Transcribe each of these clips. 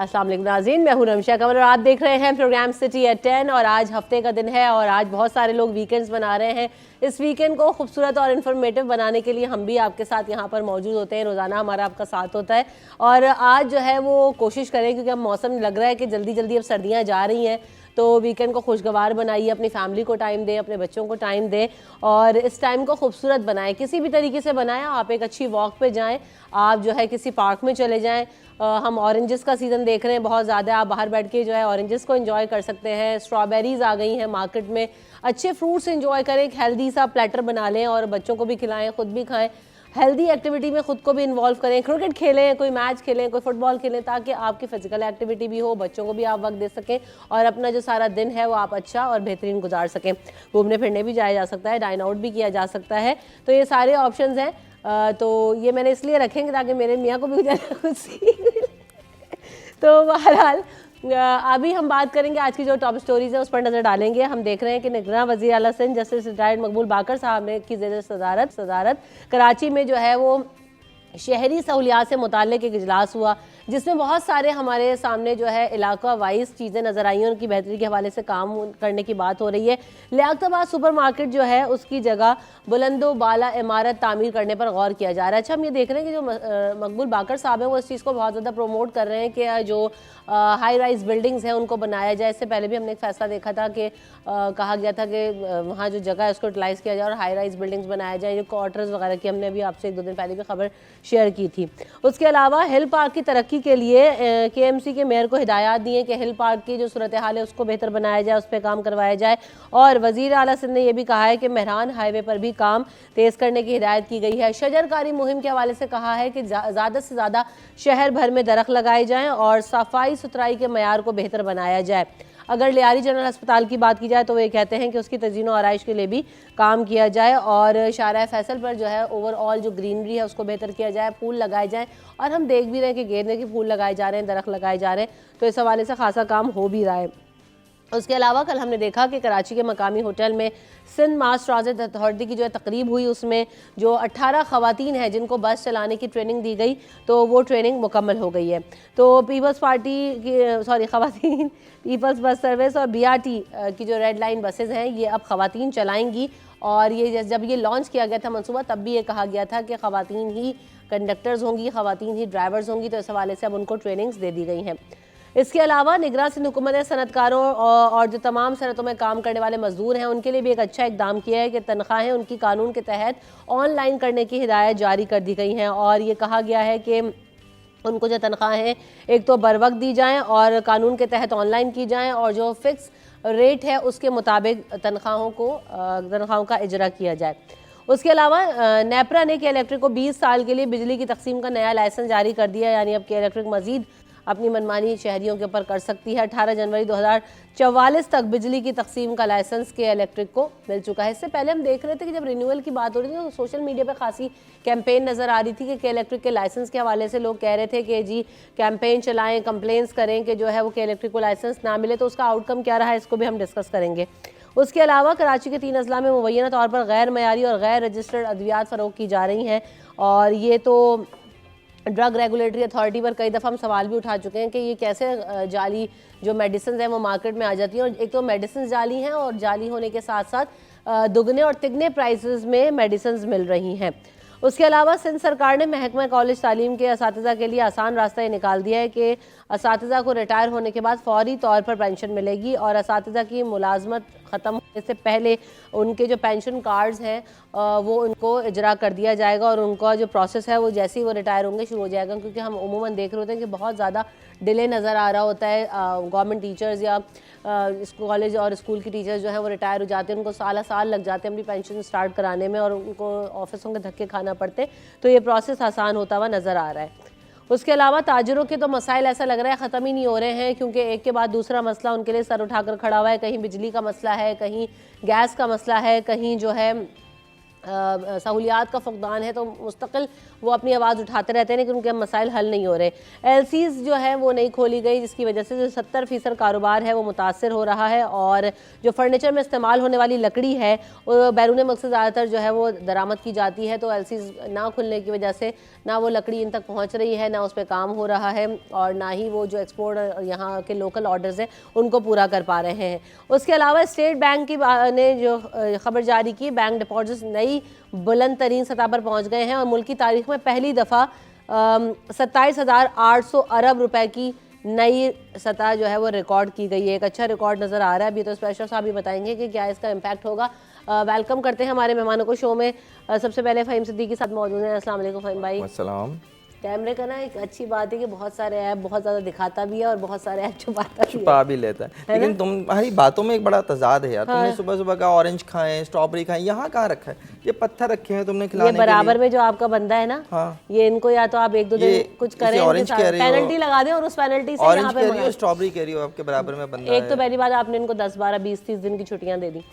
अस्सलाम वालेकुम नाज़रीन, मैं हूं रमशा कंवर और आप देख रहे हैं प्रोग्राम सिटी एट 10। और आज हफ्ते का दिन है और आज बहुत सारे लोग वीकेंड्स बना रहे हैं। इस वीकेंड को खूबसूरत और इन्फॉर्मेटिव बनाने के लिए हम भी आपके साथ यहाँ पर मौजूद होते हैं। रोज़ाना हमारा आपका साथ होता है और आज जो है वो कोशिश करें, क्योंकि अब मौसम लग रहा है कि जल्दी जल्दी अब सर्दियाँ जा रही हैं, तो वीकेंड को खुशगवार बनाइए, अपनी फैमिली को टाइम दें, अपने बच्चों को टाइम दें और इस टाइम को खूबसूरत बनाएं। किसी भी तरीके से बनाएं, आप एक अच्छी वॉक पे जाएं, आप जो है किसी पार्क में चले जाएं। हम ऑरेंजेस का सीज़न देख रहे हैं बहुत ज़्यादा, आप बाहर बैठ के जो है ऑरेंजेस को एंजॉय कर सकते हैं। स्ट्रॉबेरीज आ गई हैं मार्केट में, अच्छे फ्रूट्स एंजॉय करें, एक हेल्दी सा प्लेटर बना लें और बच्चों को भी खिलाएं, खुद भी खाएं। हेल्दी एक्टिविटी में खुद को भी इन्वॉल्व करें, क्रिकेट खेलें, कोई मैच खेलें, कोई फुटबॉल खेलें, ताकि आपकी फिजिकल एक्टिविटी भी हो, बच्चों को भी आप वक्त दे सकें और अपना जो सारा दिन है वो आप अच्छा और बेहतरीन गुजार सकें। घूमने फिरने भी जाया जा सकता है, डाइन आउट भी किया जा सकता है, तो ये सारे ऑप्शंस हैं। तो ये मैंने इसलिए रखेंगे ताकि मेरे मियाँ को भी कुछ सीख तो बहरहाल अभी हम बात करेंगे आज की जो टॉप स्टोरीज है उस पर नजर डालेंगे। हम देख रहे हैं कि निगरान वज़ीर आला सिंध जस्टिस रिटायर्ड मकबूल बाकर साहब ने की ज़ेर सदारत कराची में जो है वो शहरी सहूलियात से मुताल्लिक़ एक इजलास हुआ, जिसमें बहुत सारे हमारे सामने जो है इलाका वाइज चीज़ें नज़र आई हैं, उनकी बेहतरी के हवाले से काम करने की बात हो रही है। लियाकताबाद सुपर मार्केट जो है उसकी जगह बुलंदो बाला इमारत तामीर करने पर गौर किया जा रहा है। अच्छा, हम ये देख रहे हैं कि जो मकबूल बाकर साहब हैं वो इस चीज़ को बहुत ज़्यादा प्रमोट कर रहे हैं कि जो हाई राइज बिल्डिंग्स हैं उनको बनाया जाए। इससे पहले भी हमने एक फैसला देखा था कि कहा गया था कि वहाँ जो जगह है उसको यूटिलाइज़ किया जाए और हाई राइज बिल्डिंग्स बनाया जाए, जो क्वार्टर्स वगैरह की हमने अभी आपसे एक दो दिन पहले भी खबर शेयर की थी। उसके अलावा हिल पार्क की तरक्की के लिए KMC के मेयर को हिदायत दी है कि हिल पार्क की जो सूरत हाल है उसको बेहतर बनाया जाए, उस पर काम करवाया जाए। और वज़ीर आला सिंध ने यह भी कहा है कि मेहरान हाईवे पर भी काम तेज़ करने की हिदायत की गई है। शजरकारी मुहिम के हवाले से कहा है कि ज़्यादा से ज़्यादा शहर भर में दरख्त लगाए जाएँ और सफाई सुथराई के मयार को बेहतर बनाया जाए। अगर लियारी जनरल अस्पताल की बात की जाए तो वे कहते हैं कि उसकी तज़ीन और आराइश के लिए भी काम किया जाए और शाहराह फैसल पर जो है ओवरऑल जो ग्रीनरी है उसको बेहतर किया जाए, फूल लगाए जाएँ। और हम देख भी रहे हैं कि गेंदे के फूल लगाए जा रहे हैं, दरख्त लगाए जा रहे हैं, तो इस हवाले से खासा काम हो भी रहा है। उसके अलावा कल हमने देखा कि कराची के मकामी होटल में सिंध मास ट्रांजिट अथॉरिटी की जो है तकरीब हुई, उसमें जो 18 ख़वातीन हैं जिनको बस चलाने की ट्रेनिंग दी गई, तो वो ट्रेनिंग मुकम्मल हो गई है। तो पीपल्स पार्टी की ख़वातीन पीपल्स बस सर्विस और BRT की जो रेड लाइन बसेज़ हैं ये अब ख़वातीन चलाएंगी। और ये जब ये लॉन्च किया गया था मनसूबा, तब भी ये कहा गया था कि ख़वातीन ही कंडक्टर्स होंगी, ख़वातीन ही ड्राइवर्स होंगी, तो इस हवाले से अब उनको ट्रेनिंग्स दे दी गई हैं। इसके अलावा निगरान सिंध हुकूमत ने सनतकारों और जो तमाम सनतों में काम करने वाले मजदूर हैं उनके लिए भी एक अच्छा इकदाम किया है कि तनख्वाहें उनकी कानून के तहत ऑनलाइन करने की हिदायत जारी कर दी गई हैं। और ये कहा गया है कि उनको जो तनख्वाहें एक तो बर वक्त दी जाएँ और कानून के तहत ऑनलाइन की जाएँ और जो फिक्स रेट है उसके मुताबिक तनख्वाहों का इजरा किया जाए। उसके अलावा नेपरा ने के इलेक्ट्रिक को 20 साल के लिए बिजली की तकसीम का नया लाइसेंस जारी कर दिया, यानी अब के इलेक्ट्रिक मजीद अपनी मनमानी शहरियों के ऊपर कर सकती है। 18 जनवरी 2044 तक बिजली की तकसीम का लाइसेंस के इलेक्ट्रिक को मिल चुका है। इससे पहले हम देख रहे थे कि जब रिन्यूअल की बात हो रही थी तो सोशल मीडिया पर खासी कैंपेन नज़र आ रही थी कि इलेक्ट्रिक के लाइसेंस के हवाले से लोग कह रहे थे कि जी कैंपेन चलाएं, कंप्लेंट्स करें कि जो है वो के इलेक्ट्रिक को लाइसेंस ना मिले, तो उसका आउटकम क्या रहा है इसको भी हम डिस्कस करेंगे। उसके अलावा कराची के 3 अजला में मुबैना तौर पर गैर मयारी और गैर रजिस्टर्ड अद्वियात फ़रोख्त की जा रही हैं और ये तो ड्रग रेगुलेटरी अथॉरिटी पर कई दफ़ा हम सवाल भी उठा चुके हैं कि ये कैसे जाली जो मेडिसिन हैं वो मार्केट में आ जाती हैं। और एक तो मेडिसिन जाली हैं और जाली होने के साथ साथ दुगने और तिगने प्राइसेस में मेडिसिन मिल रही हैं। उसके अलावा सिंध सरकार ने महकमा कॉलेज तालीम के असातिज़ा के लिए आसान रास्ता ये निकाल दिया है कि असातिज़ा को रिटायर होने के बाद फौरी तौर पर पेंशन मिलेगी और असातिज़ा की मुलाजमत ख़त्म होने से पहले उनके जो पेंशन कार्ड्स हैं वो उनको इजरा कर दिया जाएगा और उनका जो प्रोसेस है वो जैसे ही वो रिटायर होंगे शुरू हो जाएगा। क्योंकि हम उमूमन देख रहे होते हैं कि बहुत ज़्यादा डिले नज़र आ रहा होता है। गवर्नमेंट टीचर्स या कॉलेज और स्कूल की टीचर्स जो हैं वो रिटायर हो जाते हैं, उनको साल लग जाते हैं अपनी पेंशन स्टार्ट कराने में और उनको ऑफिसों के धक्के खाना पड़ते, तो ये प्रोसेस आसान होता हुआ नज़र आ रहा है। उसके अलावा ताजरों के तो मसाइल ऐसा लग रहा है ख़त्म ही नहीं हो रहे हैं, क्योंकि एक के बाद दूसरा मसला उनके लिए सर उठाकर खड़ा हुआ है। कहीं बिजली का मसला है, कहीं गैस का मसला है, कहीं जो है सहूलियात का फुकदान है, तो मुस्तकिल वो अपनी आवाज़ उठाते रहते हैं लेकिन उनके मसाइल हल नहीं हो रहे। एलसीज़ जो है वो नहीं खोली गई, जिसकी वजह से जो 70% कारोबार है वो मुतासर हो रहा है। और जो फर्नीचर में इस्तेमाल होने वाली लकड़ी है वो बैरून मुल्क से ज़्यादातर जो है वो दरामद की जाती है, तो एलसीज़ ना खुलने की वजह से ना वो लकड़ी इन तक पहुँच रही है, ना उस पर काम हो रहा है, और ना ही वो जो एक्सपोर्ट यहाँ के लोकल ऑर्डर्स हैं उनको पूरा कर पा रहे हैं। उसके अलावा स्टेट बैंक की ने जो खबर जारी की, बैंक डिपॉजिट्स नई बुलंद तरीन सतह पर पहुंच गए हैं और मुल्क की तारीख में पहली दफ़ा 27,800 अरब रुपए की नई सतह जो है वो रिकॉर्ड की गई है। एक अच्छा रिकॉर्ड नज़र आ रहा है। अभी तो स्पेशल साहब भी बताएंगे कि क्या इसका इम्पैक्ट होगा। वेलकम करते हैं हमारे मेहमानों को शो में। सबसे पहले फ़हीम सिद्दीकी साथ मौजूद हैं। अस्सलाम वालेकुम फ़हीम भाई। अस्सलाम। कैमरे का ना एक अच्छी बात है कि बहुत सारे ऐप बहुत ज़्यादा दिखाता भी है और बहुत सारे ऐप छुपा भी लेता है लेकिन तुम्हारी बातों में एक बड़ा तजाद है यार। हाँ। तुमने सुबह सुबह का ऑरेंज खाएं, स्ट्रॉबेरी खाएं, यहाँ कहाँ रखा है? ये पत्थर रखे हैं तुमने खिलाने के लिए। बराबर में जो आपका बंदा है ना, हाँ। ये इनको या तो आप एक दो दिन कुछ करें, पेनल्टी लगा दें और उस पेनल्टी से यहाँ पे स्ट्रॉबेरी कह रही हो, आपके बराबर में बंदा एक तो पहली बात आपने इनको 10, 12, 20, 30 दिन की छुट्टियां दे दी।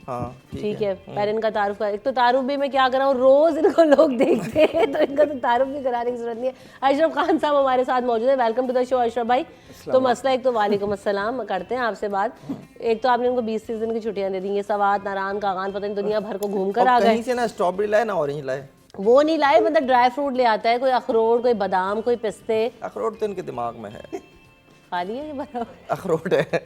हाँ, ठीक है। पहले इनका तारुफ कर, एक तो तारुफ भी मैं क्या कराऊँ, रोज इनको लोग देखते हैं तो इनका तो तारुफ भी कराने की जरूरत नहीं है। अशरफ खान साहब हमारे साथ मौजूद है। Welcome to the show Ashraf भाई। तो मसला एक तो वालेकुम अस्सलाम, करते हैं आपसे बात। एक तो आपने इनको 20-30 दिन की छुट्टियां दे दी, ये सवात, नारायण, कागान, पता नहीं दुनिया भर को घूम कर आ गए। कहीं से ना स्ट्रॉबेरी लाए ना ऑरेंज लाए, वो नहीं लाए, मतलब ड्राई फ्रूट ले आता है, कोई अखरोट, कोई बादाम, कोई पिस्ते। अखरोट तो इनके दिमाग में है। खाली है ये अखरोट है।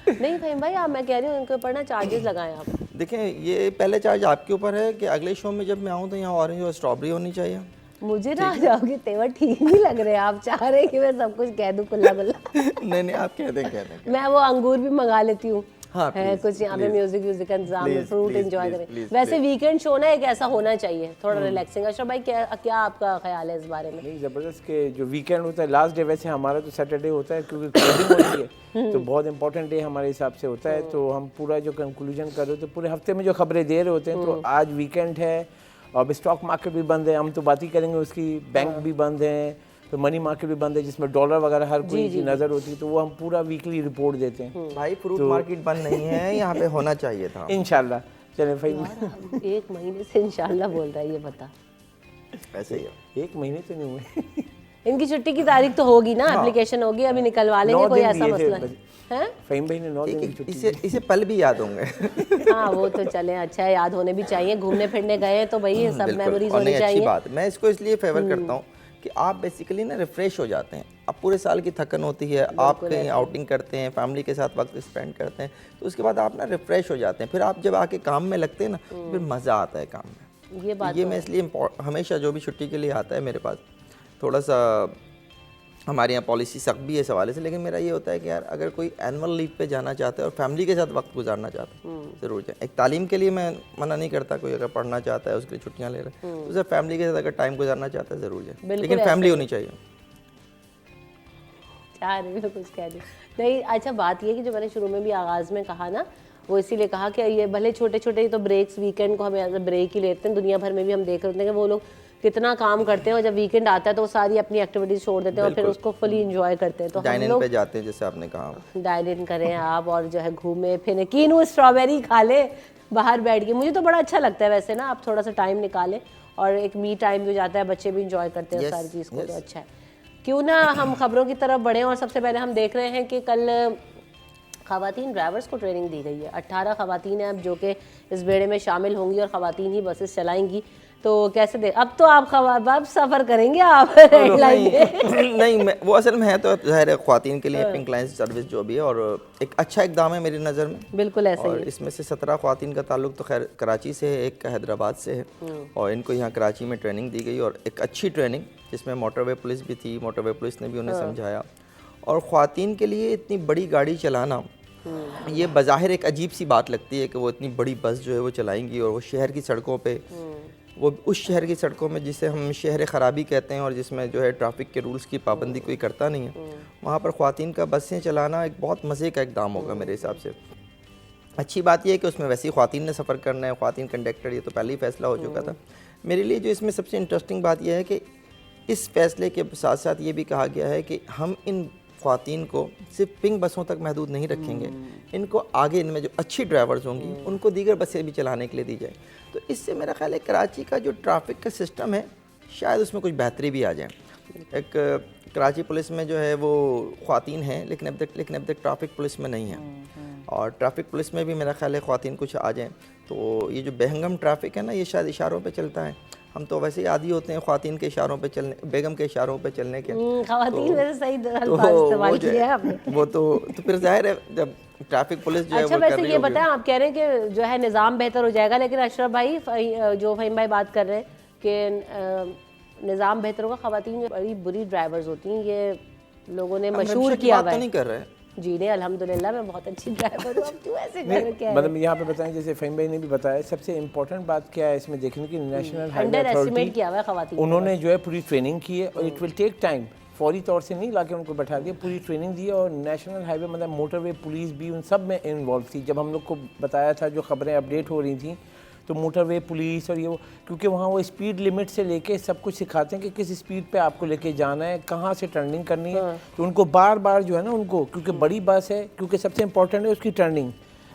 नहीं फ़हीम भाई, आप, मैं कह रही हूँ इनके ऊपर ना चार्जेस लगाएं आप। देखें, ये पहले चार्ज आपके ऊपर है कि अगले शो में जब मैं आऊँ तो यहाँ ऑरेंज और स्ट्रॉबेरी होनी चाहिए। मुझे ना आ जाओगे तेवर ठीक नहीं लग रहे, आप चाह रहे कि मैं सब कुछ कह दूँ कुल्ला कुल्ला। नहीं आप कह दें। मैं वो अंगूर भी मंगा लेती हूँ। हाँ, है कुछ यहाँ पे म्यूजिक का इंतजाम है, फ्रूट एंजॉय करें। वैसे वीकेंड शो ना एक ऐसा होना चाहिए, थोड़ा रिलैक्सिंग। अशरफ भाई क्या आपका ख्याल है इस बारे में? नहीं, ज़बरदस्त के जो वीकेंड होता है, लास्ट डे वैसे हमारा तो सैटरडे होता है क्योंकि क्लोजिंग होती है, तो बहुत इंपॉर्टेंट डे हमारे हिसाब से होता है। तो हम पूरा जो कंक्लूजन कर रहे होते हैं, पूरे हफ्ते में जो खबरें दे रहे होते हैं, तो आज वीकेंड है और स्टॉक मार्केट भी बंद है, हम तो बात ही करेंगे उसकी। बैंक भी बंद है, तो मनी मार्केट भी बंद है जिसमें डॉलर वगैरह हर कोई की नज़र होती है, तो वो हम पूरा वीकली रिपोर्ट देते हैं। भाई फ्रूट मार्केट बंद नहीं है, यहाँ पे होना चाहिए था इंशाल्लाह। चले भाई, 1 महीने से इंशाल्लाह बोल रहा है, ये बता ऐसे ही है। 1 महीने तो नहीं हुए। इनकी छुट्टी की तारीख तो होगी ना, एप्लीकेशन होगी, अभी निकलवा लेंगे, कोई ऐसा मसला नहीं है। फ़हीम भाई ने 9 दिन की छुट्टी, इसे पल भी याद होंगे। हाँ वो तो चले, अच्छा है, याद होने भी चाहिए। घूमने फिरने गए तो भाई सब मेमोरीज होनी चाहिए। अच्छी बात, मैं इसको इसलिए फेवर करता हूँ कि आप बेसिकली ना रिफ्रेश हो जाते हैं। अब पूरे साल की थकन होती है, आप कहीं आउटिंग करते हैं, फैमिली के साथ वक्त स्पेंड करते हैं, तो उसके बाद आप ना रिफ्रेश हो जाते हैं। फिर आप जब आके काम में लगते हैं ना, फिर मज़ा आता है काम में। ये बात ये मैं इसलिए हमेशा जो भी छुट्टी के लिए आता है मेरे पास, थोड़ा सा हमारे यहाँ पॉलिसी सख्त भी है इस हवाले से, लेकिन मेरा ये होता है कि यार अगर कोई एनुअल लीव पे जाना चाहता है और फैमिली के साथ वक्त गुजारना चाहता है, ज़रूर जाए। एक तालीम के लिए मैं मना नहीं करता, कोई अगर पढ़ना चाहता है उसके लिए छुट्टियाँ ले रहा है, तो उसे फैमिली के साथ अगर टाइम गुजारना चाहता है ज़रूर जाए, लेकिन फैमिली होनी चाहिए। चाह रही हूँ कुछ कह दी नहीं। अच्छा, बात ये कि जो मैंने शुरू में भी आगाज़ में कहा ना, वो इसीलिए कहा कि ये भले छोटे छोटे तो ब्रेक्स, वीकेंड को हम एज अ ब्रेक ही लेते हैं। दुनिया भर में भी हम देख रहे होते हैं कि वो लोग कितना काम करते हैं और जब वीकेंड आता है तो वो सारी अपनी एक्टिविटीज छोड़ देते हैं और फिर उसको फुली एंजॉय करते हैं। तो हम लोग पे जाते हैं, जैसे आपने कहा, डाइन इन करें आप, और जो है घूमे फिरे, कीनू स्ट्रॉबेरी खा ले बाहर बैठ के। मुझे तो बड़ा अच्छा लगता है वैसे ना, आप थोड़ा सा टाइम निकालें और एक मी टाइम भी हो जाता है, बच्चे भी इंजॉय करते हैं सारी चीज़ को, तो अच्छा है। क्यों ना हम खबरों की तरफ बढ़ें, और सबसे पहले हम देख रहे हैं कि कल ख़वातीन ड्राइवर्स को ट्रेनिंग दी गई है। 18 ख़वातीन हैं अब जो कि इस बेड़े में शामिल होंगी और ख़वातीन ही बसेस चलाएंगी। तो कैसे दे, अब तो आप अब सफ़र करेंगे आप नहीं, वो असल में है तो ज़ाहिर है ख़वातीन के लिए पिंक लाइन सर्विस जो भी है, और एक अच्छा इक़दाम है मेरी नज़र में। बिल्कुल ऐसे ही। इसमें से 17 ख़वातीन का ताल्लुक तो खैर कराची से है, एक हैदराबाद से है, और इनको यहाँ कराची में ट्रेनिंग दी गई, और एक अच्छी ट्रेनिंग जिसमें मोटरवे पुलिस भी थी, मोटरवे पुलिस ने भी उन्हें समझाया। और ख़वातीन के लिए इतनी बड़ी गाड़ी चलाना, ये बज़ाहिर एक अजीब सी बात लगती है कि वो इतनी बड़ी बस जो है वो चलाएंगी, और वो शहर की सड़कों पे, वो उस शहर की सड़कों में जिसे हम शहर ख़राबी कहते हैं और जिसमें जो है ट्रैफिक के रूल्स की पाबंदी कोई करता नहीं है, वहाँ पर ख़वातीन का बसें चलाना एक बहुत मज़े का इक़दाम होगा मेरे हिसाब से। अच्छी बात यह है कि उसमें वैसे ही ख़वातीन ने सफ़र करना है, ख़वातीन कंडक्टर, ये तो पहले ही फ़ैसला हो चुका था। मेरे लिए जो इसमें सबसे इंटरेस्टिंग बात यह है कि इस फैसले के साथ साथ ये भी कहा गया है कि हम इन ख़वातीन को सिर्फ पिंक बसों तक महदूद नहीं रखेंगे, इनको आगे इनमें जो अच्छी ड्राइवर्स होंगी उनको दीगर बसें भी चलाने के लिए दी जाए। तो इससे मेरा ख्याल है कराची का जो ट्रैफिक का सिस्टम है शायद उसमें कुछ बेहतरी भी आ जाए। एक कराची पुलिस में जो है वो ख़वातीन हैं लेकिन अब तक ट्रैफिक पुलिस में नहीं है, और ट्रैफिक पुलिस में भी मेरा ख्याल है ख़वातीन कुछ आ जाएँ तो ये जो बेहंगम ट्रैफिक है ना, ये शायद इशारों पे चलता है। हम तो वैसे ही आदी होते हैं ख़वातीन के इशारों पे चलने, बेगम के इशारों पे चलने के। ख़वातीन वैसे सही अल्फाज इस्तेमाल किया है आपने। वो तो फिर जाहिर है जब ट्रैफिक पुलिस जो है अच्छा, वो कर वैसे रही ये होगी। बताएं, आप कह रहे हैं कि जो है निज़ाम बेहतर हो जाएगा, लेकिन अशरफ भाई जो फ़हीम भाई बात कर रहे हैं कि निज़ाम बेहतर होगा, ख़वातीन जो बड़ी बुरी ड्राइवर्स होती हैं, ये लोगों ने मशहूर किया हुआ है। नहीं कर रहे हैं जी नहीं, अल्हम्दुलिल्लाह मैं बहुत अच्छी ड्राइवर हूँ। अब क्यों ऐसे कर रहे हैं? मतलब यहाँ पे बताएं, जैसे फ़हीम भाई ने भी बताया, सबसे इम्पोर्टेंट बात क्या है इसमें देखने की, national highway under estimate authority किया हुआ है ख़वातीन। उन्होंने जो है पूरी ट्रेनिंग की है, और इट विल टेक टाइम, फौरी तौर से नहीं लाके उनको बैठा दिया, पूरी ट्रेनिंग दी है। और नेशनल हाईवे मतलब मोटरवे पुलिस भी उन सब में इन्वॉल्व थी। जब हम लोग को बताया था, जो खबरें अपडेट हो रही थी, तो मोटरवे पुलिस और ये वो, क्योंकि वहाँ वो स्पीड लिमिट से लेके सब कुछ सिखाते हैं कि किस स्पीड पे आपको लेके जाना है, कहाँ से टर्निंग करनी है। तो उनको बार बार जो है ना, उनको, क्योंकि बड़ी बस है, क्योंकि सबसे इंपॉर्टेंट है उसकी टर्निंग।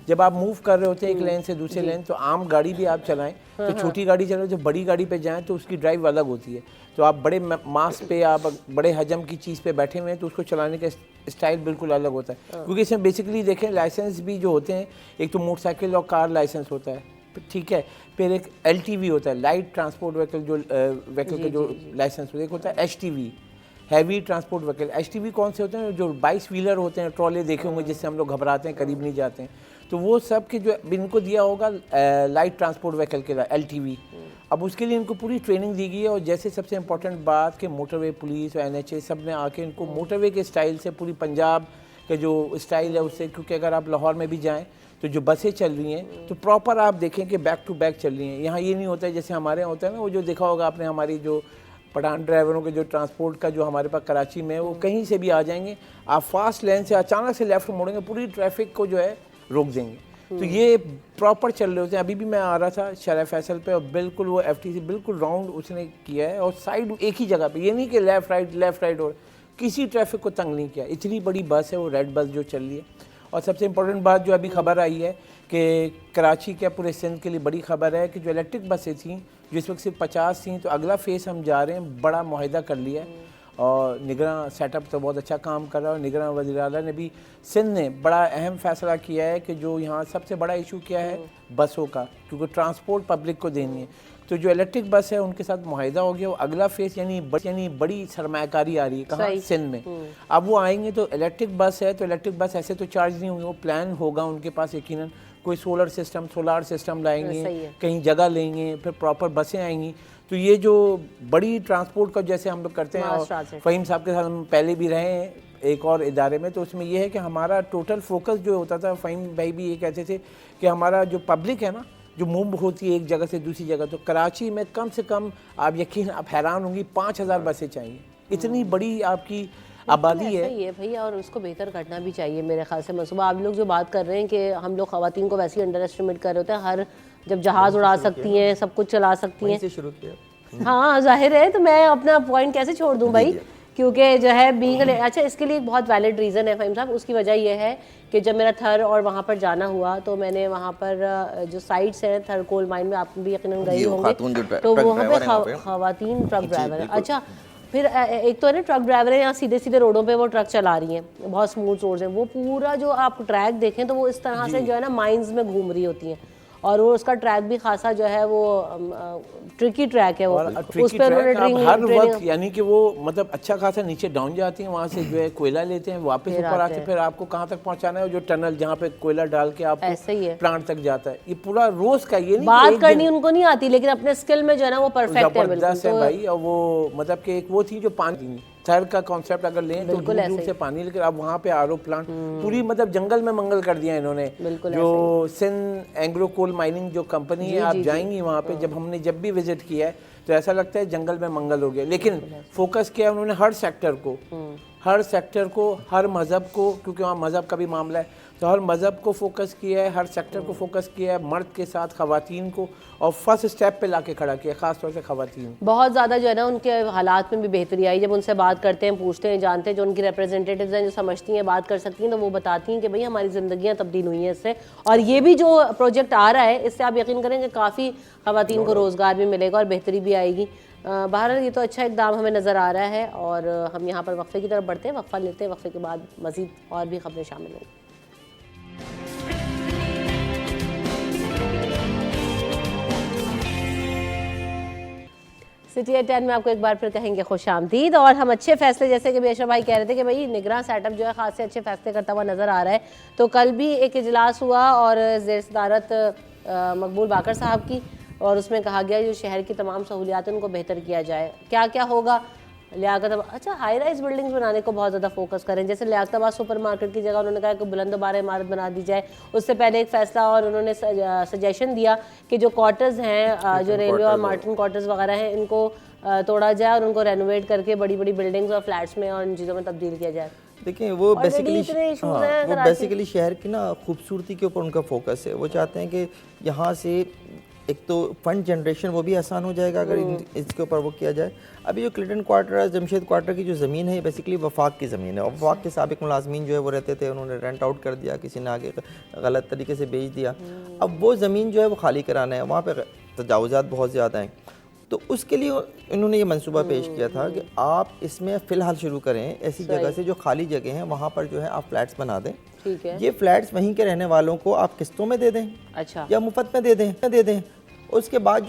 जब आप मूव कर रहे होते हैं एक लेन से दूसरे लेन, तो आम गाड़ी भी आप चलाएं तो छोटी गाड़ी चलाएं, जब बड़ी गाड़ी पे जाएं तो उसकी ड्राइव अलग होती है। तो आप बड़े मास पे, आप बड़े हजम की चीज़ पे बैठे हुए हैं तो उसको चलाने का स्टाइल बिल्कुल अलग होता है। क्योंकि इसमें बेसिकली देखें, लाइसेंस भी जो होते हैं, एक तो मोटरसाइकिल और कार लाइसेंस होता है, ठीक है, फिर एक LTV होता है, लाइट ट्रांसपोर्ट व्हीकल, जो व्हीकल के जो लाइसेंस होता है, एक होता है HTV, heavy transport vehicle. HTV कौन से होते हैं? जो 22 व्हीलर होते हैं, ट्रॉले देखे होंगे जिससे हम लोग घबराते हैं, करीब नहीं जाते हैं, तो वो सब के जो इनको दिया होगा लाइट ट्रांसपोर्ट व्हीकल के LTV। अब उसके लिए इनको पूरी ट्रेनिंग दी गई है। और जैसे सबसे इंपॉर्टेंट बात कि मोटरवे पुलिस और NHA सब ने आके इनको मोटरवे के स्टाइल से, पूरी पंजाब का जो स्टाइल है उससे, क्योंकि अगर आप लाहौर में भी जाएँ तो जो बसें चल रही हैं तो प्रॉपर आप देखें कि बैक टू बैक चल रही हैं। यहाँ ये नहीं होता है जैसे हमारे यहाँ होता है ना, वो जो देखा होगा आपने, हमारी जो पठान ड्राइवरों के जो ट्रांसपोर्ट का जो हमारे पास कराची में है, वो कहीं से भी आ जाएंगे, आप फास्ट लेन से अचानक से लेफ्ट मोड़ेंगे, पूरी ट्रैफिक को जो है रोक देंगे। तो ये प्रॉपर चल रहे होते हैं। अभी भी मैं आ रहा था शरा फैसल पे, और बिल्कुल वो FTC बिल्कुल राउंड उसने किया है, और साइड एक ही जगह पे, ये नहीं कि लेफ़्ट राइट, और किसी ट्रैफिक को तंग नहीं किया। इतनी बड़ी बस है वो, रेड बस जो चल रही है। और सबसे इम्पोर्टेंट बात जो अभी खबर आई है कि कराची के पूरे सिंध के लिए बड़ी खबर है कि जो इलेक्ट्रिक बसें थीं, जो इस वक्त सिर्फ 50 थीं, तो अगला फेस हम जा रहे हैं, बड़ा मुआहिदा कर लिया है। और निगरान सेटअप तो बहुत अच्छा काम कर रहा है, और निगरान वज़ीर आला ने भी, सिंध ने बड़ा अहम फैसला किया है कि जो यहाँ सबसे बड़ा इशू क्या है बसों का, क्योंकि ट्रांसपोर्ट पब्लिक को देनी है। तो जो इलेक्ट्रिक बस है उनके साथ मुआहिदा हो गया, वो अगला फेस यानी बड़ी सरमायाकारी आ रही है कहाँ? सिंध में। अब वो आएंगे तो इलेक्ट्रिक बस है, तो इलेक्ट्रिक बस ऐसे तो चार्ज नहीं होंगे, वो प्लान होगा उनके पास यकीनन, कोई सोलार सिस्टम लाएंगे, कहीं जगह लेंगे, फिर प्रॉपर बसें आएंगी। तो ये जो बड़ी ट्रांसपोर्ट का जैसे हम लोग करते हैं, और फ़हीम साहब के साथ हम पहले भी रहे हैं एक और इदारे में, तो उसमें यह है कि हमारा टोटल फोकस जो होता था, फ़हीम भाई भी ये कहते थे कि हमारा जो पब्लिक है ना, जो मूव होती है एक जगह से दूसरी जगह, तो कराची में कम से कम, आप यकीन, आप हैरान होंगी, 5000 बसें चाहिए। इतनी बड़ी आपकी आबादी है। सही है भैया, और उसको बेहतर करना भी चाहिए मेरे ख्याल से। मनसूबा आप लोग जो बात कर रहे हैं कि हम लोग ख़वातीन को वैसे ही अंडर एस्टिमेट कर रहे होते हैं, हर जब जहाज़ उड़ा सकती हैं, सब कुछ चला सकती हैं, से शुरू किया। हाँ जाहिर है, तो मैं अपना पॉइंट कैसे छोड़ दूँ भाई, क्योंकि जो है बीइंग, अच्छा इसके लिए एक बहुत वैलिड रीज़न है फ़हीम साहब। उसकी वजह यह है कि जब मेरा थर और वहाँ पर जाना हुआ, तो मैंने वहाँ पर जो साइट्स हैं थर कोल माइन में, आप भी यकीनन गए होंगे, तो वहाँ पे ख़वातीन ट्रक ड्राइवर है। अच्छा, फिर एक तो है ना ट्रक ड्राइवर है, यहाँ सीधे सीधे रोडों पे वो ट्रक चला रही हैं, बहुत स्मूथ रोड्स हैं, वो पूरा जो आप ट्रैक देखें तो वो इस तरह से जो है ना माइंस में घूम रही होती हैं, और वो उसका ट्रैक भी खासा जो है वो ट्रिकी ट्रैक है, वो उस पर उन्होंने हर वक्त, यानी कि वो मतलब अच्छा खासा नीचे डाउन जाती हैं, वहाँ से जो है कोयला लेते हैं, वापस ऊपर आके फिर आपको कहाँ तक पहुँचाना है, जो टनल जहाँ पे कोयला डाल के आप ऐसे ही है प्लांट तक जाता है। ये पूरा रोज का, ये नहीं बात करनी उनको नहीं आती, लेकिन अपने स्किल में जो है ना वो परफेक्ट है, जबरदस्त है भाई। और वो मतलब कि एक वो थी जो पानी थर का कॉन्सेप्ट अगर लें तो दूर दूर से पानी, लेकिन अब वहाँ पे RO प्लांट पूरी मतलब जंगल में मंगल कर दिया इन्होंने। जो सिंध एंग्रो कोल माइनिंग जो कंपनी है, आप जाएंगी वहाँ पे, जब भी विजिट किया है तो ऐसा लगता है जंगल में मंगल हो गया। लेकिन फोकस किया उन्होंने हर सेक्टर को, हर सेक्टर को, हर मज़हब को, क्योंकि वहाँ मज़हब का भी मामला है, तो हर मज़हब को फोकस किया है, हर सेक्टर को फोकस किया है, मर्द के साथ ख़वातीन को, और फर्स्ट स्टेप पे लाके खड़ा किया, ख़ास तौर से ख़वातीन। बहुत ज़्यादा जो है ना उनके हालात में भी बेहतरी आई। जब उनसे बात करते हैं, पूछते हैं, जानते हैं, जो उनकी रिप्रेजेंटेटिव्स हैं, जो समझती हैं, बात कर सकती हैं, तो वो बताती हैं कि भाई हमारी ज़िंदगियाँ तब्दील हुई हैं इससे। और ये भी जो प्रोजेक्ट आ रहा है, इससे आप यकीन करें कि काफ़ी ख़वातीन को रोज़गार भी मिलेगा और बेहतरी भी आएगी। बहरहाल ये तो अच्छा इक़दाम हमें नज़र आ रहा है। और हम यहाँ पर वक्फे की तरफ बढ़ते हैं, वक्फा लेते हैं, वक्फे के बाद मज़ीद और भी खबरें शामिल होंगी। सिटी एट 10 में आपको एक बार फिर कहेंगे खुश आमदीद। और हम अच्छे फैसले, जैसे कि बेशर भाई कह रहे थे कि भाई निगरान सेटअप जो है ख़ास से अच्छे फैसले करता हुआ नज़र आ रहा है। तो कल भी एक इजलास हुआ और ज़ेर सदारत मकबूल बाकर साहब की, और उसमें कहा गया जो शहर की तमाम सहूलियात उनको बेहतर किया जाए। क्या क्या होगा? लियाकत, अच्छा, हाई राइज बिल्डिंग्स बनाने को बहुत ज़्यादा फोकस करें। जैसे लियाकताबाद सुपर मार्केट की जगह उन्होंने कहा कि बुलंद बार इमारत बना दी जाए। उससे पहले एक फ़ैसला और उन्होंने सजेशन दिया कि जो क्वार्टर्स हैं, जो रेलवे और मार्टिन क्वार्टर्स वगैरह हैं, इनको तोड़ा जाए और उनको रेनोवेट करके बड़ी बड़ी बिल्डिंग्स और फ्लैट्स में और इन चीज़ों में तब्दील किया जाए। देखिए वो बेसिकली शहर की ना खूबसूरती के ऊपर उनका फोकस है। वो चाहते हैं कि यहाँ से एक तो फंड जनरेशन वो भी आसान हो जाएगा अगर इसके ऊपर वो किया जाए। अभी जो क्लिंटन क्वार्टर, जमशेद क्वार्टर की जो ज़मीन है, बेसिकली वफाक की ज़मीन है, और वफाक के साबिक मुलाजमीन जो है वो रहते थे, उन्होंने रेंट आउट कर दिया, किसी ने आगे गलत तरीके से बेच दिया। अब वो ज़मीन जो है वो खाली कराना है, वहाँ पर तजावुज़ात बहुत ज़्यादा हैं। तो उसके लिए इन्होंने ये मंसूबा पेश किया था कि आप इसमें फ़िलहाल शुरू करें ऐसी जगह से जो खाली जगह हैं, वहाँ पर जो है आप फ्लैट्स बना दें। ठीक है। ये फ्लैट्स वहीं के रहने वालों को आप किस्तों में दे दें, अच्छा, या मुफ्त में दे दें। उसके बाद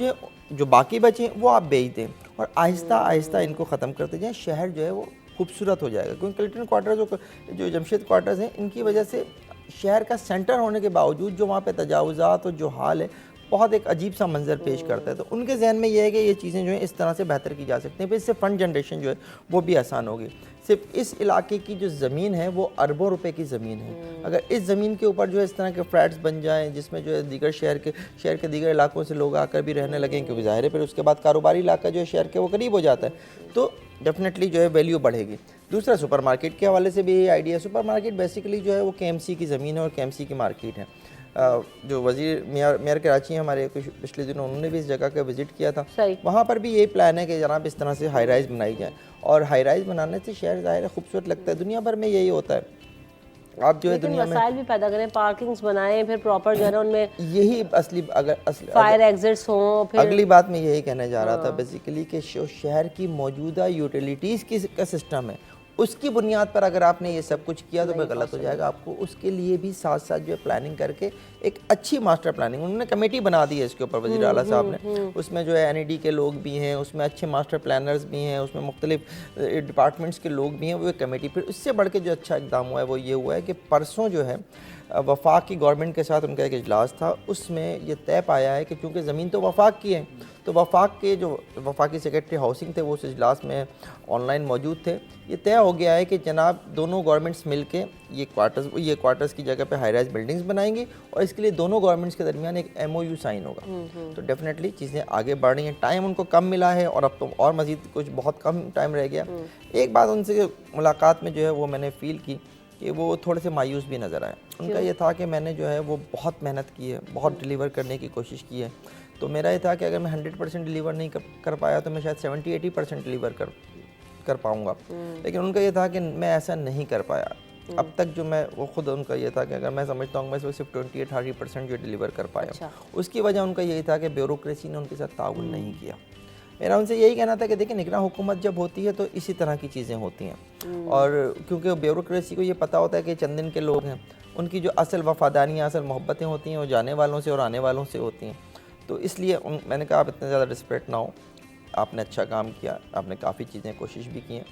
जो बाकी बचे वो आप बेच दें, और आहिस्ता आहिस्ता इनको ख़त्म करते जाएं। शहर जो है वो खूबसूरत हो जाएगा। क्योंकि क्लिंटन क्वार्टर जो जमशेद क्वार्टर्स हैं, इनकी वजह से शहर का सेंटर होने के बावजूद जो वहाँ पे तजावुज़ात और जो हाल है, बहुत एक अजीब सा मंजर पेश करता है। तो उनके जहन में ये है कि ये चीज़ें जो हैं इस तरह से बेहतर की जा सकती हैं, फिर इससे फ़ंड जनरेशन जो है वो भी आसान होगी। सिर्फ इस इलाके की जो ज़मीन है वो अरबों रुपए की ज़मीन है। अगर इस ज़मीन के ऊपर जो है इस तरह के फ्लैट्स बन जाएं, जिसमें जो है दीगर शहर के दीगर इलाकों से लोग आकर भी रहने लगें, क्योंकि ज़ाहिर है फिर उसके बाद कारोबारी इलाका जो है शहर के वो करीब हो जाता है, तो डेफिनेटली जो है वैल्यू बढ़ेगी। दूसरा, सुपर मार्केट के हवाले से भी ये आइडिया। सुपर मार्केट बेसिकली जो है वो KMC की ज़मीन है और KMC की मार्केट है। जो वज़ीर मेयर कराची हैं हमारे, कुछ पिछले दिनों उन्होंने भी इस जगह का विज़िट किया था। वहाँ पर भी यही प्लान है कि जनाब इस तरह से हाई राइज़ बनाई जाए, और हाई राइज़ बनाने से शहर ज़ाहिर है खूबसूरत लगता है। दुनिया भर में यही होता है। आप जो है दुनिया में मसाइल भी पैदा करें, पार्किंग्स बनाएं, फिर प्रॉपर जो है ना उनमें यही असली फायर एग्जिट्स हों। फिर अगली बात मैं यही कहने जा रहा था बेसिकली कि शहर की मौजूदा यूटिलिटीज़ की का सिस्टम है, उसकी बुनियाद पर अगर आपने ये सब कुछ किया तो फिर गलत हो जाएगा। आपको उसके लिए भी साथ साथ जो है प्लानिंग करके एक अच्छी मास्टर प्लानिंग, उन्होंने कमेटी बना दी है इसके ऊपर वज़ीर आला साहब ने। उसमें जो है NED के लोग भी हैं, उसमें अच्छे मास्टर प्लानर्स भी हैं, उसमें मुख्तलिफ डिपार्टमेंट्स के लोग भी हैं, वो एक कमेटी। फिर इससे बढ़ के जो अच्छा इक़दाम हुआ है वो ये हुआ है कि परसों जो है वफाक की गवर्नमेंट के साथ उनका एक इजलास था, उसमें ये तय पाया है कि चूँकि ज़मीन तो वफाक की है, तो वफाक के जो वफाकी सेक्रेटरी हाउसिंग थे वो उस इजलास में ऑनलाइन मौजूद थे। ये तय हो गया है कि जनाब दोनों गवर्नमेंट्स मिलके ये क्वार्टर्स की जगह पे हाई राइज बिल्डिंग्स बनाएंगी, और इसके लिए दोनों गवर्नमेंट्स के दरमियान एक MOU साइन होगा। तो डेफिनेटली चीज़ें आगे बढ़ रही हैं। टाइम उनको कम मिला है, और अब तो और मज़ीद कुछ बहुत कम टाइम रह गया। एक बात उनसे मुलाकात में जो है वो मैंने फ़ील की कि वो थोड़े से मायूस भी नज़र आए। उनका ये था कि मैंने जो है वो बहुत मेहनत की है, बहुत डिलीवर करने की कोशिश की है। तो मेरा ये था कि अगर मैं 100% डिलीवर नहीं कर पाया तो मैं शायद 70-80% डिलीवर कर पाऊँगा। लेकिन उनका ये था कि मैं ऐसा नहीं कर पाया। अब तक जो मैं वो खुद उनका ये था कि अगर मैं समझता हूँ मैं सिर्फ 20-30% जो डिलीवर कर पाया। अच्छा। उसकी वजह उनका यही था कि ब्यूरोक्रेसी ने उनके साथ ताउन नहीं किया। मेरा उनसे यही कहना था कि देखिए निगरान हुकूमत जब होती है तो इसी तरह की चीज़ें होती हैं, और क्योंकि ब्यूरोक्रेसी को ये पता होता है कि चंद दिन के लोग हैं, उनकी जो असल वफादारियाँ, असल मोहब्बतें होती हैं वो जाने वालों से और आने वालों से होती हैं। तो इसलिए मैंने कहा आप इतने ज़्यादा डिस्परेट ना हो, आपने अच्छा काम किया, आपने काफ़ी चीज़ें कोशिश भी की हैं।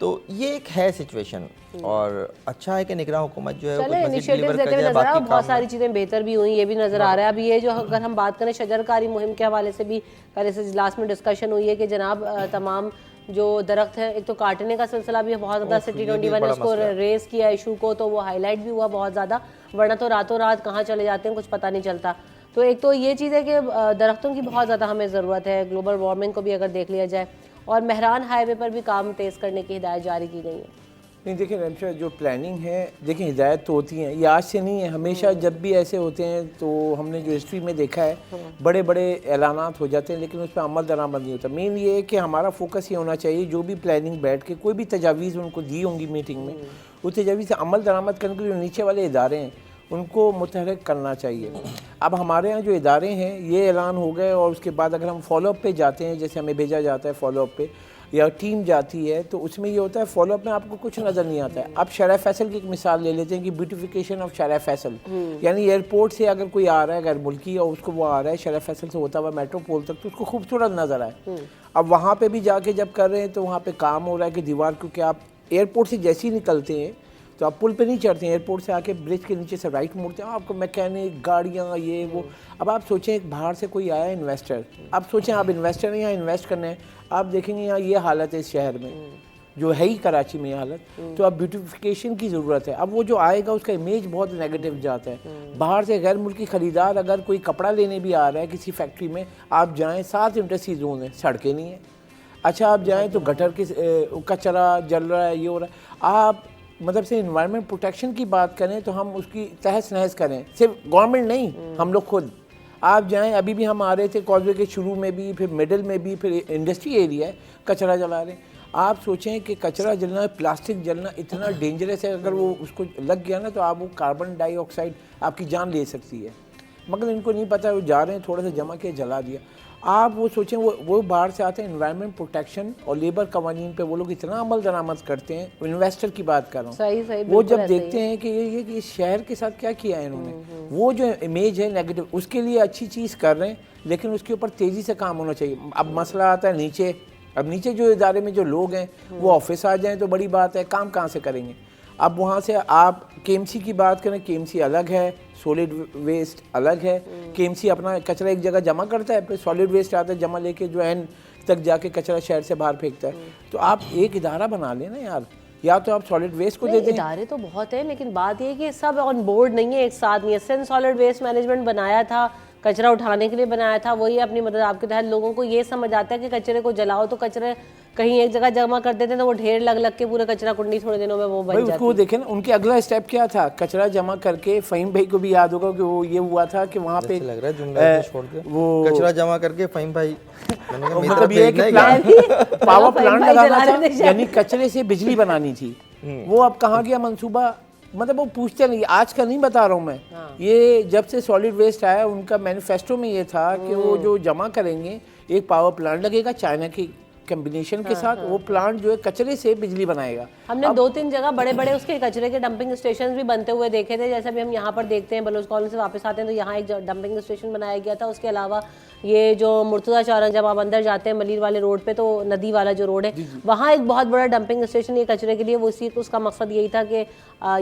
तो ये एक है सिचुएशन, और अच्छा है कि निगरान हुकूमत जो है बहुत सारी चीज़ें बेहतर भी हुई, ये भी नज़र आ रहा है। अभी ये जो अगर हम बात करें शजरकारी मुहिम के हवाले से भी कल इस इजलास में डिस्कशन हुई है कि जनाब तमाम जो दरख्त हैं, एक तो काटने का सिलसिला भी बहुत ज़्यादा सिटी 21 ने उसको रेस किया इशू को, तो वो हाईलाइट भी हुआ बहुत ज़्यादा, वरना तो रातों रात कहाँ चले जाते हैं कुछ पता नहीं चलता। तो एक तो ये चीज़ है कि दरख्तों की बहुत ज़्यादा हमें ज़रूरत है। ग्लोबल वार्मिंग को भी अगर देख लिया जाए, और मेहरान हाईवे पर भी काम तेज़ करने की हिदायत जारी की गई है। नहीं देखिए रमशा, जो प्लानिंग है देखिए हिदायत तो होती है, ये आज से नहीं है, हमेशा जब भी ऐसे होते हैं तो हमने जो हिस्ट्री में देखा है बड़े बड़े ऐलानात हो जाते हैं लेकिन उस पर अमल दरामद नहीं होता। मेन ये है कि हमारा फोकस ये होना चाहिए, जो भी प्लानिंग बैठ के कोई भी तजावीज़ उनको दी होंगी मीटिंग में, उस तजावीज़ से अमल दरामद करने के लिए जो नीचे वाले इदारे हैं उनको मुतहरक करना चाहिए। अब हमारे यहाँ जो इदारे हैं ये ऐलान हो गए और उसके बाद अगर हम फॉलोअप पे जाते हैं, जैसे हमें भेजा जाता है फॉलोअप पे या टीम जाती है, तो उसमें ये होता है फॉलोअप में आपको कुछ नज़र नहीं आता है। अब शरा फैसल की एक मिसाल ले लेते हैं कि ब्यूटिफिकेशन ऑफ शरा फैसल, यानी एयरपोर्ट से अगर कोई आ रहा है गैर मुल्की और उसको वो आ रहा है शरा फैसल से होता हुआ मेट्रोपोल तक, तो उसको खूबसूरत नज़र आए। अब वहाँ पे भी जाके जब कर रहे हैं तो वहाँ पे काम हो रहा है कि दीवार, क्योंकि आप एयरपोर्ट से जैसे ही निकलते हैं तो आप पुल पे नहीं चढ़ते हैं, एयरपोर्ट से आके ब्रिज के नीचे से राइट मुड़ते हैं, आपको मैकेनिक गाड़ियाँ ये वो। अब आप सोचें एक बाहर से कोई आया इन्वेस्टर, अब सोचें आप इन्वेस्टर हैं यहाँ इन्वेस्ट करने हैं, आप देखेंगे यहाँ ये हालत है इस शहर में जो है ही कराची में ये हालत, तो अब ब्यूटिफिकेशन की ज़रूरत है। अब वो जो आएगा उसका इमेज बहुत नेगेटिव जाता है। बाहर से गैर मुल्की ख़रीदार अगर कोई कपड़ा लेने भी आ रहा है किसी फैक्ट्री में, आप जाएँ 7 इंडस्ट्री जोन है, सड़कें नहीं है। अच्छा आप जाएँ तो गटर के कचरा जल रहा है, ये हो रहा है। आप मतलब से इन्वायरमेंट प्रोटेक्शन की बात करें तो हम उसकी तहस नहस करें, सिर्फ गवर्नमेंट नहीं, हम लोग खुद। आप जाएं, अभी भी हम आ रहे थे कॉजवे के शुरू में भी, फिर मिडल में भी, फिर इंडस्ट्री एरिया है, कचरा जला रहे हैं। आप सोचें कि कचरा जलना, प्लास्टिक जलना इतना डेंजरस है, अगर वो उसको लग गया ना तो आप वो कार्बन डाइऑक्साइड आपकी जान ले सकती है, मगर इनको नहीं पता, वो जा रहे हैं थोड़ा सा जमा के जला दिया। आप वो सोचें, वो बाहर से आते हैं, इन्वायरमेंट प्रोटेक्शन और लेबर कवानीन पे वो लोग इतना अमल दरामद करते हैं, इन्वेस्टर की बात कर रहा हूँ, सही वो जब देखते हैं कि ये कि इस शहर के साथ क्या किया है इन्होंने, वो जो इमेज है नेगेटिव, उसके लिए अच्छी चीज़ कर रहे हैं लेकिन उसके ऊपर तेज़ी से काम होना चाहिए। अब मसला आता है नीचे, अब नीचे जो इदारे में जो लोग हैं वो ऑफिस आ जाएँ तो बड़ी बात है, काम कहाँ से करेंगे। अब वहाँ से आप केएमसी की बात करें, केएमसी अलग है, सॉलिड वेस्ट अलग है। केएमसी अपना कचरा एक जगह जमा करता है, फिर सॉलिड वेस्ट आता है जमा लेके जो एंड तक जाके कचरा शहर से बाहर फेंकता है। तो आप एक इदारा बना लेना यार, या तो आप सॉलिड वेस्ट को दे दें। इदारे तो बहुत है लेकिन बात ये है कि सब ऑन बोर्ड नहीं है, एक साथ नहीं है। सेन सॉलिड वेस्ट मैनेजमेंट बनाया था, कचरा उठाने के लिए बनाया था, वही अपनी मदद आपके तहत लोगों को ये समझ आता है कि कचरे को जलाओ तो कचरे कहीं एक जगह जमा कर देते हैं तो वो ढेर लग लग के पूरा कचरा कुंडी थोड़े दिनों में वो बन जाती है। उसको देखें ना, उनके अगला स्टेप क्या था, कचरा जमा करके, फ़हीम भाई को भी याद होगा कि वो ये हुआ था कि वहाँ पे लग रहा है जुमला छोड़ के वो कचरा जमा करके फ़हीम भाई मतलब ये कि पावर प्लांट लगाना था, यानी कचरे से बिजली बनानी थी। वो अब कहाँ गया मंसूबा, मतलब वो पूछते नहीं, आज का नहीं बता रहा हूँ मैं, ये जब से सॉलिड वेस्ट आया उनका मैनिफेस्टो में ये था कि वो जो जमा करेंगे एक पावर प्लांट लगेगा चाइना की कॉम्बिनेशन के साथ, वो प्लांट जो है कचरे से बिजली बनाएगा। हमने 2-3 जगह बड़े बड़े उसके कचरे के डंपिंग स्टेशन भी बनते हुए देखे थे, जैसे भी हम यहाँ पर देखते हैं बलोच कॉलोनी से वापस आते हैं तो यहाँ एक डंपिंग स्टेशन बनाया गया था। उसके अलावा ये जो मुर्तजा चौरंग जब आप अंदर जाते हैं मलिर वाले रोड पे, तो नदी वाला जो रोड है वहाँ एक बहुत बड़ा डंपिंग स्टेशन ये कचरे के लिए, वो इसी उसका मकसद यही था कि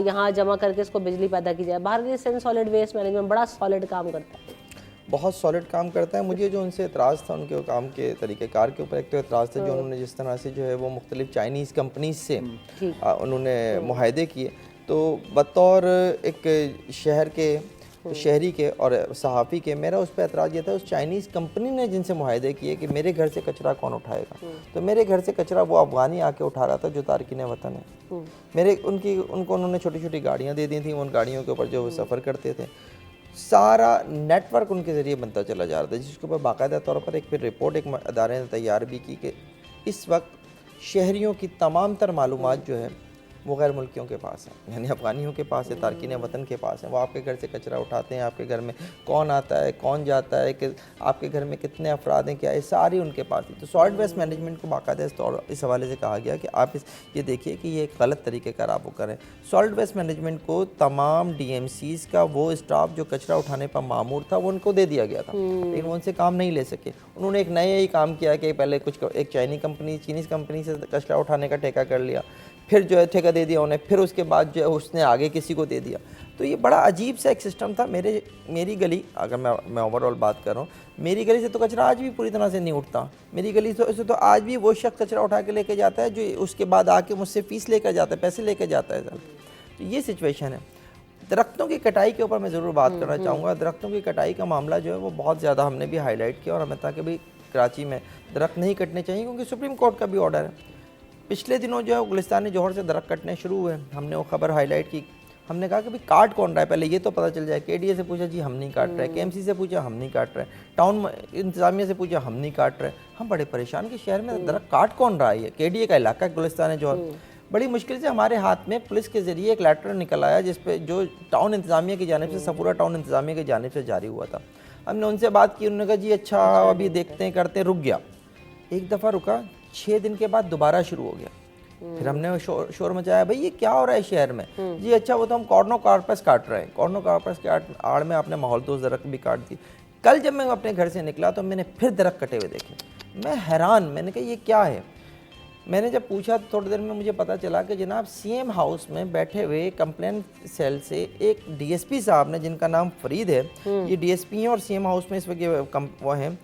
यहाँ जमा करके इसको बिजली पैदा की जाए। भारतीय सेन सॉलिड वेस्ट मैनेजमेंट बड़ा सॉलिड काम करता है, बहुत सॉलिड काम करता है। मुझे जो उनसे एतराज़ था उनके काम के तरीक़ेकार के ऊपर, एक तो एतराज़ था जो उन्होंने जिस तरह से जो है वो मुख्तलिफ चाइनीज़ कंपनीज से उन्होंने मुआहदे किए, तो बतौर एक शहर के शहरी के और सहाफ़ी के मेरा उस पर एतराज़ ये था, उस चाइनीज़ कंपनी ने जिनसे मुआहदे किए कि मेरे घर से कचरा कौन उठाएगा, तो मेरे घर से कचरा वो अफ़गानी आके उठा रहा था जो तारकीन वतन है। उनको उन्होंने छोटी छोटी गाड़ियाँ दे दी थी, उन गाड़ियों के ऊपर जो वो सफ़र करते थे, सारा नेटवर्क उनके ज़रिए बनता चला जा रहा था, जिसके ऊपर बाकायदा तौर पर एक फिर रिपोर्ट एक अदारे ने तैयार भी की कि इस वक्त शहरियों की तमाम तर मालूमात जो है वो गैर मुल्कियों के पास है, यानी अफ़गानियों के पास है, तारकीन वतन के पास है। वो आपके घर से कचरा उठाते हैं, आपके घर में कौन आता है कौन जाता है, कि आपके घर में कितने अफराद हैं, क्या है, सारी उनके पास है। तो सॉलिड वेस्ट मैनेजमेंट को बाकायदा इस हवाले से कहा गया कि आप ये देखिए कि ये एक गलत तरीके का आप वो करें। सॉलिड वेस्ट मैनेजमेंट को तमाम DMCs का वो स्टाफ जो कचरा उठाने पर मामूर था वो उनको दे दिया गया था, लेकिन वो उनसे काम नहीं ले सके। उन्होंने एक नया ही काम किया कि पहले एक चीनीज़ कंपनी से कचरा उठाने का ठेका कर लिया, फिर जो है ठेका दे दिया उन्हें, फिर उसके बाद जो है उसने आगे किसी को दे दिया। तो ये बड़ा अजीब सा एक सिस्टम था। मेरी गली, अगर मैं ओवरऑल बात कर रहा हूँ, मेरी गली से तो कचरा आज भी पूरी तरह से नहीं उठता। मेरी गली से तो आज भी वो शख्स कचरा उठा के लेके जाता है जो उसके बाद आके मुझसे फ़ीस लेकर जाता है, पैसे लेकर जाता है सर। तो ये सिचुएशन है। दरख्तों की कटाई के ऊपर मैं ज़रूर बात करना चाहूँगा। दरख्तों की कटाई का मामला जो है वो बहुत ज़्यादा हमने भी हाईलाइट किया और हमें था कि भाई कराची में दरख्त नहीं कटने चाहिए, क्योंकि सुप्रीम कोर्ट का भी ऑर्डर है। पिछले दिनों जो है गुलिस्तान जौहर से दरख्त कटने शुरू हुए, हमने वो खबर हाईलाइट की। हमने कहा कि भाई काट कौन रहा है, पहले ये तो पता चल जाए। केडीए से पूछा, जी हम नहीं काट रहे। केएमसी से पूछा, हम नहीं काट रहे। टाउन इंतजामिया से पूछा, हम नहीं काट रहे। हम बड़े परेशान कि शहर में दरख्त काट कौन रहा है, ये केडीए का इलाका गुलिस्तान जौहर। बड़ी मुश्किल से हमारे हाथ में पुलिस के जरिए एक लेटर निकल आया जिसपे जो टाउन इंतजामिया की जानिब से, सफूरा टाउन इंतजामिया की जानिब से जारी हुआ था। हमने उनसे बात की, उन्होंने कहा जी अच्छा अभी देखते हैं करते हैं, रुक गया। एक दफ़ा रुका, 6 दिन के बाद दोबारा शुरू हो गया। फिर हमने शोर मचाया, भाई ये क्या हो रहा है शहर में। जी अच्छा वो तो हम कॉर्नो कार्पस काट रहे हैं। कॉर्नो कार्पस के आड़ में आपने माहौल तो दरख्त भी काट दी। कल जब मैं अपने घर से निकला तो मैंने फिर दरख्त कटे हुए देखे। मैं हैरान, मैंने कहा ये क्या है। मैंने जब पूछा तो थोड़ी देर में मुझे पता चला कि जनाब सीएम हाउस में बैठे हुए कंप्लेंट सेल से एक डीएसपी साहब ने, जिनका नाम फरीद है, ये डीएसपी हैं और सीएम हाउस में इस वक्त वो हैं,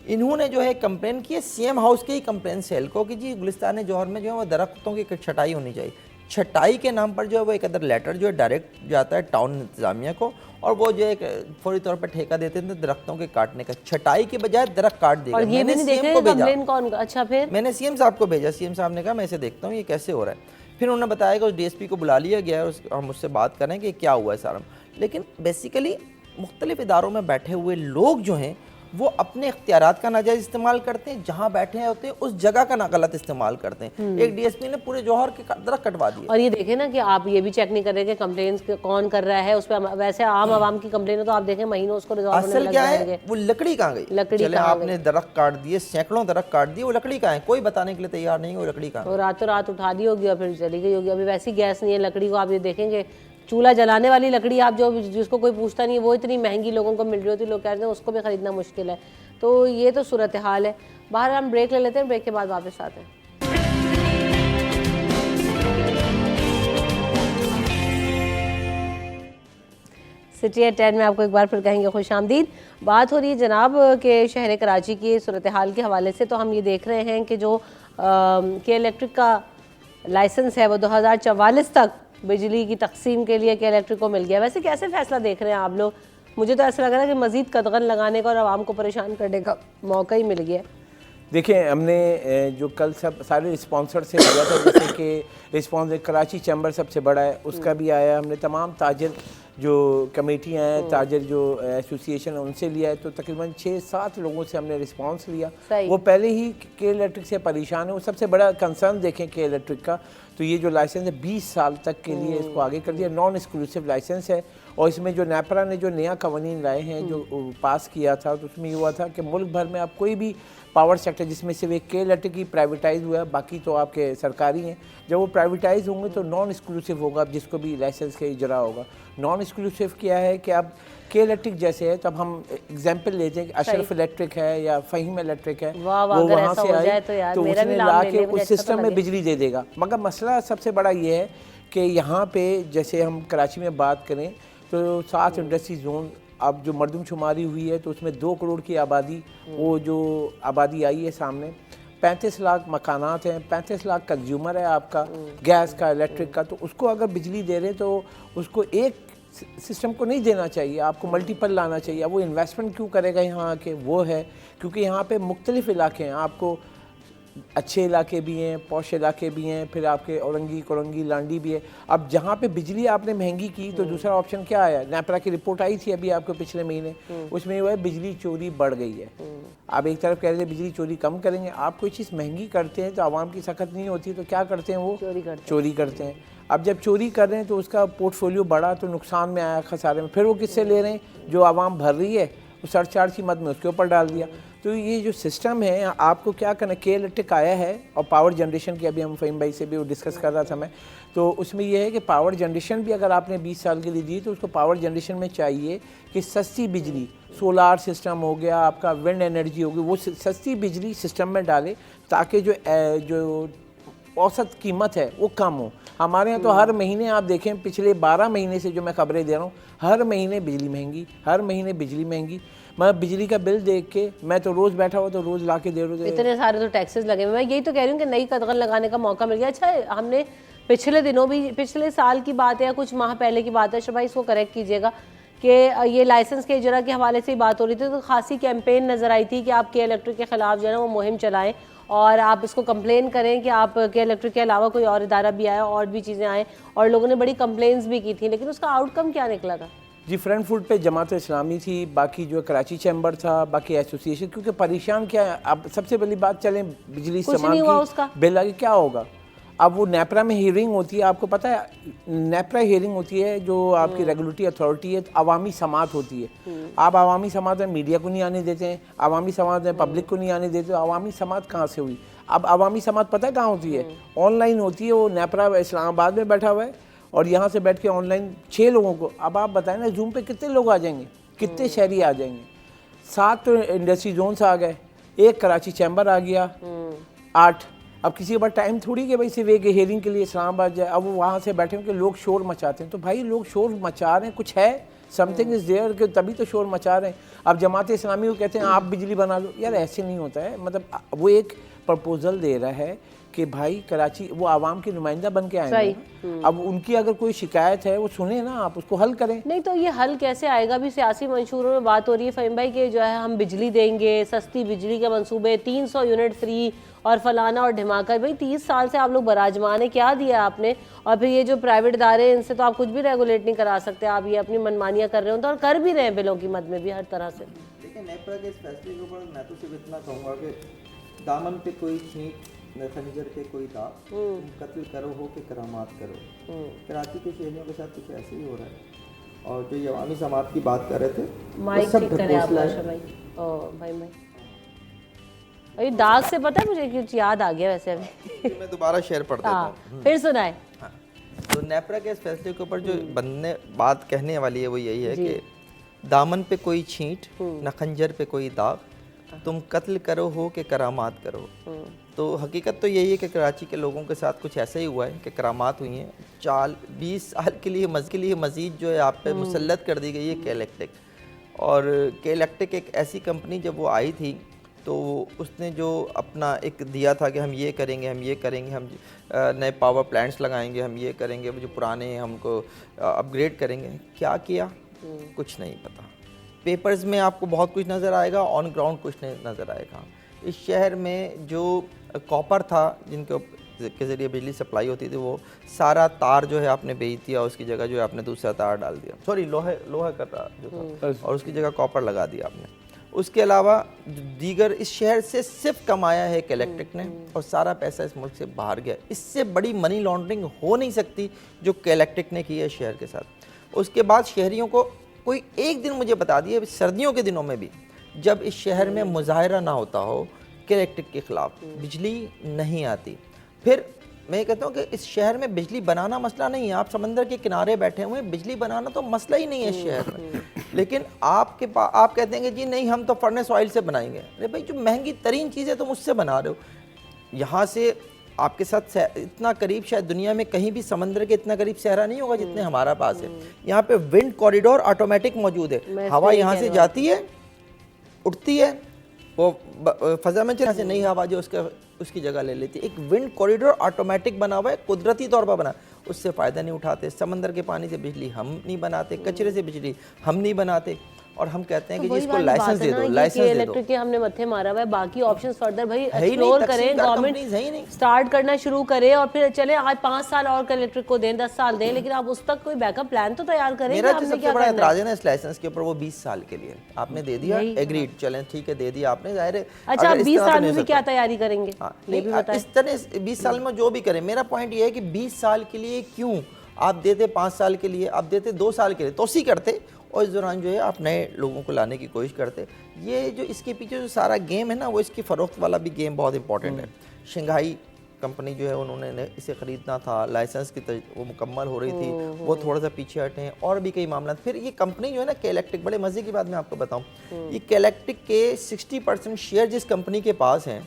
इन्होंने जो है कंप्लेन की है सीएम हाउस के ही कंप्लेन सेल को कि जी गुलिस्तान जौहर में जो है वो दरख्तों की छटाई होनी चाहिए। छटाई के नाम पर जो है वो एक अदर लेटर जो है डायरेक्ट जाता है टाउन इंतजामिया को, और वो जो है फौरी तौर पर ठेका देते थे दरख्तों के काटने का। छटाई के बजाय दरख्त काट दिया। और ये भी नहीं देखे कंप्लेन कौन। अच्छा फिर मैंने सीएम साहब को भेजा। सीएम साहब ने कहा मैं इसे देखता हूँ ये कैसे हो रहा है। फिर उन्होंने बताया कि उस डीएसपी को बुला लिया गया है, हम उससे बात करें कि क्या हुआ है सारा। लेकिन बेसिकली मुख्तलिफ इदारों में बैठे हुए लोग जो हैं वो अपने इख्तियारात का नाजायज़ इस्तेमाल करते हैं, जहाँ बैठे होते हैं उस जगह का ना गलत इस्तेमाल करते हैं। एक डीएसपी ने पूरे जौहर के दरख्त कटवा दिए। और ये देखें ना कि आप ये भी चेक नहीं कर रहे कि कंप्लेंट्स कौन कर रहा है उस पर। वैसे आम आवाम की कंप्लेन है तो आप देखें महीनों उसको रिजॉल्व होने में लग जाएंगे। असल क्या है, वो लकड़ी कहाँ गई। लकड़ी चले आपने दरख्त काट दिए, सैकड़ों दरख्त काट दिए, वो लकड़ी कहाँ है, कोई बताने के लिए तैयार नहीं है वो लकड़ी कहाँ। तो रातों रात उठा दी होगी और फिर चली गई होगी। अभी वैसी गैस नहीं है, लकड़ी को आप ये देखेंगे, चूल्हा जलाने वाली लकड़ी आप जो जिसको कोई पूछता नहीं है वो इतनी महंगी लोगों को मिल रही होती, लोग कहते हैं उसको भी खरीदना मुश्किल है। तो ये तो सूरत हाल है। बाहर हम ब्रेक ले लेते हैं, ब्रेक के बाद वापस आते हैं। सिटी एट 10 में आपको एक बार फिर कहेंगे खुश आमदीद। बात हो रही है जनाब के शहर कराची की सूरत हाल के हवाले से। तो हम ये देख रहे हैं कि जो के इलेक्ट्रिक का लाइसेंस है वो 2044 तक बिजली की तकसीम के लिए के इलेक्ट्रिक को मिल गया। वैसे कैसे फैसला देख रहे हैं आप लोग? मुझे तो ऐसा लग रहा है कि मज़ीद कदगन लगाने का और आवाम को परेशान करने का मौका ही मिल गया। देखिए हमने जो कल सब सारे स्पॉन्सर से लिया था, जैसे कि रिस्पॉन्स कराची चैम्बर सबसे बड़ा है उसका भी आया, हमने तमाम ताजर जो कमेटियाँ हैं, ताजर जो एसोसिएशन है उनसे लिया है। तो तकरीबन 6-7 लोगों से हमने रिस्पांस लिया। वो पहले ही के इलेक्ट्रिक से परेशान है। वो सबसे बड़ा कंसर्न देखें के इलेक्ट्रिक का, तो ये जो लाइसेंस है 20 साल तक के लिए इसको आगे कर दिया। नॉन एक्सक्लूसिव लाइसेंस है और इसमें जो नेपरा ने जो नया कवानीन लाए हैं जो पास किया था, तो उसमें ये हुआ था कि मुल्क भर में आप कोई भी पावर सेक्टर जिसमें सिर्फ एक के इलेक्ट्रिक ही प्राइवेटाइज हुआ है, बाकी तो आपके सरकारी हैं, जब वो प्राइवेटाइज होंगे तो नॉन एक्सक्लूसिव होगा, जिसको भी लाइसेंस का इजरा होगा। नॉन एक्सक्लूसिव क्या है कि अब के इलेक्ट्रिक जैसे है, तब हम एग्जांपल लेते हैं कि अशरफ इलेक्ट्रिक है या फ़हीम इलेक्ट्रिक है, वो वहाँ से आए तो उसने ला के उस सिस्टम में बिजली दे देगा। मगर मसला सबसे बड़ा ये है कि यहाँ पे जैसे हम कराची में बात करें तो 7 इंडस्ट्री जोन अब जो मरदमशुमारी हुई है तो उसमें 2 करोड़ की आबादी, वो जो आबादी आई है सामने, 35 लाख मकानात हैं, 35 लाख कंज्यूमर है आपका गैस का, इलेक्ट्रिक का। तो उसको अगर बिजली दे रहे तो उसको एक सिस्टम को नहीं देना चाहिए, आपको मल्टीपल लाना चाहिए। अब वो इन्वेस्टमेंट क्यों करेगा यहाँ आके, वो है क्योंकि यहाँ पे मुख्तलिफ इलाके हैं, आपको अच्छे इलाके भी हैं, पौश इलाके भी हैं, फिर आपके औरंगी कोरंगी लांडी भी है। अब जहाँ पे बिजली आपने महंगी की तो दूसरा ऑप्शन क्या आया, नेपरा की रिपोर्ट आई थी अभी आपको पिछले महीने, उसमें हुआ है बिजली चोरी बढ़ गई है। आप एक तरफ कह रहे थे बिजली चोरी कम करेंगे, आप कोई चीज़ महंगी करते हैं तो आवाम की सख्त नहीं होती, तो क्या करते हैं वो चोरी करते हैं। अब जब चोरी कर रहे हैं तो उसका पोर्टफोलियो बढ़ा तो नुकसान में आया, खसारे में, फिर वो किससे ले रहे हैं, जो आवाम भर रही है वो सरचार्ज की मद में उसके ऊपर डाल दिया। तो ये जो सिस्टम है आपको क्या करना, के इलेक्ट्रिक आया है और पावर जनरेशन की अभी हम फ़हीम भाई से भी वो डिस्कस कर रहा था मैं, तो उसमें ये है कि पावर जनरेशन भी अगर आपने 20 साल के लिए दी तो उसको पावर जनरेशन में चाहिए कि सस्ती बिजली, सोलार सिस्टम हो गया आपका, विंड एनर्जी होगी, वो सस्ती बिजली सिस्टम में डाले ताकि जो औसत कीमत है वो कम हो। हमारे यहाँ तो हर महीने आप देखें पिछले 12 महीने से जो मैं खबरें दे रहा हूँ, हर महीने बिजली महंगी, हर महीने बिजली महंगी। मैं बिजली का बिल देख के मैं तो रोज़ बैठा हुआ तो रोज़ ला के दे रहा हूँ। इतने सारे तो टैक्सेस लगे। मैं यही तो कह रही हूँ कि नई कदगन लगाने का मौका मिल गया। अच्छा हमने पिछले दिनों भी, पिछले साल की बात है या कुछ माह पहले की बात है, भाई इसको करेक्ट कीजिएगा, कि ये लाइसेंस के इजरा के हवाले से ही बात हो रही थी, तो खासी कैंपेन नज़र आई थी कि आप के इलेक्ट्रिक के ख़िलाफ़ जो है ना वो मुहिम चलाएं और आप इसको कंप्लेन करें कि आप के इलेक्ट्रिक के अलावा कोई और इदारा भी आया और भी चीज़ें आए, और लोगों ने बड़ी कंप्लेंट्स भी की थी, लेकिन उसका आउटकम क्या निकला था? जी, फ्रंट फुट पे जमात इस्लामी थी, बाकी जो कराची चैम्बर था, बाकी एसोसिएशन, क्योंकि परेशान क्या है, अब सबसे पहली बात चलें बिजली सामान की बिल आगे क्या होगा। अब वो नेपरा में हियरिंग होती है, आपको पता है नेपरा हियरिंग होती है जो आपकी रेगुलेटरी अथॉरिटी है, अवामी समात होती है। आप अवामी समात में मीडिया को नहीं आने देते हैं, अवामी समात में पब्लिक को नहीं आने देते, अवामी समात कहाँ से हुई? अब अवामी समात पता है कहाँ होती है? ऑनलाइन होती है। वो नेपरा इस्लामाबाद में बैठा हुआ है और यहाँ से बैठ के ऑनलाइन 6 लोगों को, अब आप बताएं ना जूम पे कितने लोग आ जाएंगे, कितने शहरी आ जाएंगे? 7 तो इंडस्ट्री जोन्स आ गए, 1 कराची चैम्बर आ गया, 8। अब किसी के पास टाइम थोड़ी कि भाई सिर्फ एक हेयरिंग के लिए इस्लामाबाद जाए। अब वो वहाँ से बैठे कि लोग शोर मचाते हैं, तो भाई लोग शोर मचा रहे हैं, कुछ है, समथिंग इज़ देयर, कि तभी तो शोर मचा रहे हैं। अब जमात इस्लामी को कहते हैं आप बिजली बना लो, यार ऐसे नहीं होता है। मतलब वो एक प्रपोजल दे रहा है कि भाई कराची, वो आवाम की नुमाइंदा बन के आएंगे। अब उनकी अगर कोई शिकायत है वो सुने ना, आप उसको हल करें। नहीं तो ये हल कैसे आएगा? अभी सियासी मंशूरों में बात हो रही है फ़हीम भाई कि जो है हम बिजली देंगे, सस्ती बिजली के मंसूबे, 300 यूनिट फ्री और फलाना और ढिमाका। भाई 30 साल से आप लोग बराजमान है, क्या दिया आपने? और फिर ये जो प्राइवेट इदारे हैं इनसे तो आप कुछ भी रेगुलेट नहीं करा सकते, आप ये अपनी मनमानियाँ कर रहे हो, तो और कर भी रहे हैं बिलों की मद में भी हर तरह से। देखिए नेपरा के इस फैसले के ऊपर मैं तो सिर्फ इतना कहूँगा कि दामन पे कोई छींट न खंजर पे कोई दाग, तुम कत्ल करो हो कि करामात करो। कराची के शहरियों के साथ कुछ ऐसे ही हो रहा है। और जो ये अवामी समात की बात कर रहे थे, माइक ठीक करें आप आशा भाई। भाई अभी दाग से पता है मुझे कुछ याद आ गया वैसे अभी। मैं दोबारा शेयर पढ़ देता हूँ, फिर सुनाए। हाँ। तो नेपरा के इस फैसले के ऊपर जो बनने बात कहने वाली है वो यही है कि दामन पे कोई छींट न खंजर पे कोई दाग, तुम कत्ल करो हो कि करामात करो। तो हकीकत तो यही है कि कराची के लोगों के साथ कुछ ऐसा ही हुआ है कि करामात हुई हैं। 20 साल के लिए मज़ीद जो है आप पे मुसल्लत कर दी गई है के-इलेक्ट्रिक। और के-इलेक्ट्रिक एक ऐसी कंपनी जब वो आई थी तो उसने जो अपना एक दिया था कि हम ये करेंगे, हम ये करेंगे, हम नए पावर प्लांट्स लगाएंगे, हम ये करेंगे, जो पुराने हैं हमको अपग्रेड करेंगे। क्या किया? कुछ नहीं पता। पेपर्स में आपको बहुत कुछ नज़र आएगा, ऑन ग्राउंड कुछ नहीं नज़र आएगा। इस शहर में जो कॉपर था जिनके ज़रिए बिजली सप्लाई होती थी, वो सारा तार जो है आपने बेच दिया, उसकी जगह जो है आपने दूसरा तार डाल दिया, सॉरी लोहा का तार जो था, और उसकी जगह कॉपर लगा दिया आपने। उसके अलावा दीगर इस शहर से सिर्फ कमाया है के-इलेक्ट्रिक ने, और सारा पैसा इस मुल्क से बाहर गया। इससे बड़ी मनी लॉन्ड्रिंग हो नहीं सकती जो के-इलेक्ट्रिक ने की है शहर के साथ। उसके बाद शहरियों को कोई एक दिन मुझे बता दिए, सर्दियों के दिनों में भी जब इस शहर में मुजाहरा ना होता हो के-इलेक्ट्रिक के ख़िलाफ़, बिजली नहीं आती। फिर मैं कहता हूँ कि इस शहर में बिजली बनाना मसला नहीं है, आप समंदर के किनारे बैठे हुए हैं, बिजली बनाना तो मसला ही नहीं है इस शहर में। लेकिन आप कहते हैं कि जी नहीं हम तो फर्नेस ऑयल से बनाएंगे। अरे भाई जो महंगी तरीन चीज़ है तुम उससे बना रहे हो। यहाँ से आपके साथ इतना करीब शायद दुनिया में कहीं भी समंदर के इतना करीब सहरा नहीं होगा जितने हमारा पास है। यहाँ पे विंड कॉरिडोर ऑटोमेटिक मौजूद है, हवा यहाँ से जाती है, उठती है, वो फजा में चलने से नई हवा जो उसकी जगह ले लेती है। एक विंड कॉरिडोर ऑटोमेटिक बना हुआ है, कुदरती तौर पर बना, उससे फ़ायदा नहीं उठाते। समंदर के पानी से बिजली हम नहीं बनाते, कचरे से बिजली हम नहीं बनाते, और हम कहते हैं कि जी इसको लाइसेंस दे दो, लाइसेंस दे दो। इलेक्ट्रिक के हमने मत्थे मारा हुआ है, बाकी ऑप्शंस फर्दर भाई एक्सप्लोर करें, गवर्नमेंट स्टार्ट करना शुरू करे, और फिर चले आज 5 साल और इलेक्ट्रिक को दें, 10 साल दें, लेकिन आप उस तक कोई बैकअप प्लान तो तैयार करें। मेरा जो सबसे बड़ा एतराज़ है ना इस लाइसेंस के ऊपर, वो 20 साल के लिए आपने दे दिया, एग्रीड, चलें ठीक है दे दिया आपने, जाहिर है। अच्छा 20 साल में भी क्या तैयारी करेंगे ये भी बताएं। इस तरह 20 साल में जो भी करें, मेरा पॉइंट ये है कि 20 साल के लिए क्यों आप देते, 5 साल के लिए आप देते, 2 साल के लिए तोसी करते, और इस दौरान जो है आप नए लोगों को लाने की कोशिश करते। ये जो इसके पीछे जो सारा गेम है ना, वो इसकी फ़रोख्त वाला भी गेम बहुत इंपॉर्टेंट है। शंघाई कंपनी जो है उन्होंने इसे ख़रीदना था, लाइसेंस की वो मुकम्मल हो रही थी, वो थोड़ा सा पीछे हटे हैं, और भी कई मामला। फिर ये कंपनी जो है ना के-इलेक्ट्रिक, बड़े मज़े की बात मैं आपको बताऊँ, ये के-इलेक्ट्रिक के 60% शेयर जिस कंपनी के पास हैं,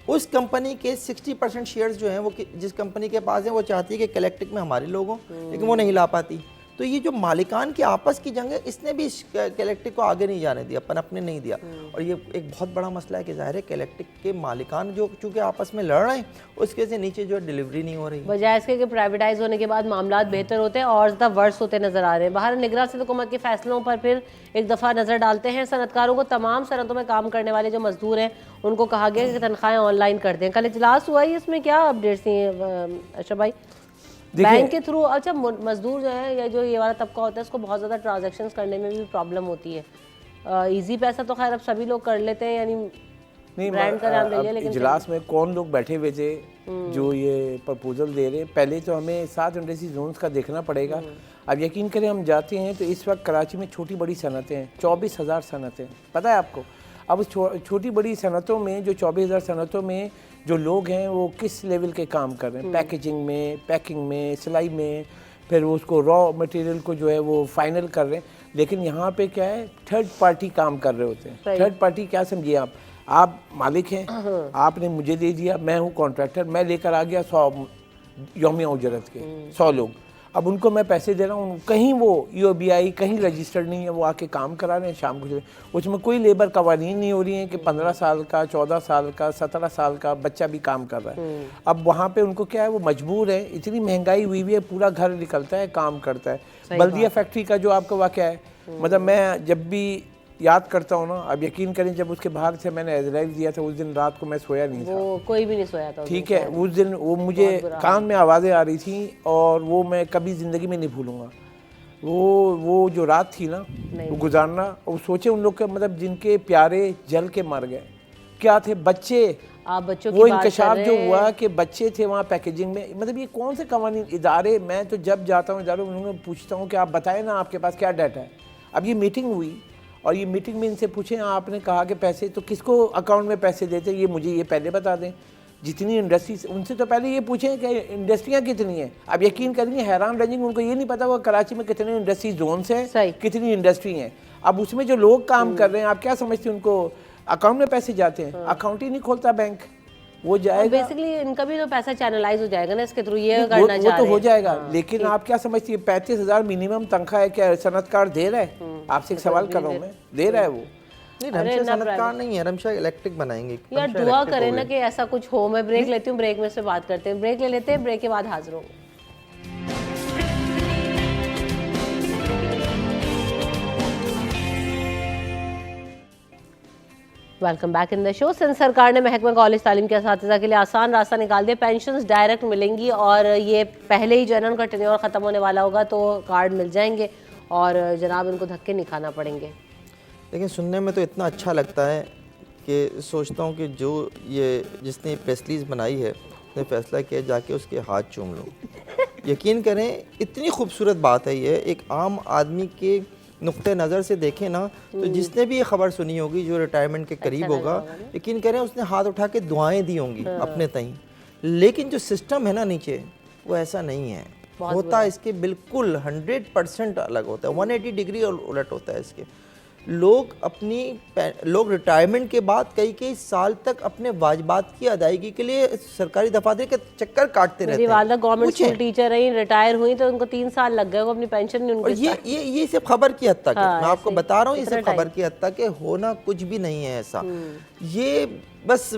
उस कंपनी के 60% शेयर्स जो हैं वो जिस कंपनी के पास हैं, वो चाहती है कि के-इलेक्ट्रिक में हमारे लोग हों, लेकिन वो नहीं ला पाती। तो ये जो मालिकान की आपस की जंग है, इसने भी कैलेक्टिक को आगे नहीं जाने दिया, पनपने नहीं दिया। और ये एक बहुत बड़ा मसला है कि ज़ाहिर है कैलेक्टिक के मालिकान जो चूँकि आपस में लड़ रहे हैं, उसके से नीचे जो डिलीवरी नहीं हो रही। बजाय इसके कि प्राइवेटाइज होने के बाद मामला बेहतर होते हैं और ज़्यादा वर्स होते नजर आ रहे हैं। बाहर निगरान सिंध हुकूमत के फैसलों पर फिर एक दफ़ा नज़र डालते हैं। सनतकारों को तमाम सनतों में काम करने वाले जो मजदूर हैं उनको कहा गया कि तनख्वाहें ऑनलाइन कर दें। कल इजलास हुआ ही, इसमें क्या अपडेट्स थी अशरफ भाई? बैंक के थ्रू, अच्छा मजदूर जो है या जो ये वाला तबका होता है इसको बहुत ज़्यादा ट्रांजैक्शंस करने में भी प्रॉब्लम होती है। इजी पैसा तो खैर अब सभी लोग कर लेते हैं, यानी नहीं ब्रांड का नाम ले लिया, लेकिन इजलास में कौन लोग बैठे हुए थे जो ये प्रपोजल दे रहे हैं? पहले तो हमें 7 इंडस्ट्री जोन्स का देखना पड़ेगा। अब यकीन करें हम जाते हैं तो इस वक्त कराची में छोटी बड़ी सनतें हैं, 24,000 सनतें, पता है आपको? अब उस छोटी बड़ी सनतों में जो 24,000 सनतों में जो लोग हैं वो किस लेवल के काम कर रहे हैं? पैकेजिंग में, पैकिंग में, सिलाई में, फिर वो उसको रॉ मटेरियल को जो है वो फाइनल कर रहे हैं। लेकिन यहाँ पे क्या है, थर्ड पार्टी काम कर रहे होते हैं। थर्ड पार्टी क्या समझिए आप मालिक हैं, आपने मुझे दे दिया, मैं हूँ कॉन्ट्रैक्टर, मैं लेकर आ गया 100 यौमिया उजरत के 100 लोग, अब उनको मैं पैसे दे रहा हूँ, कहीं वो EOBI कहीं रजिस्टर्ड नहीं है, वो आके काम करा रहे हैं शाम को। उसमें कोई लेबर कवानीन नहीं हो रही है कि 15 साल का, 14 साल का, 17 साल का बच्चा भी काम कर रहा है। अब वहाँ पे उनको क्या है, वो मजबूर है, इतनी महंगाई हुई हुई है, पूरा घर निकलता है, काम करता है। बल्दिया फैक्ट्री का जो आपका वाक़या है, मतलब मैं जब भी याद करता हूँ ना, अब यकीन करें जब उसके बाहर से मैंने इजराइल दिया था उस दिन रात को मैं सोया नहीं था, वो कोई भी नहीं सोया था ठीक है। उस दिन वो मुझे कान में आवाज़ें आ रही थी और वो मैं कभी ज़िंदगी में नहीं भूलूंगा। वो जो रात थी ना, वो गुजारना, वो सोचे उन लोग के मतलब जिनके प्यारे जल के मर गए, क्या थे बच्चे। आप बच्चों वो इंकशाफ जो हुआ कि बच्चे थे वहाँ पैकेजिंग में, मतलब ये कौन से कवानीन इदारे। मैं तो जब जाता हूँ इदारों में पूछता हूँ कि आप बताएं ना आपके पास क्या डाटा है। अब ये मीटिंग हुई और ये मीटिंग में इनसे पूछें आपने कहा कि पैसे तो किसको अकाउंट में पैसे देते, ये मुझे ये पहले बता दें। जितनी इंडस्ट्रीज, उनसे तो पहले ये पूछें कि इंडस्ट्रियाँ कितनी हैं। अब यकीन करेंगे हैरान रहेंगे, उनको ये नहीं पता वो कराची में कितने इंडस्ट्री जोन्स हैं, कितनी इंडस्ट्री हैं। अब उसमें जो लोग काम कर रहे हैं, आप क्या समझते हैं उनको अकाउंट में पैसे जाते हैं? अकाउंट ही नहीं खोलता बैंक, वो जाएगा बेसिकली इनका भी तो पैसा चैनलाइज हो जाएगा ना इसके थ्रू, ये करना वो तो हो जाएगा। लेकिन आप क्या समझती है 35,000 मिनिमम तनख्वाह है, क्या सनतकार दे रहा है? आपसे एक सवाल कर रहा हूँ मैं, दे रहा है वो? नहीं, रमशा सनतकार नहीं है, रमशा इलेक्ट्रिक बनाएंगे यार। दुआ करें ना कि ऐसा कुछ हो। मैं ब्रेक लेती हूँ, ब्रेक में से बात करते हैं, ब्रेक ले लेते हैं, ब्रेक के बाद हाजिर होंगे। Welcome back in the show. Sindh सरकार ने महकमा कॉलेज तालीम के असातिज़ा के लिए आसान रास्ता निकाल दिया, पेंशन्स डायरेक्ट मिलेंगी और ये पहले ही जो है ना उनका टेन्योर ख़त्म होने वाला होगा तो कार्ड मिल जाएंगे और जनाब इनको धक्के नहीं खाना पड़ेंगे। लेकिन सुनने में तो इतना अच्छा लगता है कि सोचता हूँ कि जो ये जिसने प्रेस रिलीज़ बनाई है उसने फैसला किया जाके उसके हाथ चूम लो। यकीन करें इतनी खूबसूरत बात है ये। एक आम आदमी के नुक्ते नज़र से देखें ना तो जिसने भी ये खबर सुनी होगी जो रिटायरमेंट के करीब होगा, यकीन करें उसने हाथ उठा के दुआएं दी होंगी अपने तई। लेकिन जो सिस्टम है ना नीचे, वो ऐसा नहीं है, होता इसके बिल्कुल 100% अलग होता है, 180 डिग्री उलट होता है इसके। लोग रिटायरमेंट के बाद कई साल तक अपने वाजिबात की अदायगी के लिए सरकारी दफातर के चक्कर काटते रहते हैं। वालदा गवर्नमेंट स्कूल टीचर रही, रिटायर हुई तो उनको 3 साल लग गए, वो अपनी पेंशन नहीं उनके साथ। ये सिर्फ खबर की हद तक है, मैं आपको बता रहा हूँ, ये सिर्फ खबर की हद तक है, होना कुछ भी नहीं है ऐसा। ये बस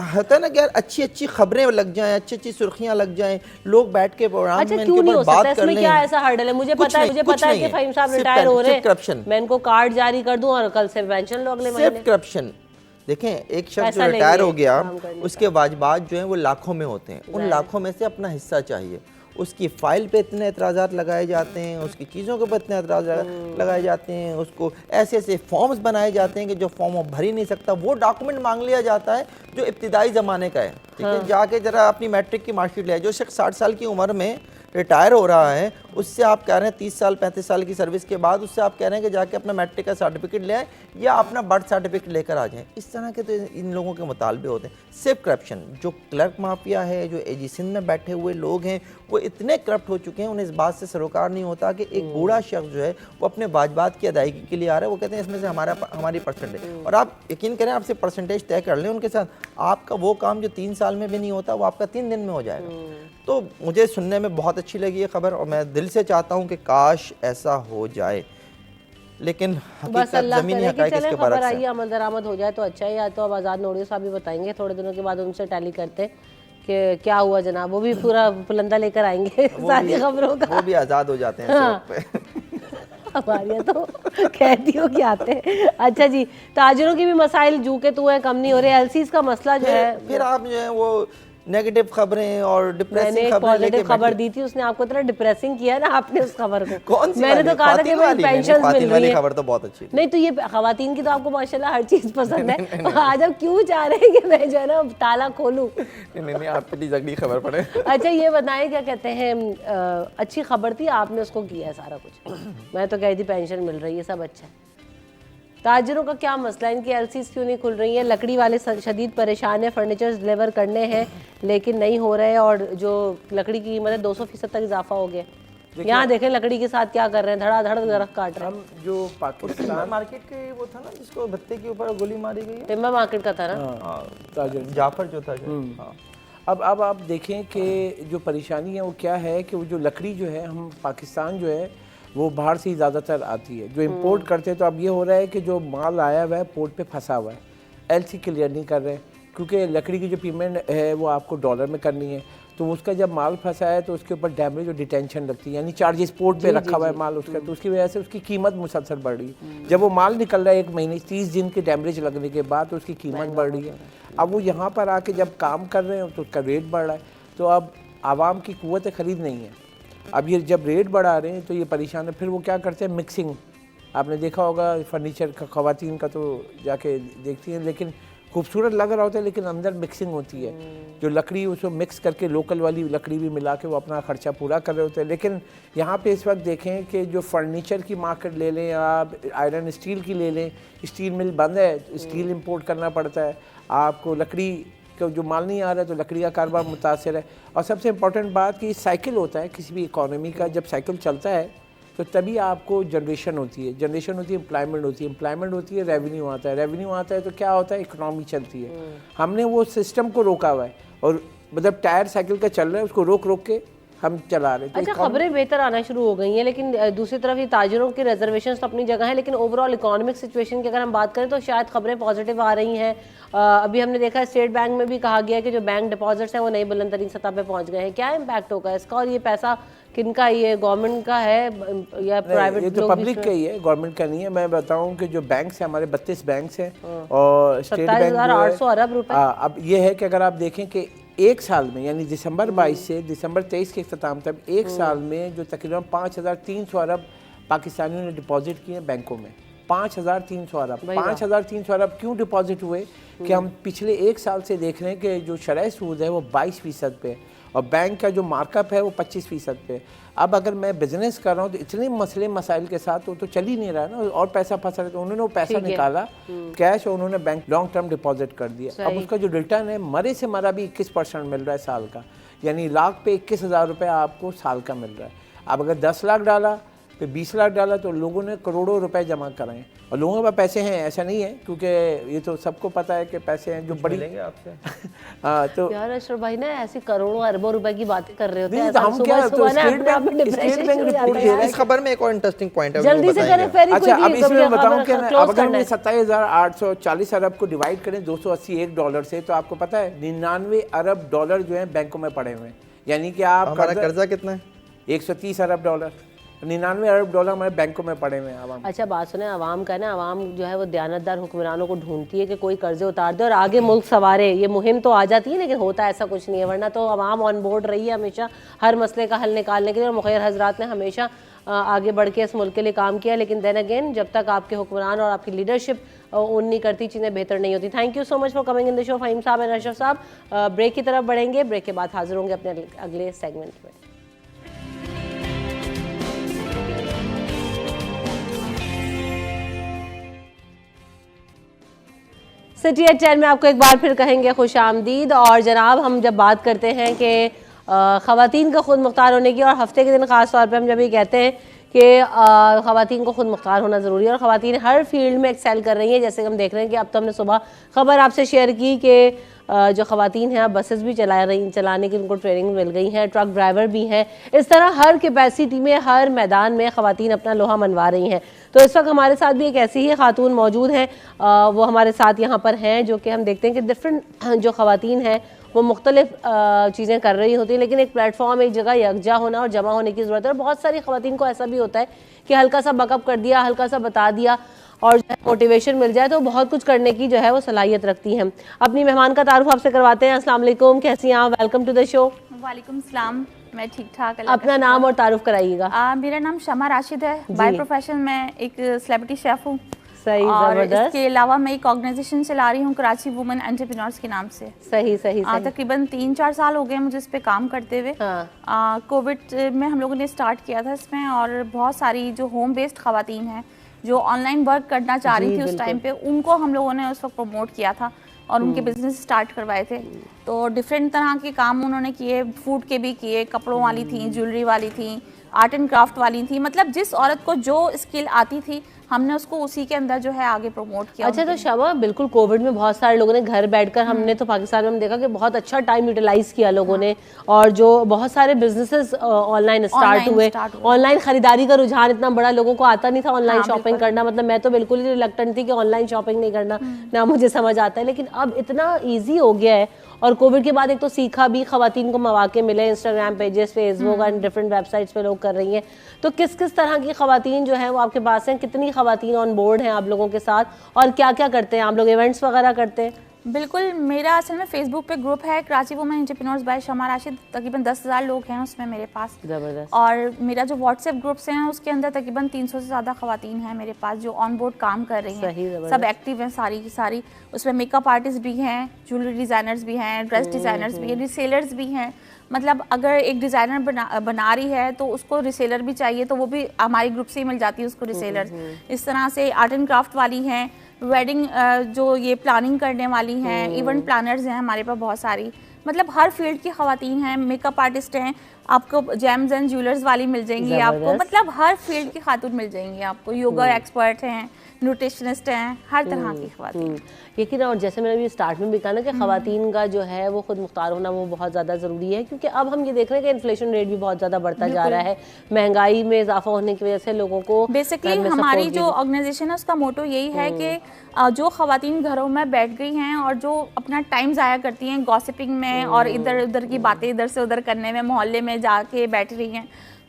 होता है ना कि यार अच्छी खबरें लग जाएं, अच्छी सुर्खियां लग जाएं, लोग बैठ के प्रोग्राम में इनके ऊपर बात कर लें। क्या ऐसा हर्डल है? मुझे पता है कि फहीम साहब रिटायर हो रहे हैं, मैं इनको कार्ड जारी कर दूं और कल से पेंशन लो अगले महीने। सिर्फ करप्शन। देखें, एक शख्स जो रिटायर हो गया उसके वाजिबात जो हैं वो लाखों में होते हैं, उन लाखों में से अपना हिस्सा चाहिए। उसकी फ़ाइल पे इतने एतराज़ात लगाए जाते हैं, उसकी चीज़ों के ऊपर इतने एतराज़ात लगाए जाते हैं, उसको ऐसे फॉर्म्स बनाए जाते हैं कि जो फॉर्म वो भर ही नहीं सकता, वो डॉक्यूमेंट मांग लिया जाता है जो इब्तिदाई ज़माने का है। ठीक है, जाके ज़रा अपनी मैट्रिक की मार्कशीट ले। जो शख्स 60 साल की उम्र में रिटायर हो रहा है, उससे आप कह रहे हैं 30 साल 35 साल की सर्विस के बाद उससे आप कह रहे हैं कि जाके अपना मैट्रिक का सर्टिफिकेट ले आए या अपना बर्थ सर्टिफिकेट लेकर आ जाएं। इस तरह के तो इन लोगों के मुतालबे होते हैं। सिर्फ करप्शन। जो क्लर्क माफिया है, जो AG सिंध में बैठे हुए लोग हैं, वो इतने करप्ट हो चुके हैं, उन्हें इस बात से सरोकार नहीं होता कि एक बूढ़ा शख्स जो है वो अपने वाजिबात की अदायगी के लिए आ रहा है। वो कहते हैं इसमें से हमारी परसेंटेज, और आप यकीन करें आपसे परसेंटेज तय कर लें उनके साथ, आपका वो काम जो 3 साल में भी नहीं होता वो आपका 3 दिन में हो जाएगा। तो मुझे सुनने में बहुत अच्छी लगी ये खबर और मैं दिल दिल से चाहता हूँ कि काश ऐसा हो जाए, लेकिन बस हकीकत अल्लाह ज़मीनी करे कि हक़ाइक़ चले इसके खबर बरक्स आई है। है, अमल दरामद हो जाए तो अच्छा है। या तो अब आज़ाद नोडियो साहब भी बताएंगे, थोड़े दिनों के बाद उनसे टैली करते हैं कि क्या हुआ जनाब, वो भी पूरा पुलंदा लेकर आएंगे सारी खबरों का। वो भी आज़ाद हो जाते हैं इस वक्त पे। हमारे तो कहती हो कि आते हैं। अच्छा जी, ताजिरों की भी मसाइल जू के तू है कम नहीं हो रहे। एलसीज का मसला जो है, फिर आप जो है वो नेगेटिव खबरें और मैंने डिप्रेसिंग एक खबरें लेके पॉजिटिव खबर बैठे। दी थी, उसने आपको इतना डिप्रेसिंग किया ना आपने उस खबर को। कौन सी मैंने वाली? तो कहा था कि ख्वातीन भाई वाली? नहीं, पेंशन मिल ख्वातीन रही वाली है। खबर तो बहुत अच्छी थी। नहीं तो ये खवातीन की तो आपको माशाल्लाह हर चीज पसंद है। आज आप क्यों चाह रहे हैं कि मैं जो है ना ताला खोलूं? नहीं, आप प्लीज अगली खबर पढ़े। अच्छा ये बताएं, क्या कहते हैं, अच्छी खबर थी, आपने उसको किया है सारा कुछ। मैं तो कही थी पेंशन मिल रही है, सब अच्छा है। ताजिरों का क्या मसला है, इनकी एलसीज क्यों नहीं खुल रही है? लकड़ी वाले शदीद परेशान है, फर्नीचर डिलीवर करने हैं लेकिन नहीं हो रहे, और जो लकड़ी की कीमत है 200% तक इजाफा हो गया। यहाँ देखें लकड़ी के साथ क्या कर रहे हैं, धड़ाधड़ दरख्त काट रहे हैं। हम जो पाकिस्तान मार्केट के वो था ना जिसको भत्ते के ऊपर गोली मारी गई है, टिम्बर मार्केट का था ना। ताजर जाफर जो था जो। हाँ। अब आप देखें कि जो परेशानी है वो क्या है कि वो जो लकड़ी जो है, हम पाकिस्तान जो है वो बाहर से ही ज़्यादातर आती है, जो इंपोर्ट करते हैं। तो अब ये हो रहा है कि जो माल आया हुआ है पोर्ट पे फंसा हुआ है, एलसी क्लियर नहीं कर रहे हैं, क्योंकि लकड़ी की जो पेमेंट है वो आपको डॉलर में करनी है। तो उसका जब माल फंसा है तो उसके ऊपर डैमेज और डिटेंशन लगती है, यानी चार्जेस पोर्ट पे रखा हुआ है माल उसका, तो उसकी वजह से उसकी कीमत मुसलसल बढ़ रही है। जब वो माल निकल रहा है 1 महीने 30 दिन के डैमेज लगने के बाद, तो उसकी कीमत बढ़ रही है। अब वो यहाँ पर आके जब काम कर रहे हैं तो उसका रेट बढ़ रहा है, तो अब आवाम की कुव्वत ख़रीद नहीं है। अब ये जब रेट बढ़ा रहे हैं तो ये परेशान है। फिर वो क्या करते हैं, मिक्सिंग। आपने देखा होगा फर्नीचर का, ख़वातीन का तो जाके देखती हैं, लेकिन खूबसूरत लग रहा होता है लेकिन अंदर मिक्सिंग होती है। जो लकड़ी उसको मिक्स करके लोकल वाली लकड़ी भी मिला के वो अपना ख़र्चा पूरा कर रहे होते हैं। लेकिन यहाँ पे इस वक्त देखें कि जो फर्नीचर की मार्केट ले लें, आप आयरन स्टील की ले लें, स्टील मिल बंद है, स्टील इंपोर्ट करना पड़ता है। आपको लकड़ी का जो माल नहीं आ रहा है तो लकड़ी का कारोबार मुतासर है। और सबसे इम्पोर्टेंट बात कि साइकिल होता है किसी भी इकॉनमी का, जब साइकिल चलता है तो तभी आपको जनरेशन होती है, जनरेशन होती है, एम्प्लॉयमेंट होती है, एम्प्लॉयमेंट होती है, रेवेन्यू आता है, रेवेन्यू आता है तो क्या होता है, इकनॉमी चलती है। हमने वो सिस्टम को रोका हुआ है, और मतलब टायर साइकिल का चल रहा है, उसको रोक रोक के हम चला रहे हैं। अच्छा, खबरें बेहतर आना शुरू हो गई हैं, लेकिन दूसरी तरफ ये ताजिरों के रिजर्वेशन तो अपनी जगह है, लेकिन ओवरऑल इकोनॉमिक सिचुएशन की अगर हम बात करें तो शायद खबरें पॉजिटिव आ रही हैं। अभी हमने देखा स्टेट बैंक में भी कहा गया कि जो बैंक डिपॉजिट्स हैं वो नई बुलंद तरीन सतह पे पहुंच गए हैं। क्या इम्पैक्ट होगा इसका, और ये पैसा किनका, ये गवर्नमेंट का है या प्राइवेट? ये तो पब्लिक का ही है, गवर्नमेंट का नहीं है। मैं बताऊं कि जो बैंक्स हैं हमारे 32 बैंक्स हैं, और स्टेट बैंक 27,800 अरब रुपए। अब ये है कि अगर आप देखें कि एक साल में, यानी दिसंबर 22 से दिसंबर 23 के अख्ताम तक एक साल में जो तकरीबन 5,300 अरब पाकिस्तानियों ने डिपॉजिट किए बैंकों में। 5,300 अरब। 5,300 अरब क्यों डिपॉजिट हुए कि हम पिछले एक साल से देख रहे हैं कि जो शरह सूद है वो 22% पे है, और बैंक का जो मार्कअप है वो 25% पे। अब अगर मैं बिजनेस कर रहा हूँ तो इतने मसले मसाइल के साथ तो चल ही नहीं रहा है ना, और पैसा फंसा रहा है। तो उन्होंने वो पैसा निकाला कैश, और उन्होंने बैंक लॉन्ग टर्म डिपॉजिट कर दिया। अब उसका जो रिटर्न है मरे से मरा भी 21% मिल रहा है साल का, यानी लाख पे 21,000 रुपये आपको साल का मिल रहा है। अब अगर 10 लाख डाला फिर 20 लाख डाला तो लोगों ने करोड़ों रुपए जमा कराए, और लोगों के पास पैसे हैं, ऐसा नहीं है, क्योंकि ये तो सबको पता है कि पैसे हैं जो बड़ी लेंगे आपसे। हाँ तो यार अशरफ भाई ना ऐसी करोड़ों अरबों रुपए की बातें कर रहे होते हैं, तो हम क्या, तो स्टेट बैंक रिपोर्ट दे रहा है। इस खबर में एक और इंटरेस्टिंग पॉइंट है, जल्दी से करें फेरी। अच्छा, अब इसमें बताऊं कि अगर हमने 27,840 अरब को डिवाइड करें $281 से, तो आपको पता है 99 अरब डॉलर जो है बैंकों में पड़े हुए हैं। यानी कि आप हमारा कर्जा कितना है? $130 अरब, 99 अरब डॉलर हमारे बैंकों में पड़े हुए हैं आवाम। अच्छा बात सुने, आवाम का ना, आवाम जो है वो दयानतदार हुक्मरानों को ढूंढती है कि कोई कर्जे उतार दे और आगे मुल्क सवारे। ये मुहिम तो आ जाती है लेकिन होता ऐसा कुछ नहीं है, वरना तो आवाम ऑन बोर्ड रही है हमेशा हर मसले का हल निकालने के लिए, और मुखैर हजरात ने हमेशा आगे बढ़ के इस मुल्क के लिए काम किया। लेकिन देन अगेन जब तक आपके हुक्मरान और आपकी लीडरशिप उन नहीं करती, चीज़ें बेहतर नहीं होती। Thank you so much for coming in the show Faheem साहब एंड अशरफ साहब। ब्रेक की तरफ बढ़ेंगे, ब्रेक के बाद हाजिर होंगे अपने अगले सेगमेंट में। सिटी एट 10 में आपको एक बार फिर कहेंगे खुश आमदीद। और जनाब हम जब बात करते हैं कि ख़वातीन का खुद मुख्तार होने की, और हफ्ते के दिन ख़ास तौर पे हम जब ये कहते हैं कि ख़वातीन को खुद मुख्तार होना ज़रूरी है, और ख़वातीन हर फील्ड में एक्सेल कर रही हैं। जैसे हम देख रहे हैं कि अब तो हमने सुबह ख़बर आपसे शेयर की कि जो ख़वातीन हैं, अब बसेस भी चलाने की उनको ट्रेनिंग मिल गई है, ट्रक ड्राइवर भी हैं। इस तरह हर कैपेसिटी में, हर मैदान में ख़वातीन अपना लोहा मनवा रही हैं। तो इस वक्त हमारे साथ भी एक ऐसी ही खातून मौजूद हैं, वो हमारे साथ यहाँ पर हैं, जो कि हम देखते हैं कि डिफरेंट जो ख़वातीन हैं वो मुख्तलिफ चीज़ें कर रही होती हैं, लेकिन एक प्लेटफॉर्म, एक जगह यकजा होना और जमा होने की ज़रूरत है। और बहुत सारी ख़वातीन को ऐसा भी होता है कि हल्का सा बकअप कर दिया, हल्का सा बता दिया और मोटिवेशन मिल जाए तो बहुत कुछ करने की जो है वो सलाहियत रखती हैं। अपनी मेहमान का तारुफ आपसे करवाते हैं। अस्सलाम वालेकुम, कैसी हैं आप? Welcome to the show. वालेकुम सलाम, मैं ठीक ठाक। अपना नाम और तारुफ कराइएगा। मेरा नाम शमा राशिद है। बाय प्रोफेशन मैं एक सेलिब्रिटी शेफ हूँ। सही, और जबरदस्त। इसके अलावा मैं एक ऑर्गेनाइजेशन चला रही हूँ कराची वुमेन एंटरप्रेन्योर्स के नाम से। सही सही, सही। तकरीबन 3-4 साल हो गए मुझे इस पे काम करते हुए। हाँ। कोविड में हम लोगों ने स्टार्ट किया था इसमें, और बहुत सारी जो होम बेस्ड खवातीन हैं जो ऑनलाइन वर्क करना चाह रही थी उस टाइम पे, उनको हम लोगों ने उस वक्त प्रमोट किया था और उनके बिजनेस स्टार्ट करवाए थे। तो डिफरेंट तरह के काम उन्होंने किए, फूड के भी किए, कपड़ों वाली थी, ज्वेलरी वाली थी, आर्ट एंड क्राफ्ट वाली थी। मतलब जिस औरत को जो स्किल आती थी हमने उसको उसी के अंदर जो है आगे प्रमोट किया। अच्छा, तो शमा, बिल्कुल कोविड में बहुत सारे लोगों ने घर बैठकर, हमने तो पाकिस्तान में हम देखा कि बहुत अच्छा टाइम यूटिलाइज किया लोगों ने, और जो बहुत सारे बिजनेसेस ऑनलाइन स्टार्ट हुए। ऑनलाइन खरीदारी का रुझान इतना बड़ा, लोगों को आता नहीं था ऑनलाइन शॉपिंग करना। मतलब मैं तो बिल्कुल ही रिलक्टेंट थी कि ऑनलाइन शॉपिंग नहीं करना, ना मुझे समझ आता है, लेकिन अब इतना ईजी हो गया है। और कोविड के बाद एक तो सीखा भी, खवातीन को मौके मिले, Instagram pages, Facebook and different websites पे लोग कर रही हैं। तो किस किस तरह की खवातीन जो है वो आपके पास हैं? कितनी खवातीन ऑन बोर्ड हैं आप लोगों के साथ, और क्या क्या करते हैं आप लोग? इवेंट्स वगैरह करते हैं? बिल्कुल, मेरा असल में फेसबुक पे ग्रुप है कराची वुमेन एंटरप्रेन्योर्स बाय शमा राशिद। तकरीबन 10,000 लोग हैं उसमें मेरे पास। जबरदस्त। और मेरा जो व्हाट्सएप ग्रुप्स हैं उसके अंदर तकरीबन 300 से ज़्यादा खवातीन हैं मेरे पास जो ऑन बोर्ड काम कर रही हैं। सब एक्टिव हैं सारी की सारी। उसमें मेकअप आर्टिस्ट भी हैं, ज्वेलरी डिज़ाइनर्स भी हैं, ड्रेस डिज़ाइनर्स भी हैं, रिसेलर्स भी हैं। मतलब अगर एक डिज़ाइनर बना रही है तो उसको रिसेलर भी चाहिए, तो वो भी हमारे ग्रुप से ही मिल जाती है उसको रिसेलर्स। इस तरह से आर्ट एंड क्राफ्ट वाली हैं, वेडिंग जो ये प्लानिंग करने वाली हैं, इवेंट प्लानर्स हैं हमारे पास बहुत सारी। मतलब हर फील्ड की खवातीन हैं, मेकअप आर्टिस्ट हैं, आपको जेम्स एंड ज्वेलर्स वाली मिल जाएंगी आपको। मतलब हर फील्ड की खातून मिल जाएंगी आपको। योगा एक्सपर्ट हैं, न्यूट्रिशनिस्ट हैं, हर तरह की खवातीन। लेकिन और जैसे मैंने अभी स्टार्ट में भी कहा ना कि खवातीन का जो है वो खुद मुख्तार होना वो बहुत ज़्यादा ज़रूरी है, क्योंकि अब हम ये देख रहे हैं कि इन्फ्लेशन रेट भी बहुत ज़्यादा बढ़ता जा रहा है। महंगाई में इजाफा होने की वजह से लोगों को बेसिकली हमारी जो ऑर्गेनाइजेशन है उसका मोटो यही है कि जो खवातीन घरों में बैठ गई हैं और जो अपना टाइम ज़ाया करती हैं गॉसिपिंग में और इधर उधर की बातें इधर से उधर करने में, मोहल्ले में जाके बैठ रही हैं,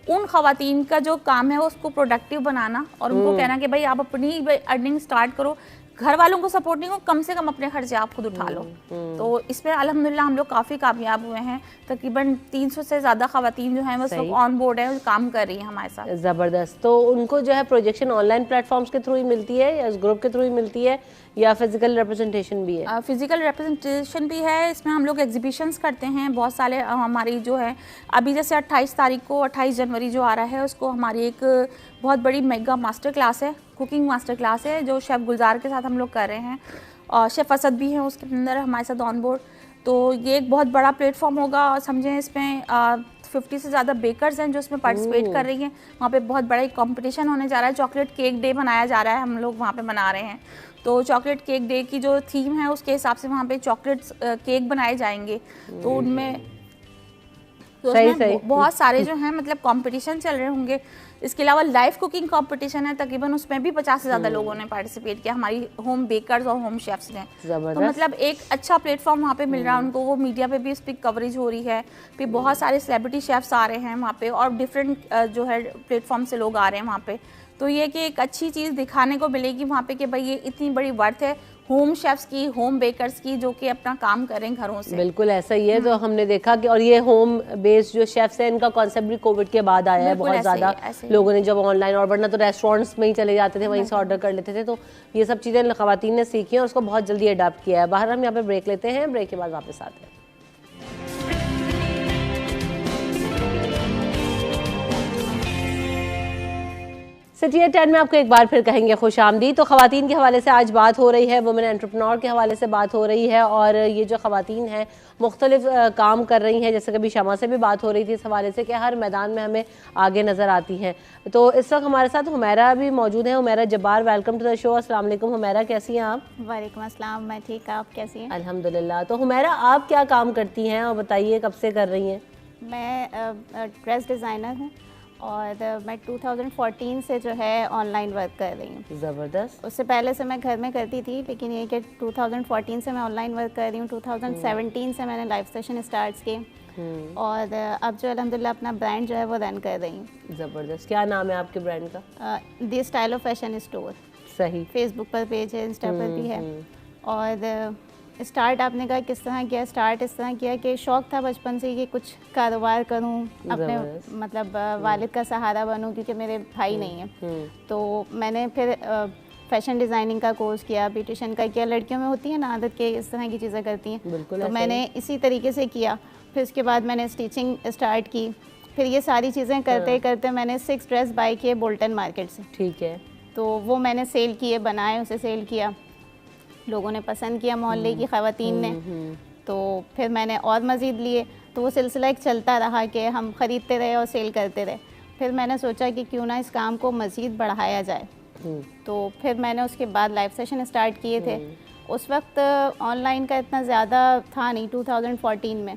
उन खवातीन का जो काम है उसको प्रोडक्टिव बनाना और उनको कहना कि भाई आप अपनी अर्निंग स्टार्ट करो, घर वालों को सपोर्ट नहीं हो, कम से कम अपने खर्चे आप खुद उठा लो। तो इसमें अल्हम्दुलिल्लाह हम लोग काफ़ी कामयाब हुए हैं। तकरीबन 300 से ज़्यादा खवातीन जो हैं वो सब ऑन बोर्ड है, काम कर रही हैं हमारे साथ। ज़बरदस्त। तो उनको जो है प्रोजेक्शन ऑनलाइन प्लेटफॉर्म्स के थ्रू ही मिलती है या इस ग्रुप के थ्रू ही मिलती है या फिजिकल रिप्रेजेंटेशन भी है? फिजिकल रिप्रेजेंटेशन भी है। इसमें हम लोग एग्जीबिशंस करते हैं बहुत सारे। हमारी जो है अभी जैसे 28 तारीख को 28 जनवरी जो आ रहा है उसको हमारी एक बहुत बड़ी मेगा मास्टर क्लास है, कुकिंग मास्टर क्लास है जो शेफ़ गुलजार के साथ हम लोग कर रहे हैं, और शेफ़ असद भी हैं उसके अंदर हमारे साथ ऑन बोर्ड। तो ये एक बहुत बड़ा प्लेटफॉर्म होगा, और समझें इसमें 50 से ज़्यादा बेकर्स हैं जो इसमें पार्टिसिपेट कर रही हैं। वहाँ पे बहुत बड़ा एक कंपटीशन होने जा रहा है, चॉकलेट केक डे मनाया जा रहा है, हम लोग वहाँ पे मना रहे हैं। तो चॉकलेट केक डे की जो थीम है उसके हिसाब से वहाँ पे चॉकलेट केक बनाए जाएंगे। तो उनमें बहुत सारे जो हैं मतलब कंपटीशन चल रहे होंगे। इसके अलावा लाइव कुकिंग कंपटीशन है, तकरीबन उसमें भी 50 से ज़्यादा लोगों ने पार्टिसिपेट किया, हमारी होम बेकर्स और होम शेफ्स ने। तो मतलब एक अच्छा प्लेटफॉर्म वहाँ पे मिल रहा है उनको, वो मीडिया पे भी उसकी कवरेज हो रही है। फिर बहुत सारे सेलिब्रिटी शेफ्स आ रहे हैं वहाँ पे, और डिफरेंट जो है प्लेटफॉर्म से लोग आ रहे हैं वहाँ पे। तो ये कि एक अच्छी चीज़ दिखाने को मिलेगी वहाँ पे कि भाई ये इतनी बड़ी वर्थ है होम शेफ्स की, होम बेकर्स की, जो कि अपना काम करें घरों से। बिल्कुल ऐसा ही है। तो हमने देखा कि और ये होम बेस्ड जो शेफ्स हैं इनका कॉन्सेप्ट भी कोविड के बाद आया है बहुत ज़्यादा। लोगों ने जब ऑनलाइन, और वरना तो रेस्टोरेंट्स में ही चले जाते थे, वहीं से ऑर्डर कर लेते थे। तो ये सब चीज़ें खवातीन ने सीखी हैं और उसको बहुत जल्दी अडाप्ट किया है। बाहर हम यहाँ पे ब्रेक लेते हैं, ब्रेक के बाद वापस आते हैं। सिटी एट 10 में आपको एक बार फिर कहेंगे खुश आमदी। तो ख़वातीन के हवाले से आज बात हो रही है, वुमेन एंटरप्रेन्योर के हवाले से बात हो रही है। और ये जो ख़वातीन हैं मुख्तलिफ काम कर रही हैं, जैसे कभी शमा से भी बात हो रही थी इस हवाले से कि हर मैदान में हमें आगे नज़र आती हैं। तो इस वक्त हमारे साथ हुमैरा भी मौजूद हैं। Humaira Jabbar, welcome to the show. अस्सलाम वालेकुम हुमैरा, कैसी हैं आप? वालेकुम अस्सलाम, मैं ठीक, आप कैसी हैं? अल्हम्दुलिल्लाह। तो हुमैरा आप क्या काम करती हैं और बताइए कब से कर रही हैं? मैं ड्रेस डिज़ाइनर हूँ और मैं 2014 से जो है ऑनलाइन वर्क कर रही हूँ। ज़बरदस्त। उससे पहले से मैं घर में करती थी, लेकिन ये कि 2014 से मैं ऑनलाइन वर्क कर रही हूँ। 2017 से मैंने लाइव सेशन स्टार्ट किए और अब जो अल्हम्दुलिल्लाह अपना ब्रांड जो है वो रन कर रही हूँ। ज़बरदस्त। क्या नाम है आपके ब्रांड का? दी स्टाइल ऑफ फैशन स्टोर। सही। फेसबुक पर पेज है, इंस्टा पर भी है। और स्टार्ट आपने कहा किस तरह किया? स्टार्ट इस तरह किया कि शौक़ था बचपन से कि कुछ कारोबार करूं, अपने मतलब वालिद का सहारा बनूं, क्योंकि मेरे भाई नहीं है। तो मैंने फिर फैशन डिज़ाइनिंग का कोर्स किया, ब्यूटिशियन का किया। लड़कियों में होती है ना आदत के इस तरह की चीज़ें करती हैं, तो मैंने इसी तरीके से किया। फिर उसके बाद मैंने स्टिचिंग स्टार्ट की। फिर ये सारी चीज़ें करते करते मैंने 6 ड्रेस बाय किए बोल्टन मार्केट से। ठीक है। तो वो मैंने सेल किए, बनाए, उसे सेल किया, लोगों ने पसंद किया, मोहल्ले की ख़वातीन ने। तो फिर मैंने और मज़ीद लिए, तो वो सिलसिला एक चलता रहा कि हम ख़रीदते रहे और सेल करते रहे। फिर मैंने सोचा कि क्यों ना इस काम को मज़ीद बढ़ाया जाए। तो फिर मैंने उसके बाद लाइव सेशन स्टार्ट किए थे। उस वक्त ऑनलाइन का इतना ज़्यादा था नहीं 2014 में।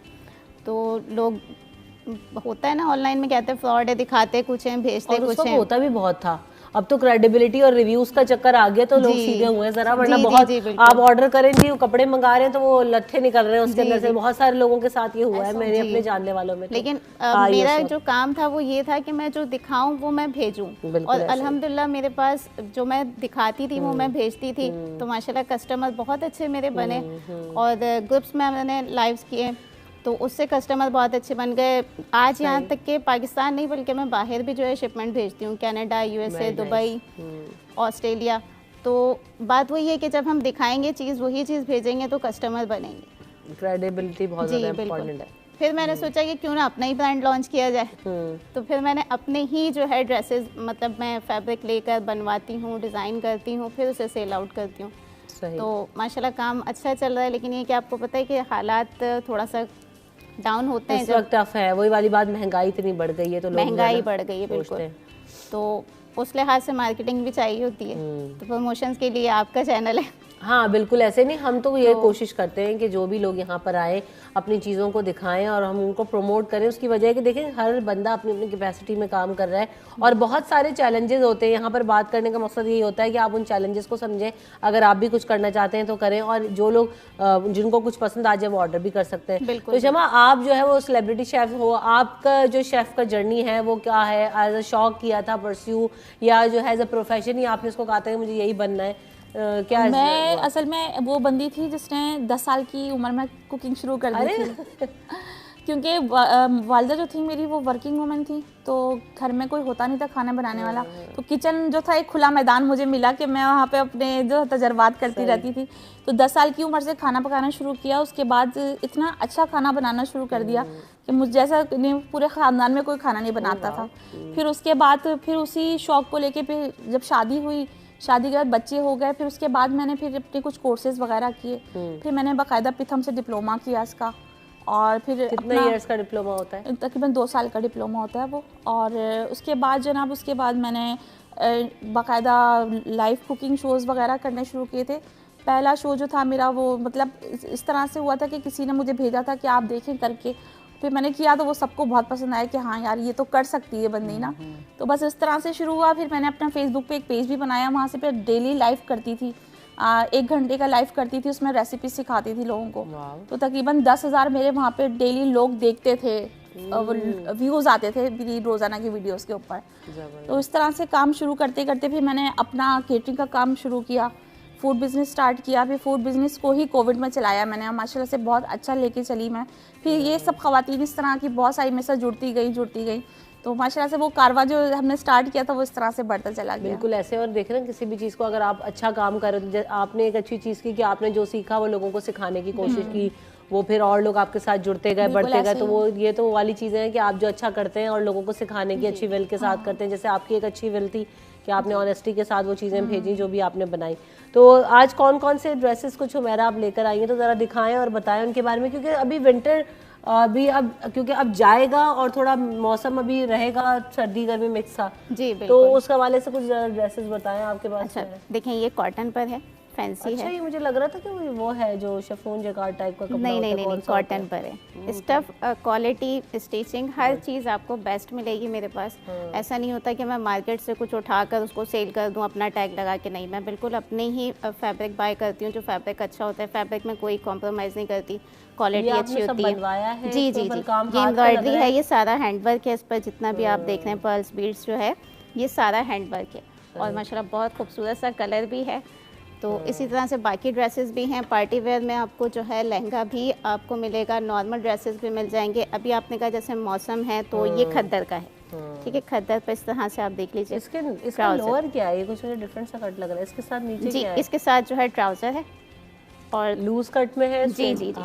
तो लोग होता है ना ऑनलाइन में कहते हैं फ्रॉड है, दिखाते कुछ हैं, भेजते कुछ हैं। होता भी बहुत था। अब तो क्रेडिबिलिटी और रिव्यूज का चक्कर आ गया तो लोग सीधे हुए हैं जरा, वरना बहुत आप ऑर्डर करें जी, कपड़े मंगा रहे हैं तो वो लट्ठे निकल रहे हैं उसके अंदर से। बहुत सारे लोगों के साथ ये हुआ है, मेरे अपने जानने वालों में। लेकिन मेरा जो काम था वो ये था कि मैं जो दिखाऊं वो मैं भेजूं। और अल्हम्दुलिल्लाह मेरे पास जो मैं दिखाती थी वो मैं भेजती थी, तो माशाल्लाह कस्टमर बहुत अच्छे मेरे बने। और ग्रुप्स में मैंने लाइव्स किए तो उससे कस्टमर बहुत अच्छे बन गए। आज यहाँ तक के पाकिस्तान नहीं बल्कि मैं बाहर भी जो है शिपमेंट भेजती हूँ, कनाडा, यूएसए, दुबई, ऑस्ट्रेलिया। तो बात वही है कि जब हम दिखाएंगे चीज़, वही चीज़ भेजेंगे तो कस्टमर बनेंगे। क्रेडिबिलिटी बहुत ज़्यादा इम्पोर्टेंट है। फिर मैंने सोचा कि क्यों ना अपना ही ब्रांड लॉन्च किया जाए। तो फिर मैंने अपने ही जो है ड्रेसेस, मतलब मैं फैब्रिक लेकर बनवाती हूँ, डिज़ाइन करती हूँ, फिर उसे सेल आउट करती हूँ। तो माशाल्लाह काम अच्छा चल रहा है। लेकिन ये कि आपको पता है कि हालात थोड़ा सा डाउन होते हैं, इस वक्त टफ है। वही वाली बात, महंगाई इतनी बढ़ गई है तो महंगाई बढ़ गई है बिल्कुल। तो उस लिहाज से मार्केटिंग भी चाहिए होती है, तो प्रमोशंस के लिए आपका चैनल है। हाँ बिल्कुल, ऐसे नहीं, हम तो ये कोशिश करते हैं कि जो भी लोग यहाँ पर आए अपनी चीज़ों को दिखाएं और हम उनको प्रमोट करें। उसकी वजह है कि देखें हर बंदा अपनी अपनी कैपेसिटी में काम कर रहा है और बहुत सारे चैलेंजेस होते हैं। यहाँ पर बात करने का मकसद यही होता है कि आप उन चैलेंजेस को समझें। अगर आप भी कुछ करना चाहते हैं तो करें, और जो लोग जिनको कुछ पसंद आ जाए वो ऑर्डर भी कर सकते हैं। तो शमा, आप जो है वो सेलिब्रिटी शेफ़ हो, आपका जो शेफ़ का जर्नी है वो क्या है? एज अ शौक किया था परस्यू, या जो है एज अ प्रोफेशन ही आपने इसको कहा था कि मुझे यही बनना है? क्या मैं असल में वो बंदी थी जिसने 10 साल की उम्र में कुकिंग शुरू कर दी थी। क्योंकि वालिदा जो थी मेरी वो वर्किंग वूमेन थी, तो घर में कोई होता नहीं था खाना बनाने वाला। तो किचन जो था एक खुला मैदान मुझे मिला कि मैं वहाँ पे अपने जो तजर्बात करती रहती थी। तो 10 साल की उम्र से खाना पकाना शुरू किया। उसके बाद इतना अच्छा खाना बनाना शुरू कर दिया कि मुझ जैसा पूरे ख़ानदान में कोई खाना नहीं बनाता था। फिर उसके बाद फिर उसी शौक़ को लेके फिर जब शादी हुई, शादी के बाद बच्चे हो गए, फिर उसके बाद मैंने फिर अपने कुछ कोर्सेज वगैरह किए। फिर मैंने बाकायदा पिथम से डिप्लोमा किया इसका। और फिर कितने इयर्स का डिप्लोमा होता है? तकरीबन 2 साल का डिप्लोमा होता है वो। और उसके बाद जनाब उसके बाद मैंने बाकायदा लाइव कुकिंग शोज़ वगैरह करने शुरू किए थे। पहला शो जो था मेरा वो मतलब इस तरह से हुआ था कि किसी ने मुझे भेजा था कि आप देखें करके। फिर मैंने किया तो वो सबको बहुत पसंद आया कि हाँ यार ये तो कर सकती है बंदी ना। तो बस इस तरह से शुरू हुआ। फिर मैंने अपना फेसबुक पे एक पेज भी बनाया, वहाँ से फिर डेली लाइव करती थी। 1 घंटे का लाइव करती थी, उसमें रेसिपी सिखाती थी लोगों को। तो तकरीबन 10,000 मेरे वहाँ पे डेली लोग देखते थे, व्यूज़ आते थे मेरी रोज़ाना की वीडियोज़ के ऊपर। तो इस तरह से काम शुरू करते करते फिर मैंने अपना केटरिंग का काम शुरू किया, फूड बिज़नेस स्टार्ट किया। फिर फूड बिज़नेस को ही कोविड में चलाया मैंने, माशाल्लाह से बहुत अच्छा लेके चली मैं। फिर ये सब ख़वातीन इस तरह की बहुत सारी मेरे साथ जुड़ती गई। तो माशाल्लाह से वो कारवा जो हमने स्टार्ट किया था वो इस तरह से बढ़ता चला गया। बिल्कुल ऐसे। और देखें ना, किसी भी चीज़ को अगर आप अच्छा काम कर रहे हो, आपने एक अच्छी चीज़ की कि आपने जो सीखा वो लोगों को सिखाने की कोशिश की, वो फिर और लोग आपके साथ जुड़ते गए, बढ़ते गए। तो वो ये तो वाली चीज़ें हैं कि आप जो अच्छा करते हैं और लोगों को सिखाने की अच्छी विल के साथ करते हैं। जैसे आपकी एक अच्छी विल थी कि आपने ऑनेस्टी के साथ वो चीज़ें भेजी जो भी आपने बनाई। तो आज कौन कौन से ड्रेसेस कुछ हुमैरा आप लेकर आई हैं, तो ज़रा दिखाएं और बताएं उनके बारे में, क्योंकि अभी विंटर भी अब क्योंकि अब जाएगा और थोड़ा मौसम अभी रहेगा सर्दी गर्मी मिक्स सा, जी बिल्कुल। तो उस हवाले से कुछ ड्रेसेस बताएं आपके पास। अच्छा देखें, ये कॉटन पर है, फैंसी अच्छा, है। ये मुझे लग रहा था कि वो है जो शिफॉन जैकार्ड टाइप का कपड़ा नहीं होता नहीं है, नहीं कौन नहीं, सा होता कॉटन पर है। स्टफ, क्वालिटी, स्टिचिंग, हर चीज़ आपको बेस्ट मिलेगी मेरे पास। ऐसा नहीं होता कि मैं मार्केट से कुछ उठाकर उसको सेल कर दूं अपना टैग लगा के, नहीं, मैं बिल्कुल अपने ही फैब्रिक बाय करती हूँ। जो फैब्रिक अच्छा होता है, फैब्रिक में कोई कॉम्प्रोमाइज़ नहीं करती, क्वालिटी ये अच्छी आपने सब होती है। बनवाया है? जी इसके जी ऊपर जी, काम ये हाथ का लग एम्ब्रॉयडरी रहा है, ये सारा हैंडवर्क है। इस पर जितना भी आप देख रहे हैं पर्ल्स बीड्स जो है, ये सारा हैंडवर्क है और माशाल्लाह बहुत खूबसूरत सा कलर भी है। तो इसी तरह से बाकी ड्रेसेस भी हैं। पार्टी वेयर में आपको जो है लहंगा भी आपको मिलेगा, नॉर्मल ड्रेसेस भी मिल जाएंगे। अभी आपने कहा जैसे मौसम है तो ये खद्दर का है, ठीक है, खद्दर पर इस तरह से आप देख लीजिए। इसका लोअर क्या है? ये कुछ मुझे डिफरेंट सा कट लग रहा है। इसके साथ नीचे जी, क्या है? इसके साथ जो है ट्राउज़र है और लूज कट में है जी जी जी।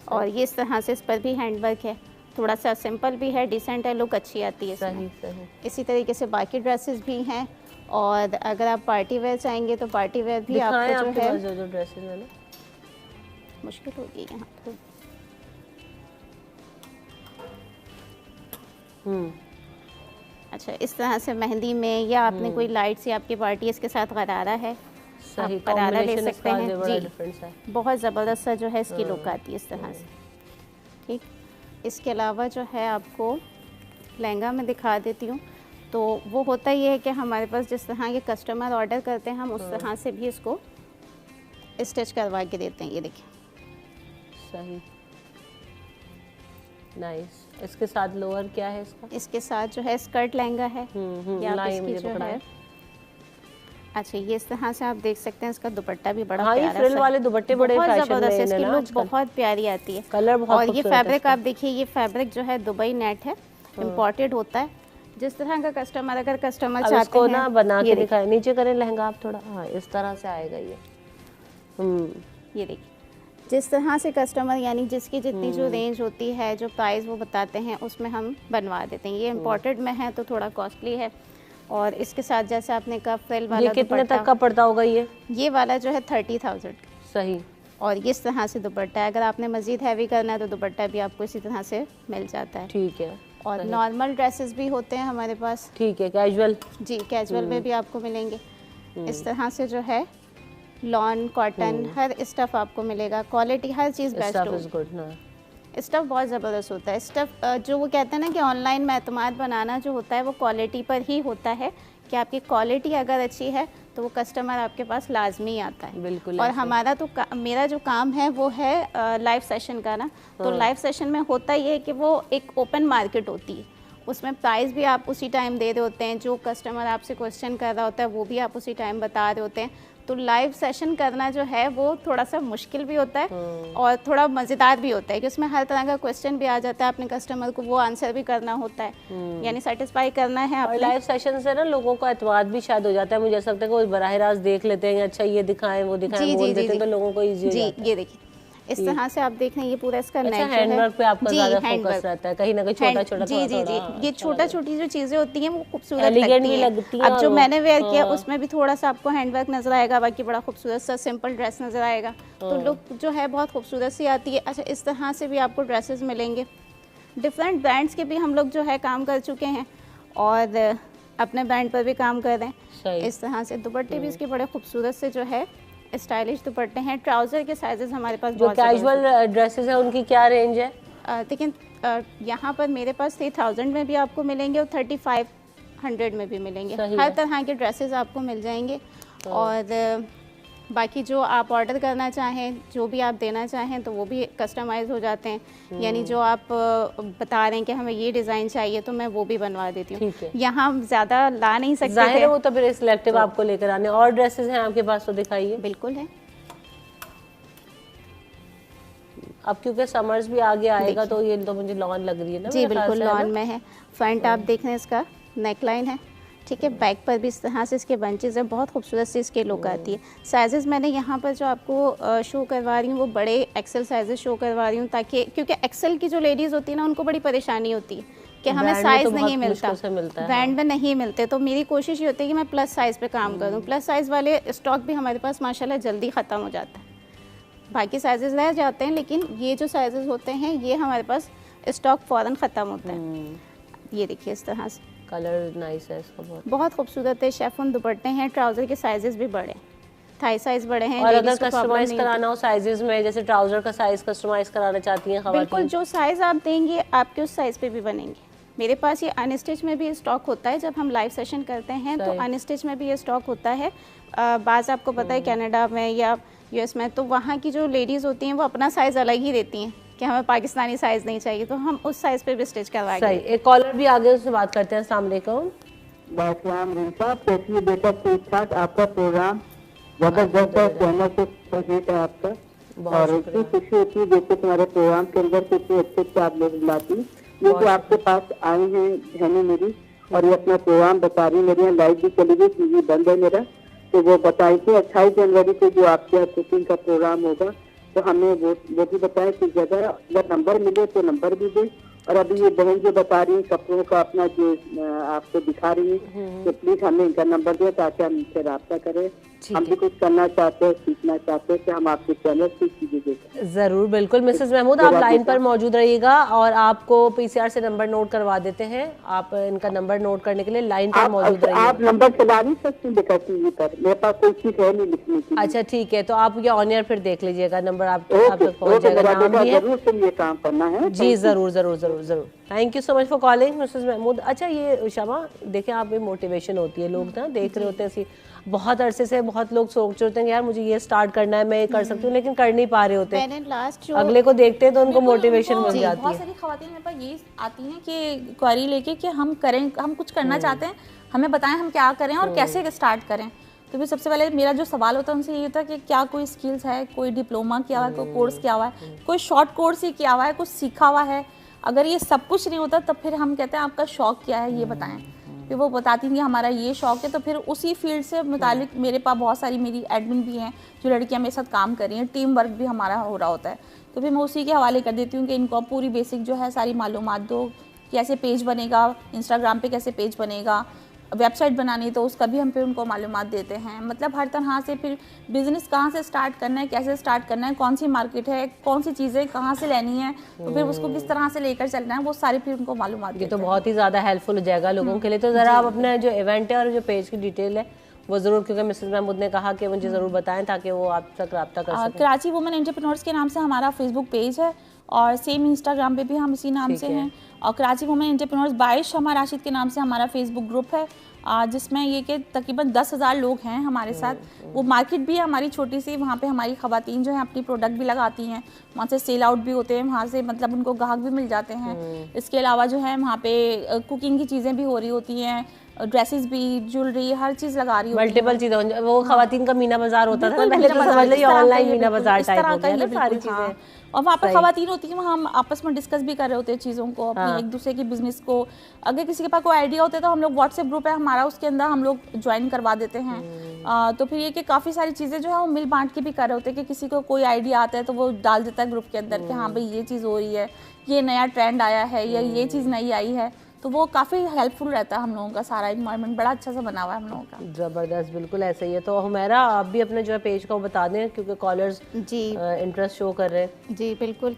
और ये इस तरह से इस पर भी हैंडवर्क है, थोड़ा सा सिंपल भी है, डिसेंट है, लुक अच्छी आती है इसमें। सही सही। इसी तरीके से बाकी ड्रेसेस भी हैं और अगर आप पार्टी वेयर चाहेंगे तो पार्टी वेयर भी आपको जो है जो ड्रेसेस है ना, मुश्किल होगी यहाँ तो। अच्छा, इस तरह से मेहंदी में या आपने कोई लाइट सी आपकी पार्टी इसके साथ गरारा है, सही आप गरारा ले कॉम्बिनेशन सकते इसका हैं बड़ा जी। डिफरेंस है। बहुत ज़बरदस्त सा जो है इसकी लुक आती है इस तरह से, ठीक। इसके अलावा जो है आपको लहंगा में दिखा देती हूँ। तो वो होता ये है कि हमारे पास जिस तरह के कस्टमर ऑर्डर करते हैं हम उस तरह से भी इसको स्टिच करवा के देते हैं। ये देखिए, सही, नाइस। इसके साथ लोअर क्या है इसका? इसके साथ जो है स्कर्ट लहंगा है। या आप लाई इसकी मुझे जो पकड़ा है, है। अच्छा, ये इस तरह से आप देख सकते हैं। इसका दुपट्टा भी बड़ा हाँ, ये प्यारा फ्रिल सा वाले दुपट्टे बड़े बहुत फैशन ज़बरदस्त में है, इसकी हैं ना लुक आजकल। बहुत प्यारी आती है। कलर बहुत और ये खूबसूरत है फैब्रिक इसका। आप देखिए, ये फैब्रिक जो है दुबई नेट है, इम्पोर्टेड होता है। जिस तरह का कस्टमर, अगर कस्टमर अब चाहते इसको हैं ना बना के ये दिखाएं, नीचे करें लहंगा आप थोड़ा, हाँ इस तरह से आएगा ये। ये देखिए, जिस तरह से कस्टमर यानी जिसकी जितनी जो रेंज होती है, जो प्राइस वो बताते हैं उसमें हम बनवा देते हैं। ये इम्पोर्टेड में है तो थोड़ा कॉस्टली है। और इसके साथ जैसे आपने कहा फ्रिल वाला ये कितने दुपट्टा, तक का पड़ता होगा ये वाला जो है 30,000। सही। और इस तरह से दुपट्टा है, अगर आपने मज़ीद हैवी करना है तो दुपट्टा भी आपको इसी तरह से मिल जाता है। ठीक है। और नॉर्मल ड्रेसेस भी होते हैं हमारे पास, ठीक है, कैजुअल। जी, कैजुअल में भी आपको मिलेंगे। इस तरह से जो है लॉन, कॉटन, हर स्टफ़ आपको मिलेगा। क्वालिटी हर चीज़ बेस्ट स्टफ होगी। इज गुड ना। स्टफ़ बहुत ज़बरदस्त होता है। स्टफ़ जो वो कहते हैं ना कि ऑनलाइन में एतमाद बनाना जो होता है वो क्वालिटी पर ही होता है, कि आपकी क्वालिटी अगर अच्छी है तो वो कस्टमर आपके पास लाजमी आता है। बिल्कुल और ऐसे। हमारा तो मेरा जो काम है वो है लाइव सेशन का ना, तो लाइव सेशन में होता ये है कि वो एक ओपन मार्केट होती है, उसमें प्राइस भी आप उसी टाइम दे रहे होते हैं, जो कस्टमर आपसे क्वेश्चन कर रहा होता है वो भी आप उसी टाइम बता रहे होते हैं। तो लाइव सेशन करना जो है वो थोड़ा सा मुश्किल भी होता है और थोड़ा मज़ेदार भी होता है, कि उसमें हर तरह का क्वेश्चन भी आ जाता है, अपने कस्टमर को वो आंसर भी करना होता है, यानी सेटिस्फाई करना है और अपने। लाइव सेशन से ना लोगों का एतमाद भी शायद हो जाता है। मुझे ऐसा लगता है कि वो बराह रास्त देख लेते हैं, अच्छा ये दिखाएं वो दिखाएं, जी, बोल जी, देते हैं, जी, तो लोगों को ईजी हो जी, जाता है। ये देखिए इस तरह से आप देख रहे हैं, ये पूरा इसका अच्छा, नेक जो है हैंडवर्क पे आपका जी, ज़्यादा फोकस हैंडवर्क। रहता है, कहीं ना कहीं छोटा छोटा जी जी जी, ये छोटा छोटी जो चीज़ें होती हैं वो खूबसूरत Elegant लगती भी हैं। लगती हैं अब जो और मैंने वेयर किया उसमें भी थोड़ा सा आपको हैंडवर्क नजर आएगा, बाकी बड़ा खूबसूरत सा सिंपल ड्रेस नजर आएगा, तो लुक जो है बहुत खूबसूरत सी आती है। अच्छा, इस तरह से भी आपको ड्रेसेस मिलेंगे, डिफरेंट ब्रांड्स के भी हम लोग जो है काम कर चुके हैं और अपने ब्रांड पर भी काम कर रहे हैं। सही। इस तरह से दुपट्टे भी इसके बड़े खूबसूरत से जो है स्टाइलिश दुपट्टे हैं। ट्राउज़र के साइजेस हमारे पास जो बहुत ज़बरदस्त कैजुअल ड्रेसेस है उनकी क्या रेंज है? लेकिन यहाँ पर मेरे पास 3000 में भी आपको मिलेंगे और 3500 में भी मिलेंगे। सही हर है। तरह के ड्रेसेस आपको मिल जाएंगे। और बाकी जो आप ऑर्डर करना चाहें, जो भी आप देना चाहें तो वो भी कस्टमाइज़ हो जाते हैं, यानी जो आप बता रहे हैं कि हमें ये डिज़ाइन चाहिए तो मैं वो भी बनवा देती हूँ। ठीक है। यहाँ ज़्यादा ला नहीं सकते जाहिर थे। है वो तो फिर सिलेक्टिव आपको लेकर आने। और ड्रेसेस हैं आपके पास तो दिखाइए। बिल्कुल है। अब क्योंकि समर्स भी आगे आएगा तो ये तो मुझे लॉन लग रही है ना जी मेरे ख्याल बिल्कुल से, है लॉन ना? में है। फ्रंट आप देख रहे हैं, इसका नेक लाइन है, ठीक है। बैक पर भी इस तरह से इसके बंचेस हैं, बहुत खूबसूरत सी इसकी लुक आती है। साइजेस मैंने यहाँ पर जो आपको शो करवा रही हूँ वो बड़े एक्सेल साइजेस शो करवा रही हूँ, ताकि क्योंकि एक्सेल की जो लेडीज़ होती है ना उनको बड़ी परेशानी होती है कि हमें Brand में साइज़ तो बहुत नहीं मुश्किल से मिलता है, ब्रांड में नहीं मिलते, तो मेरी कोशिश ये होती है कि मैं प्लस साइज़ पे काम करूँ। प्लस साइज़ वाले स्टॉक भी हमारे पास माशाल्लाह जल्दी ख़त्म हो जाता है, बाकी साइजेस रह जाते हैं, लेकिन ये जो साइजेस होते हैं ये हमारे पास स्टॉक फ़ौरन ख़त्म होता है। ये देखिए इस तरह से कलर नाइस है इसका बहुत। बहुत खूबसूरत है। शेफून दुपट्टे हैं, ट्राउज़र के साइजेस भी बड़े, थाई साइज़ बड़े हैं। और अगर लेडीज़ को प्रॉब्लम कस्टमाइज नहीं कराना हो साइजेस में, जैसे ट्राउजर का साइज कस्टमाइज कराना चाहती हैं होती। बिल्कुल, खवातीन, जो साइज़ आप देंगे आपके उस साइज़ पे भी बनेंगे। मेरे पास ये अनस्टिच में भी स्टॉक होता है, जब हम लाइव सेशन करते हैं तो अनस्टिच में भी ये स्टॉक होता है। बाज़ आपको पता है कनाडा में या यूएस में, तो वहाँ की जो लेडीज़ होती हैं वो अपना साइज़ अलग ही देती हैं कि हमें पाकिस्तानी साइज़ नहीं चाहिए, तो हम उस साइज़ पे भी स्टिच करवाएंगे। सही। एक कॉलर भी आगे उससे बात करते हैं। अस्सलाम वालेकुम। वालेकुम रिंसा, कैसी बेटा? ठीक ठाक। आपका प्रोग्राम जबरदस्त है, चैनल से सपोर्ट है आपका, और इतनी खुशी होती है जैसे तुम्हारे प्रोग्राम के अंदर कितने अच्छे अच्छे आप लोग लाती। ये जो आपके पास आए हैं बहनें मेरी, और ये अपना प्रोग्राम बता रही, मेरे यहाँ लाइट भी चली गई, टीवी बंद है मेरा, तो वो बताई थी 28 जनवरी को जो आपके यहाँ कुकिंग का प्रोग्राम होगा, तो हमें वो भी बताया कि जगह अगर नंबर मिले तो नंबर भी दे। और अभी ये बहन जो बता रही है कपड़ों का अपना जो आपको दिखा रही है, तो प्लीज हमें इनका नंबर दे ताकि हम इनसे रब्ता करें। हम भी कुछ करना चाहते हैं, सीखना चाहते हैं कि हम आपके चैनल से चीजें देखें। जरूर, बिल्कुल मिसेस महमूद, आप लाइन पर मौजूद रहिएगा और आपको पीसीआर से नंबर नोट करवा देते हैं। आप इनका नंबर नोट करने के लिए लाइन पर मौजूद रहिए। आप नंबर चला नहीं सकती बेटा टीवी पर, मेरे पास कोई चीज है नहीं लिखने की। अच्छा ठीक है, तो आप ये ऑन एयर फिर देख लीजिएगा, नंबर आप तक पहुंच जाएगा। नाम भी है जरूर से ये काम करना है जी, जरूर जरूर जरूर जरूर। Thank you so much for calling Mrs Mahmood. अच्छा ये शमा देखें, आप में मोटिवेशन होती है, लोग ना देख रहे होते हैं, बहुत अरसे से बहुत लोग सोच रहे होते हैं यार मुझे ये स्टार्ट करना है, मैं ये कर सकती हूँ, लेकिन कर नहीं पा रहे होते। मैंने लास्ट अगले को देखते हैं तो उनको मोटिवेशन मिल जाती बहुत है। सारी खवातीन मेरे पास ये आती हैं कि क्वेरी लेके कि हम करें, हम कुछ करना चाहते हैं, हमें बताएं हम क्या करें और कैसे स्टार्ट करें। तो फिर सबसे पहले मेरा जो सवाल होता है उनसे ये होता है कि क्या कोई स्किल्स है, कोई डिप्लोमा किया हुआ है, कोई कोर्स किया हुआ है, कोई शॉर्ट कोर्स ही किया हुआ है, कुछ सीखा हुआ है। अगर ये सब कुछ नहीं होता तब फिर हम कहते हैं आपका शौक क्या है ये बताएं। फिर वो बताती हैं कि हमारा ये शौक है, तो फिर उसी फील्ड से मुतालिक मेरे पास बहुत सारी मेरी एडमिन भी हैं जो लड़कियां मेरे साथ काम कर रही हैं, टीम वर्क भी हमारा हो रहा होता है, तो फिर मैं उसी के हवाले कर देती हूँ कि इनको पूरी बेसिक जो है सारी मालूमात दो, कैसे पेज बनेगा, इंस्टाग्राम पे कैसे पेज बनेगा, वेबसाइट बनानी तो उसका भी हम फिर उनको मालूमात देते हैं। मतलब हर तरह से फिर बिज़नेस कहाँ से स्टार्ट करना है, कैसे स्टार्ट करना है, कौन सी मार्केट है, कौन सी चीज़ें कहाँ से लेनी है, तो फिर उसको किस तरह से लेकर चलना है, वो सारी फिर उनको मालूमात देते हैं। ये तो बहुत ही ज़्यादा हेल्पफुल हो जाएगा लोगों के लिए। तो ज़रा आप अपना जो इवेंट है और जो पेज की डिटेल है वो ज़रूर, क्योंकि मिसेस महमूद ने कहा कि मुझे ज़रूर बताएं ताकि वो आप तक रब्ता कर सकें। कराची वुमेन एंटरप्रेन्योर्स के नाम से हमारा फेसबुक पेज है और सेम इंस्टाग्राम पे भी हम इसी नाम से हैं, और कराची वुमेन एंटरप्रेन्योर्स बाय शमा राशिद के नाम से हमारा फेसबुक ग्रुप है, जिसमें ये कि तकरीबन 10,000 लोग हैं हमारे साथ। वो मार्केट भी है हमारी छोटी सी, वहाँ पे हमारी खवातीन जो हैं अपनी प्रोडक्ट भी लगाती हैं, वहाँ से सेल आउट भी होते हैं, वहाँ से मतलब उनको ग्राहक भी मिल जाते हैं। इसके अलावा जो है वहाँ पे कुकिंग की चीज़ें भी हो रही होती हैं, ड्रेसेस भी, ज्वेलरी, हर चीज़ लगा रही होती है। मल्टीपल चीज़ें, वो खवातीन का मीना बाजार होता था ना पहले, तो समझ लो ऑनलाइन मीना बाजार टाइप हो गया ना सारी चीज़ें। और वहाँ पर खवातीन होती हैं, वहाँ हम आपस में डिस्कस भी कर रहे होते हैं चीज़ों को, अपनी एक दूसरे की बिजनेस को। अगर किसी के पास कोई आइडिया होता है तो हम लोग व्हाट्सएप ग्रुप है हमारा, उसके अंदर हम लोग ज्वाइन करवा देते हैं। तो फिर ये कि काफ़ी सारी चीज़ें जो है वो मिल बांट के भी कर रहे होते हैं कि किसी को कोई आइडिया आता है तो वो डाल देता है ग्रुप के अंदर कि हाँ भाई ये चीज़ हो रही है, ये नया ट्रेंड आया है या ये चीज़ नई आई है, तो वो काफ़ी हेल्पफुल रहता है। हम लोगों का सारा इन्वायरमेंट बड़ा अच्छा सा बना हुआ है हम लोगों का। ज़बरदस्त, बिल्कुल ऐसे ही है। तो हुमैरा आप भी अपने जो है पेज का वो बता दें, क्योंकि कॉलर्स जी इंटरेस्ट शो कर रहे हैं। जी बिल्कुल,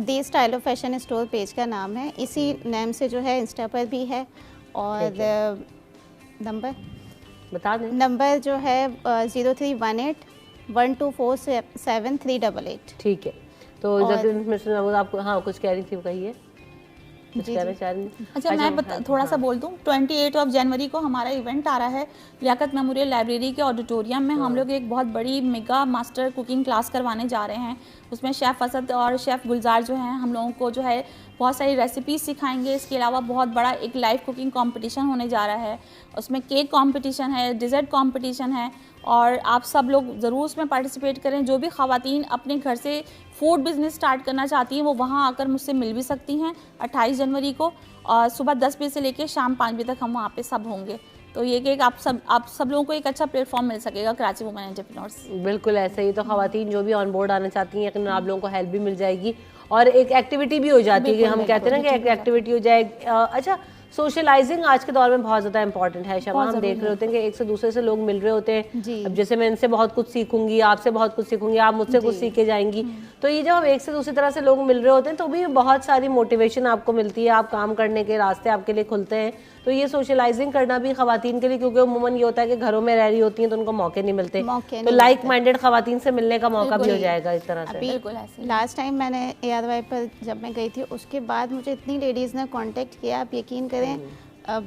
the style of fashion store page का नाम है, इसी नेम से जो है इंस्टा पर भी है। और नंबर बता दें। नंबर जो है 031812473888। ठीक है, तो जब मिस्टर महमूद आपको हाँ कुछ कह रही थी, वो कहिए कुछ कहना चाह रही हैं। अच्छा मैं थोड़ा सा बोल दूं, 28 जनवरी को हमारा इवेंट आ रहा है लियाकत मेमोरियल लाइब्रेरी के ऑडिटोरियम में। हम लोग एक बहुत बड़ी मेगा मास्टर कुकिंग क्लास करवाने जा रहे हैं। उसमें शेफ़ असद और शेफ़ गुलजार जो हैं हम लोगों को जो है बहुत सारी रेसिपीज़ सिखाएंगे। इसके अलावा बहुत बड़ा एक लाइव कुकिंग कंपटीशन होने जा रहा है, उसमें केक कंपटीशन है, डिज़र्ट कंपटीशन है, और आप सब लोग ज़रूर उसमें पार्टिसिपेट करें। जो भी ख़वातीन अपने घर से फूड बिज़नेस स्टार्ट करना चाहती हैं वो वहाँ आकर मुझसे मिल भी सकती हैं 28 जनवरी को, और सुबह 10 बजे से लेकर शाम 5 बजे तक हम वहाँ पे सब होंगे। तो ये कि आप सब लोगों को एक अच्छा प्लेटफॉर्म मिल सकेगा कराची वुमेन एंटरप्रेन्योर्स। बिल्कुल ऐसे ही। तो खवातीन जो भी ऑन बोर्ड आना चाहती हैं, यकीनन आप लोगों को हेल्प भी मिल जाएगी और एक एक्टिविटी भी हो जाती है कि हम कहते हैं ना कि एक एक्टिविटी हो जाए। अच्छा, सोशलाइजिंग आज के दौर में बहुत ज़्यादा इंपॉर्टेंट है शमा। हम देख रहे होते हैं कि एक से दूसरे से लोग मिल रहे होते हैं। अब जैसे मैं इनसे बहुत कुछ सीखूंगी, आपसे बहुत कुछ सीखूंगी, आप मुझसे कुछ सीख के जाएंगी। तो ये जब हम एक से दूसरी तरह से लोग मिल रहे होते हैं तो भी बहुत सारी मोटिवेशन आपको मिलती है, आप काम करने के रास्ते आपके लिए खुलते हैं। तो ये सोशलाइजिंग करना भी खवातीन के लिए, क्योंकि उमूमन ये होता है कि घरों में रह रही होती हैं तो उनको मौके नहीं मिलते, तो लाइक माइंडेड खवातीन से मिलने का मौका भी हो जाएगा इस तरह से। बिल्कुल ऐसे। लास्ट टाइम मैंने ARY पर जब मैं गई थी, उसके बाद मुझे इतनी लेडीज़ ने कांटेक्ट किया, आप यकीन करें,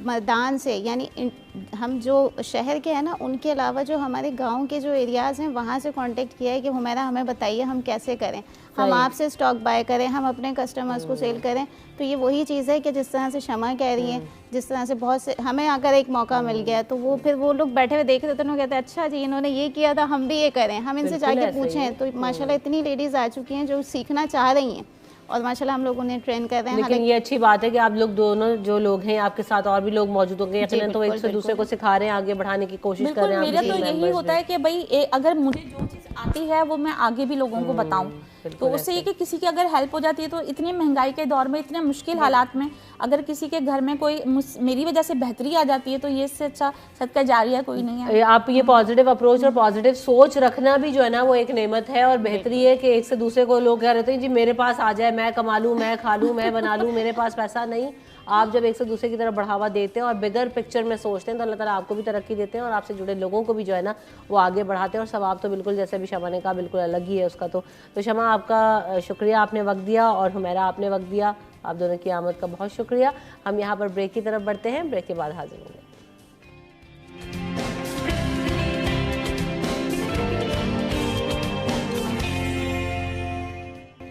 मैदान से, यानी हम जो शहर के हैं ना, उनके अलावा जो हमारे गांव के जो एरियाज़ हैं वहाँ से कांटेक्ट किया है कि हुमैरा हमें बताइए हम कैसे करें, हम आपसे स्टॉक बाय करें, हम अपने कस्टमर्स को सेल करें। तो ये वही चीज़ है कि जिस तरह से शमा कह रही हैं, जिस तरह से बहुत से हमें अगर एक मौका मिल गया तो वो फिर वो लोग बैठे हुए देख रहे थे, उन्होंने कहते हैं अच्छा जी इन्होंने ये किया था, हम भी ये करें, हम इनसे जाके पूछें। तो माशाल्लाह इतनी लेडीज़ आ चुकी हैं जो सीखना चाह रही हैं और माशाल्लाह हम लोग उन्हें ट्रेन कर रहे हैं। लेकिन ये अच्छी बात है कि आप लोग दोनों जो लोग हैं, आपके साथ और भी लोग मौजूद होंगे, यकीनन तो एक से दूसरे को सिखा रहे हैं, आगे बढ़ाने की कोशिश कर रहे हैं। मेरा तो यही होता है कि भाई अगर मुझे जो चीज़ आती है वो मैं आगे भी लोगों को बताऊं, तो उससे ये कि किसी की अगर हेल्प हो जाती है, तो इतनी महंगाई के दौर में, इतने मुश्किल हालात में अगर किसी के घर में कोई मेरी वजह से बेहतरी आ जाती है, तो ये इससे अच्छा सदका जारिया कोई नहीं है। आप ये पॉजिटिव अप्रोच और पॉजिटिव सोच रखना भी जो है ना वो एक नेमत है और बेहतरी है कि एक से दूसरे को लोग कह रहे थे जी मेरे पास आ जाए, मैं कमा लूँ, मैं खा लूँ, मैं बना लूँ, मेरे पास पैसा नहीं। आप जब एक से दूसरे की तरफ बढ़ावा देते हैं और बिगर पिक्चर में सोचते हैं तो अल्लाह ताला आपको भी तरक्की देते हैं और आपसे जुड़े लोगों को भी जो है ना वो आगे बढ़ाते हैं। और सवाब तो बिल्कुल जैसे अभी शमा ने कहा बिल्कुल अलग ही है उसका। तो शमा आपका शुक्रिया, आपने वक्त दिया, और हुमैरा आपने वक्त दिया, आप दोनों की आमद का बहुत शुक्रिया। हम यहाँ पर ब्रेक की तरफ बढ़ते हैं, ब्रेक के बाद हाजिर होंगे।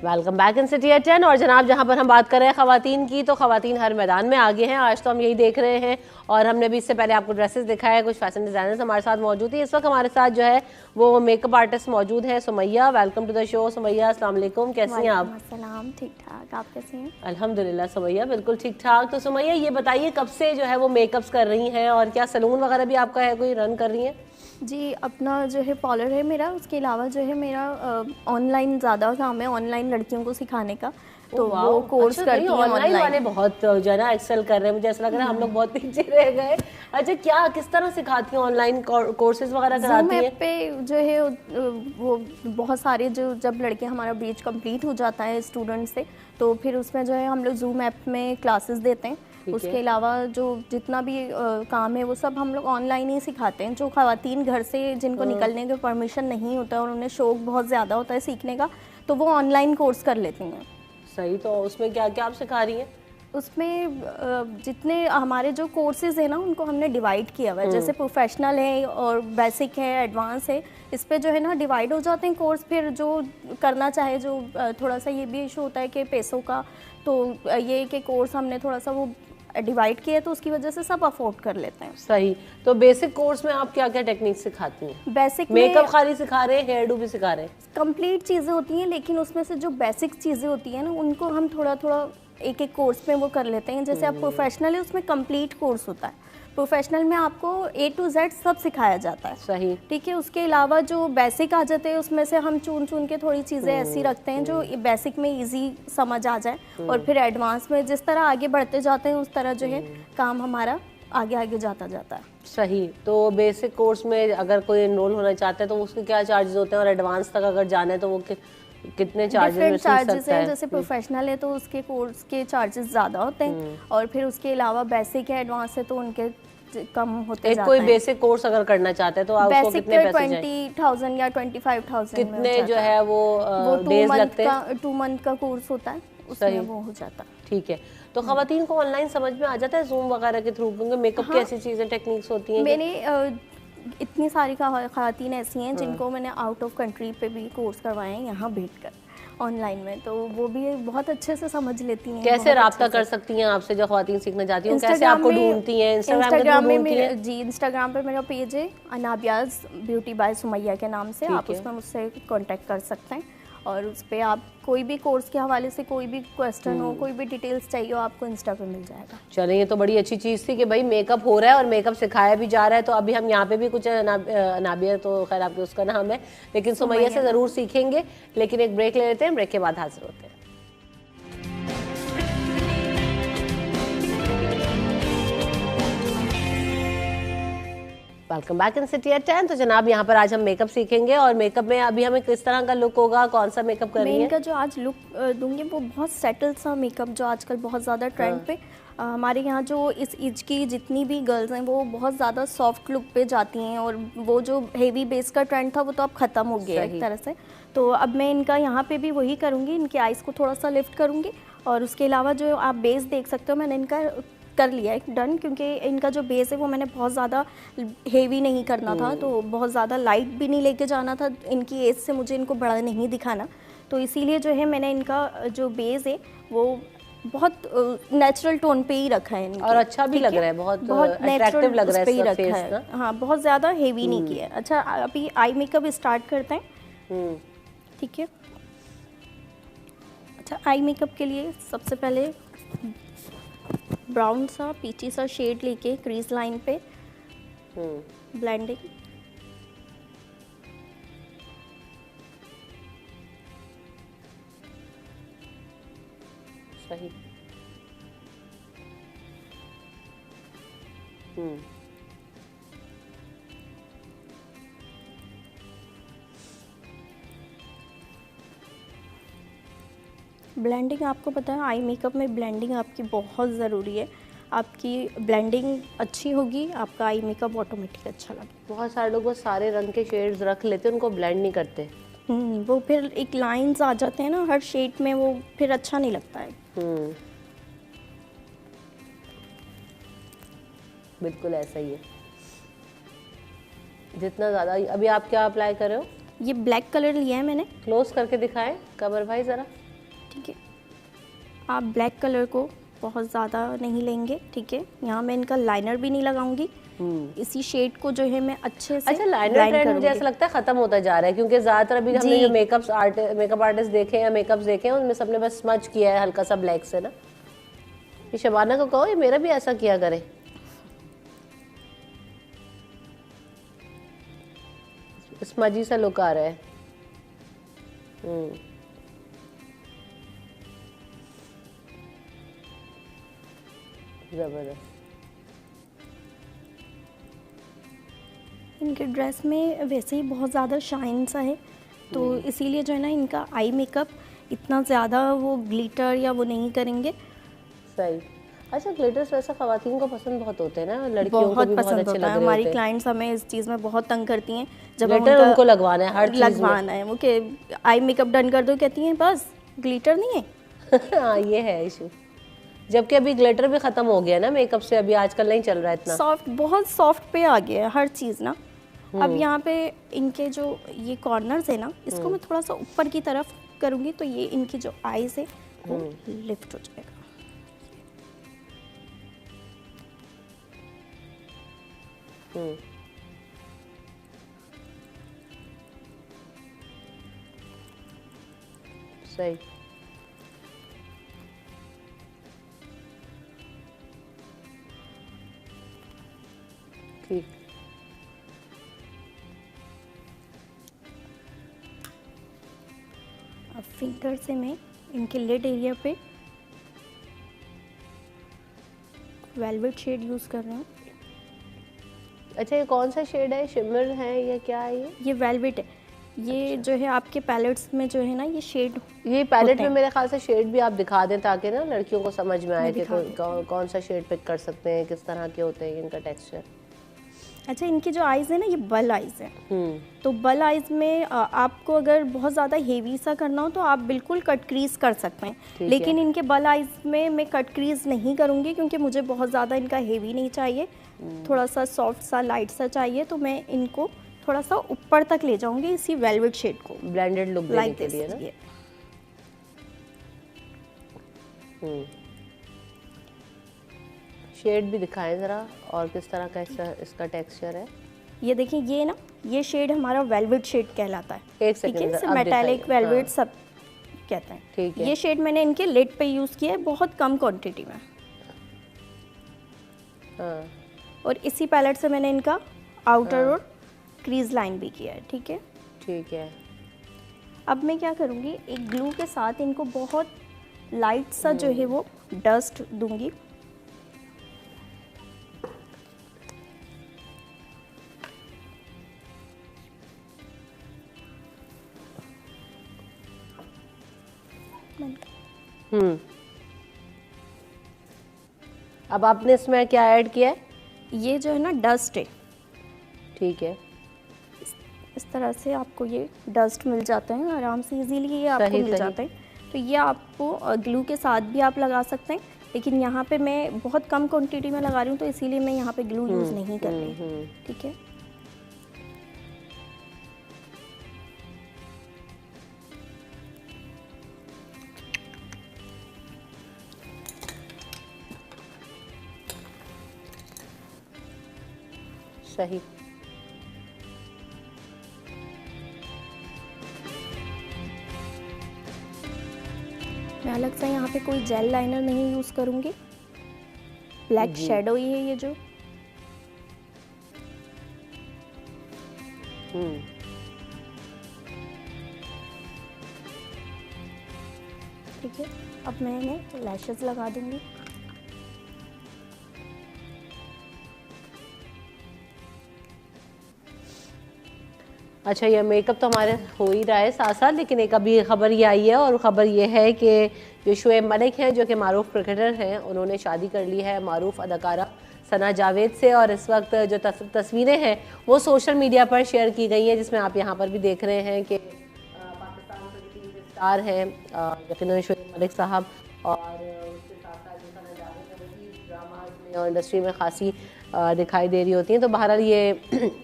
Welcome back in city at 10। और जनाब जहाँ पर हम बात कर रहे हैं ख़वातीन की, तो ख़वातीन हर मैदान में आगे हैं। आज तो हम यही देख रहे हैं और हमने भी इससे पहले आपको ड्रेसेस दिखाया है, कुछ फैशन डिज़ाइनर्स हमारे साथ मौजूद हैं। इस वक्त हमारे साथ जो है वो मेकअप आर्टिस्ट मौजूद है Sumaiya. Welcome to the show Sumaiya, अस्सलाम वालेकुम, कैसी हैं आप? सलाम, ठीक ठाक, आप कैसी हैं? अल्हम्दुलिल्लाह सुमैया बिल्कुल ठीक ठाक। तो सुमैया ये बताइए कब से जो है वो मेकअप्स कर रही हैं और क्या सलून वगैरह भी आपका है, कोई रन कर रही हैं? जी, अपना जो है पार्लर है मेरा, उसके अलावा जो है मेरा ऑनलाइन ज़्यादा काम है, ऑनलाइन लड़कियों को सिखाने का, तो वो कोर्स करती हैं ऑनलाइन वाले बहुत जो है ना एक्सेल कर रहे हैं। मुझे ऐसा लग रहा है हम लोग बहुत पीछे रह गए। अच्छा, क्या किस तरह सिखाती हैं, ऑनलाइन कोर्सेज वगैरह कराती हैं? पे जो है वो बहुत सारे जो जब लड़के हमारा बैच कंप्लीट हो जाता है स्टूडेंट से, तो फिर उसमें जो है हम लोग जूम ऐप में क्लासेस देते हैं। उसके अलावा जो जितना भी काम है वो सब हम लोग ऑनलाइन ही सिखाते हैं। जो ख़वातीन घर से जिनको निकलने का परमिशन नहीं होता और उन्हें शौक़ बहुत ज़्यादा होता है सीखने का, तो वो ऑनलाइन कोर्स कर लेती हैं। सही। तो उसमें क्या क्या आप सिखा रही हैं? उसमें जितने हमारे जो कोर्सेज़ हैं ना उनको हमने डिवाइड किया हुआ है, जैसे प्रोफेशनल है और बेसिक है, एडवांस है, इस पे जो है ना डिवाइड हो जाते हैं कोर्स। फिर जो करना चाहे, जो थोड़ा सा ये भी इशू होता है कि पैसों का, तो ये कि कोर्स हमने थोड़ा सा वो डिवाइड किया तो उसकी वजह से सब अफोर्ड कर लेते हैं। सही। तो बेसिक कोर्स में आप क्या क्या टेक्निक सिखाती हैं? बेसिक मेकअप खाली सिखा रहे हैं, हेयर डू भी सिखा रहे हैं? कंप्लीट चीज़ें होती हैं, लेकिन उसमें से जो बेसिक चीज़ें होती हैं ना उनको हम थोड़ा थोड़ा एक एक कोर्स में वो कर लेते हैं। जैसे आप प्रोफेशनल है उसमें कंप्लीट कोर्स होता है, प्रोफेशनल में आपको A to Z सब सिखाया जाता है। सही। ठीक है। उसके अलावा जो बेसिक आ जाते हैं उसमें से हम चुन चुन के थोड़ी चीज़ें ऐसी रखते हैं जो बेसिक में इजी समझ आ जाए, और फिर एडवांस में जिस तरह आगे बढ़ते जाते हैं उस तरह जो है काम हमारा आगे आगे जाता जाता है। सही। तो बेसिक कोर्स में अगर कोई एनरोल होना चाहता है तो उसके क्या चार्जेस होते हैं, और एडवांस तक अगर जाना है तो वो कितने चार्जेस हैं? जैसे प्रोफेशनल है तो उसके कोर्स के चार्जेस ज़्यादा होते हैं, और फिर उसके अलावा बेसिक है, एडवांस है तो उनके कम होते जाते हैं। कोई बेसिक कोर्स अगर करना चाहते हैं तो आप उसको कितने पैसे 20,000 या 25,000 कितने जो है वो डेज लगते हैं? 2 मंथ का कोर्स होता है, उसमें वो हो जाता है। ठीक है। तो ख़वातीन को ऑनलाइन समझ में आ जाता है जूम वगैरह के थ्रू, क्योंकि मेकअप की ऐसी चीज़ें टेक्निक्स होती हैं? मैंने इतनी सारी ख़वातीन ऐसी हैं जिनको मैंने आउट ऑफ कंट्री पे भी कोर्स करवाए हैं यहाँ बैठकर ऑनलाइन में, तो वो भी बहुत अच्छे से समझ लेती हैं। कैसे राब्ता कर सकती हैं आपसे जो ख़वातीन सीखना चाहती हैं? कैसे आपको ढूंढती हैं? इंस्टाग्राम में जी, इंस्टाग्राम पे मेरा पेज है अनाबियाज ब्यूटी बाय सुमैया के नाम से, आप उसमें मुझसे कांटेक्ट कर सकते हैं। और उस पर आप कोई भी कोर्स के हवाले से कोई भी क्वेश्चन हो, कोई भी डिटेल्स चाहिए हो, आपको इंस्टा पे मिल जाएगा। चलिए, ये तो बड़ी अच्छी चीज़ थी कि भाई मेकअप हो रहा है और मेकअप सिखाया भी जा रहा है। तो अभी हम यहाँ पे भी कुछ अनाबिया तो खैर आपके उसका नाम है, लेकिन सुमैया से ज़रूर सीखेंगे। लेकिन एक ब्रेक ले लेते हैं, ब्रेक के बाद हाजिर होते हैं। Welcome back in city at 10। तो जनाब यहाँ पर आज हम मेकअप सीखेंगे और मेकअप में अभी हमें किस तरह का लुक होगा, कौन सा मेकअप कर रही मैं है? इनका जो आज लुक दूंगी वो बहुत सेटल सा मेकअप जो आजकल बहुत ज़्यादा ट्रेंड पे हमारे यहाँ जो इस एज की जितनी भी गर्ल्स हैं वो बहुत ज़्यादा सॉफ्ट लुक पे जाती हैं, और वो जो हेवी बेस का ट्रेंड था वो तो अब ख़त्म हो गया एक तरह से। तो अब मैं इनका यहाँ पे भी वही करूँगी, इनके आइज़ को थोड़ा सा लिफ्ट करूँगी, और उसके अलावा जो आप बेस देख सकते हो मैंने इनका कर लिया है डन, क्योंकि इनका जो बेस है वो मैंने बहुत ज़्यादा हेवी नहीं करना था, तो बहुत ज़्यादा लाइट भी नहीं लेके जाना था, इनकी एज से मुझे इनको बड़ा नहीं दिखाना, तो इसीलिए जो है मैंने इनका जो बेस है वो बहुत नेचुरल टोन पे ही रखा है इनके, और अच्छा भी लग रहा है, बहुत नेचुरल लग रहा है इसका रखा फेस है। हाँ, बहुत ज़्यादा हेवी नहीं किया है। अच्छा, अभी आई मेकअप स्टार्ट करते हैं, ठीक है। अच्छा, आई मेकअप के लिए सबसे पहले ब्राउन सा पीची सा शेड लेके क्रीज लाइन पे ब्लेंडिंग, सही। ब्लेंडिंग आपको पता है आई मेकअप में ब्लेंडिंग आपकी बहुत ज़रूरी है। आपकी ब्लेंडिंग अच्छी होगी, आपका आई मेकअप ऑटोमेटिक अच्छा लगेगा। बहुत सारे लोग वो सारे रंग के शेड्स रख लेते हैं, उनको ब्लेंड नहीं करते। वो फिर एक लाइंस आ जाते हैं ना हर शेड में, वो फिर अच्छा नहीं लगता है। बिल्कुल ऐसा ही है। जितना ज़्यादा अभी आप क्या अप्लाई कर रहे हो? ये ब्लैक कलर लिया है मैंने, क्लोज करके दिखाएं कमर भाई ज़रा। ठीक है, आप ब्लैक कलर को बहुत ज़्यादा नहीं लेंगे, ठीक है। यहाँ मैं इनका लाइनर भी नहीं लगाऊंगी, इसी शेड को जो है मैं अच्छे से अच्छा, लाइनर ट्रेंड मुझे ऐसा लगता है खत्म होता जा रहा है, क्योंकि ज़्यादातर अभी हमने जो मेकअप आर्टिस्ट देखे हैं, मेकअप्स देखे हैं, उनमें सबने बस स्मच किया है हल्का सा ब्लैक से ना। ये शबाना को कहो ये मेरा भी ऐसा किया करे। स्मजी सा लुक आ रहा है। जबरदस्त। इनके ड्रेस में वैसे ही बहुत ज़्यादा शाइन सा है, तो इसीलिए जो है ना इनका आई मेकअप इतना ज़्यादा वो ग्लिटर या वो नहीं करेंगे। सही। अच्छा, ग्लिटर्स वैसा खवातीन को पसंद बहुत होते हैं ना, लड़कियों को भी बहुत पसंद अच्छे होता लग है। रहे हमारी होते हैं। क्लाइंट्स हमें इस चीज़ में बहुत तंग करती हैं जब ग्लिटर उनको लगवाना है, हर चीज़ में लगवाना है, वो कि आई मेकअप डन कर दो, कहती हैं बस ग्लिटर नहीं है। हाँ, ये है इशू। जबकि अभी ग्लिटर भी खत्म हो गया ना मेकअप से, अभी आजकल नहीं चल रहा है इतना। सॉफ्ट, बहुत सॉफ्ट पे आ गया है हर चीज़ ना। अब यहाँ पे इनके जो ये कॉर्नर्स है ना, इसको मैं थोड़ा सा ऊपर की तरफ करूँगी, तो ये इनकी जो आईज है वो लिफ्ट हो जाएगा। सही। ठीक। अब फिंगर से मैं इनके लिड एरिया पे वेलवेट शेड यूज़ कर रही हूँ। अच्छा, ये कौन सा शेड है? शिमर है या क्या है ये वेलवेट है। ये जो है आपके पैलेट्स में जो है ना ये शेड, ये पैलेट में मेरे ख्याल से शेड भी आप दिखा दें ताकि ना लड़कियों को समझ में आए कि कौन सा शेड पिक कर सकते हैं, किस तरह के होते हैं इनका टेक्सचर। अच्छा, इनकी जो आइज़ है ना ये बल आइज़ है, तो बल आइज़ में आपको अगर बहुत ज़्यादा हेवी सा करना हो तो आप बिल्कुल कट क्रीज कर सकते हैं, लेकिन इनके बल आइज़ में मैं कट क्रीज नहीं करूँगी, क्योंकि मुझे बहुत ज़्यादा इनका हेवी नहीं चाहिए, थोड़ा सा सॉफ्ट सा लाइट सा चाहिए, तो मैं इनको थोड़ा सा ऊपर तक ले जाऊँगी इसी वेलवेट शेड को, ब्लेंडेड लुक देने के लिए ना। शेड भी दिखाएं ज़रा, और किस तरह का इसका टेक्सचर है। ये देखिए, ये ना ये शेड हमारा वेलवेट शेड कहलाता है। एक ठीक सेकंड है, आप मेटालिक दिखाइए। वेलवेट सब कहते हैं। ठीक है। ये शेड मैंने इनके लिड पे यूज़ किया है बहुत कम क्वांटिटी में, हाँ और इसी पैलेट से मैंने इनका आउटर और क्रीज लाइन भी किया है। ठीक है, ठीक है। अब मैं क्या करूँगी, एक ग्लू के साथ इनको बहुत लाइट सा जो है वो डस्ट दूंगी। अब आपने इसमें क्या ऐड किया है? ये जो है ना डस्ट है, ठीक है, इस तरह से आपको ये डस्ट मिल जाते हैं आराम से, इजीली ये आपको मिल जाते हैं। तो ये आपको ग्लू के साथ भी आप लगा सकते हैं, लेकिन यहाँ पे मैं बहुत कम क्वांटिटी में लगा रही हूँ तो इसीलिए मैं यहाँ पे ग्लू यूज़ नहीं कर रही। ठीक है, सही। मैं अलग से यहाँ पे कोई जेल लाइनर नहीं यूज़ करूँगी, ब्लैक शेडो ही है ये जो। ठीक है, अब मैं इन्हें लैशेस लगा दूँगी। अच्छा, ये मेकअप तो हमारे हो ही रहा है साथ साथ, लेकिन एक अभी खबर ये आई है, और ख़बर ये है कि जो शुएब मलिक हैं जो कि मारूफ क्रिकेटर हैं, उन्होंने शादी कर ली है मारूफ अदाकारा सना जावेद से। और इस वक्त जो तस्वीरें हैं वो सोशल मीडिया पर शेयर की गई हैं, जिसमें आप यहाँ पर भी देख रहे हैं कि पाकिस्तान के टीम के स्टार हैं यकीनन शुएब मलिक साहब, और उसके साथ साथ जो सना जावेद है वो भी ड्रामाज में और इंडस्ट्री में खासी दिखाई दे रही होती हैं। तो बहरहाल ये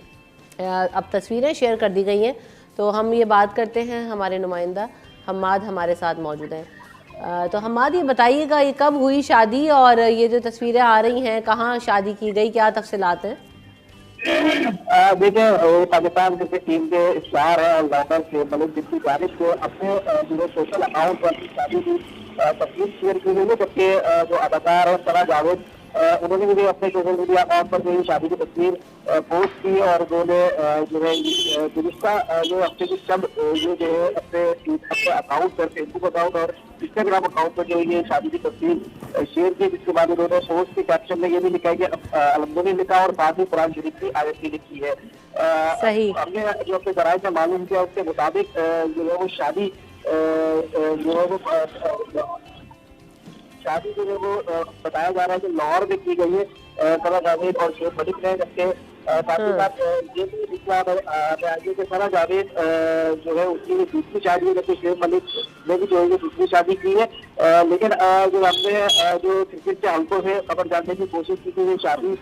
अब तस्वीरें शेयर कर दी गई हैं। तो हम ये बात करते हैं, हमारे नुमाइंदा हम्माद हमारे साथ मौजूद हैं। तो हम्माद, ये बताइएगा ये कब हुई शादी, और ये जो तस्वीरें आ रही हैं कहाँ शादी की गई, क्या तफसीलात हैं? देखिए, पाकिस्तान क्रिकेट टीम के स्टार है ऑलराउंडर शुएब मलिक, जिसकी जानिब से अपने जो सोशल अकाउंट पर शादी की तस्वीर शेयर की गई है, जबकि जो अदाकार है सना जावेद उन्होंने भी अपने सोशल मीडिया अकाउंट पर जो है शादी की तस्वीर पोस्ट की, और उन्होंने जो है गुज़िश्ता जो हफ्ते की सब ये जो है अपने अकाउंट पर, फेसबुक अकाउंट और इंस्टाग्राम अकाउंट पर जो है ये शादी की तस्वीर शेयर की, जिसके बाद उन्होंने पोस्ट के कैप्शन में ये भी लिखा है कि अलहम्दुलिल्लाह लिखा और साथ ही कुरान शरीफ की आयत भी लिखी है। सही। हमने जो अपने ज़राए से मालूम किया उसके मुताबिक जो है वो शादी जो है वो शादी जो है वो बताया जा रहा है कि लाहौर में की गई है सना जावेद और शुएब मलिक ने, जबकि साथ ही साथ ये भी निकला कि सना जावेद जो है उसकी दूसरी शादी है, जबकि शुएब मलिक ने भी जो है दूसरी शादी की है। लेकिन जो हमने जो क्रिकेट के हल्कों से खबर जानने की कोशिश की थी, ये शादी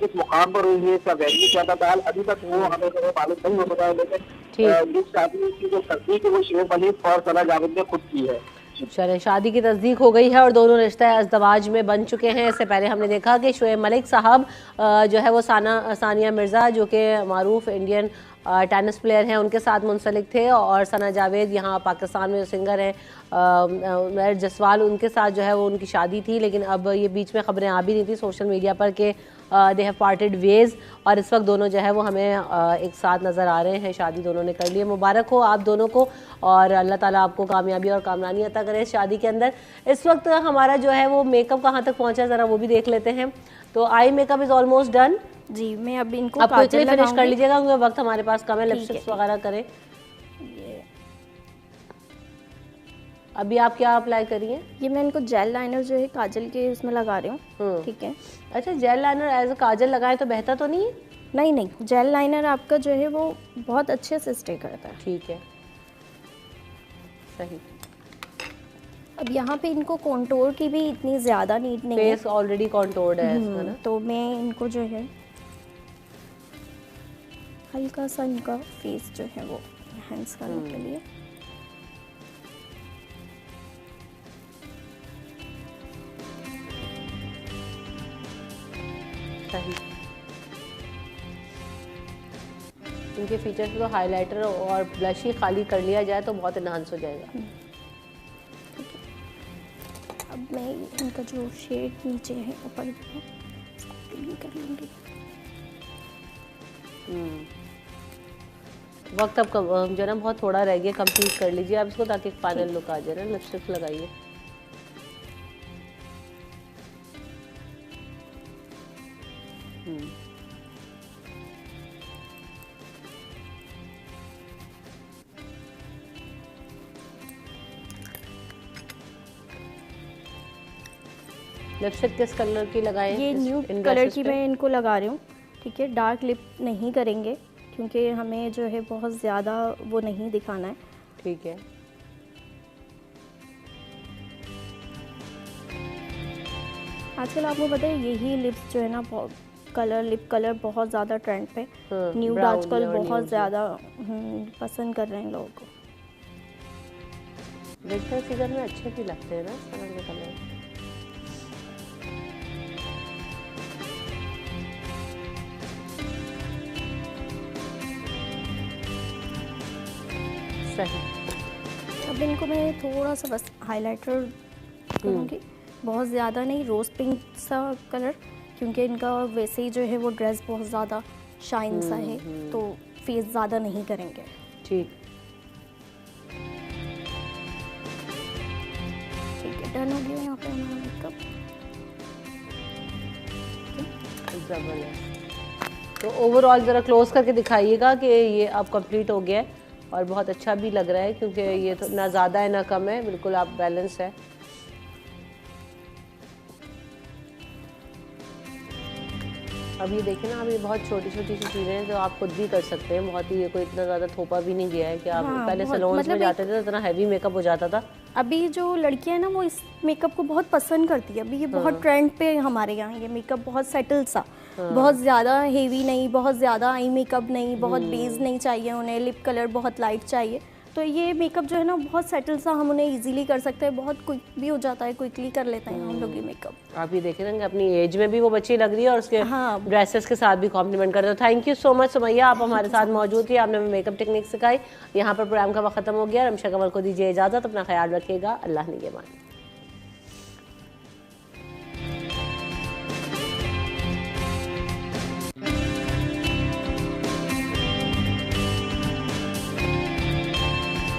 किस मुकाम पर हुई है, इसका वेन्यू क्या था, अभी तक वो हमें जो है मालूम नहीं हो सका है। लेकिन इस शादी की जो तस्दीक है वो शुएब मलिक और सना जावेद ने खुद की है। चले, शादी की तस्दीक हो गई है और दोनों रिश्ते अज़दवाज में बन चुके हैं। इससे पहले हमने देखा कि शुएब मलिक साहब जो है वो सानिया मिर्ज़ा जो कि मारूफ इंडियन टेनिस प्लेयर हैं उनके साथ मुंसलिक थे, और सना जावेद यहाँ पाकिस्तान में जो सिंगर हैं उमर जसवाल, उनके साथ जो है वो उनकी शादी थी। लेकिन अब ये बीच में खबरें आ भी नहीं थी सोशल मीडिया पर कि दे हैव पार्टेड वेज, और इस वक्त दोनों जो है वो हमें एक साथ नज़र आ रहे हैं। शादी दोनों ने कर ली है, मुबारक हो आप दोनों को, और अल्लाह ताला आपको कामयाबी और कामरानी अता करे इस शादी के अंदर। इस वक्त हमारा जो है वो मेकअप कहाँ तक पहुँचा है ज़रा वो भी देख लेते हैं। तो I makeup is almost done जी। मैं अब इनको आप क्विकली काजल फिनिश कर लगाऊंगी। लीजिएगा क्योंकि वक्त हमारे पास कम है, लिपस्टिक्स वगैरह करें। अभी आप क्या अप्लाई करिए? ये मैं इनको जेल लाइनर जो है काजल के उसमें लगा रही हूँ। ठीक है, अच्छा, जेल लाइनर एज अ काजल लगाए तो बेहतर तो नहीं है? नहीं नहीं, जेल लाइनर आपका जो है वो बहुत अच्छे से स्टे करता है। ठीक है, सही। अब यहाँ पे इनको कॉन्टोर की भी इतनी ज़्यादा नीड नहीं है, फेस ऑलरेडी कॉन्टोर्ड है इसका ना। तो मैं इनको जो है हल्का सा इनका फेस जो है वो एनहांस करने के लिए सही। इनके फीचर्स तो हाइलाइटर और ब्लश ही खाली कर लिया जाए तो बहुत इनहांस हो जाएगा। अब मैं इनका जो शेड नीचे है ऊपर क्लीन कर लूँगी। वक्त अब जो है ना बहुत थोड़ा रह गया, कंप्लीट कर लीजिए आप इसको ताकि एक फाइनल लुक आ जाए ना। लिपस्टिक लगाइए। लिपस्टिक किस कलर की लगाएं? ये न्यू कलर की मैं इनको लगा रही हूँ, ठीक है। डार्क लिप नहीं करेंगे क्योंकि हमें जो है बहुत ज़्यादा वो नहीं दिखाना है। ठीक है। आजकल आपको पता है यही लिप्स जो है ना लिप कलर बहुत ज़्यादा ट्रेंड पे, न्यूड आजकल बहुत ज़्यादा पसंद कर रहे हैं लोग। विंटर सीजन में अच्छे भी लगते हैं ना इस तरह के कलर। सही। अब इनको मैं थोड़ा सा बस हाइलाइटर करूँगी, बहुत ज़्यादा नहीं, रोज़ पिंक सा कलर, क्योंकि इनका वैसे ही जो है वो ड्रेस बहुत ज़्यादा शाइन सा है तो फेस ज़्यादा नहीं करेंगे। ठीक है, डन हो गया यहाँ पे हमारा मेकअप। जबरदस्त। तो ओवरऑल ज़रा क्लोज करके दिखाइएगा कि ये अब कंप्लीट हो गया है और बहुत अच्छा भी लग रहा है क्योंकि ये तो ना ज़्यादा है ना कम है, बिल्कुल आप बैलेंस है। अब ये देखें ना, अब ये बहुत छोटी छोटी सी चीज़ें हैं जो आप खुद भी कर सकते हैं। बहुत ही ये कोई इतना ज़्यादा थोपा भी नहीं गया है कि आप पहले सैलून्स में जाते थे तो इतना हैवी मेकअप हो जाता था। अभी जो लड़कियां हैं ना वो इस मेकअप को बहुत पसंद करती है। अभी ये बहुत ट्रेंड पे है हमारे यहाँ, ये मेकअप बहुत सेटल सा, बहुत ज़्यादा हेवी नहीं, बहुत ज़्यादा आई मेकअप नहीं, बहुत बेस नहीं चाहिए उन्हें, लिप कलर बहुत लाइट चाहिए। तो ये मेकअप जो है ना बहुत सेटल सा, हम उन्हें इजीली कर सकते हैं, बहुत क्विक भी हो जाता है, क्विकली कर लेते हैं हम लोग ये मेकअप। आप ये देखें ना अपनी एज में भी वो बच्ची लग रही है और उसके ड्रेसेस के साथ भी कॉम्प्लीमेंट कर रहे हो। Thank you so much Sumaiya, आप हमारे साथ मौजूद थी, आपने हमें मेकअप टेक्निक सिखाई। यहाँ पर प्रोग्राम का वक्त खत्म हो गया। रमशा कमल को दीजिए इजाज़त, अपना ख्याल रखिएगा। अल्लाह निगहबान।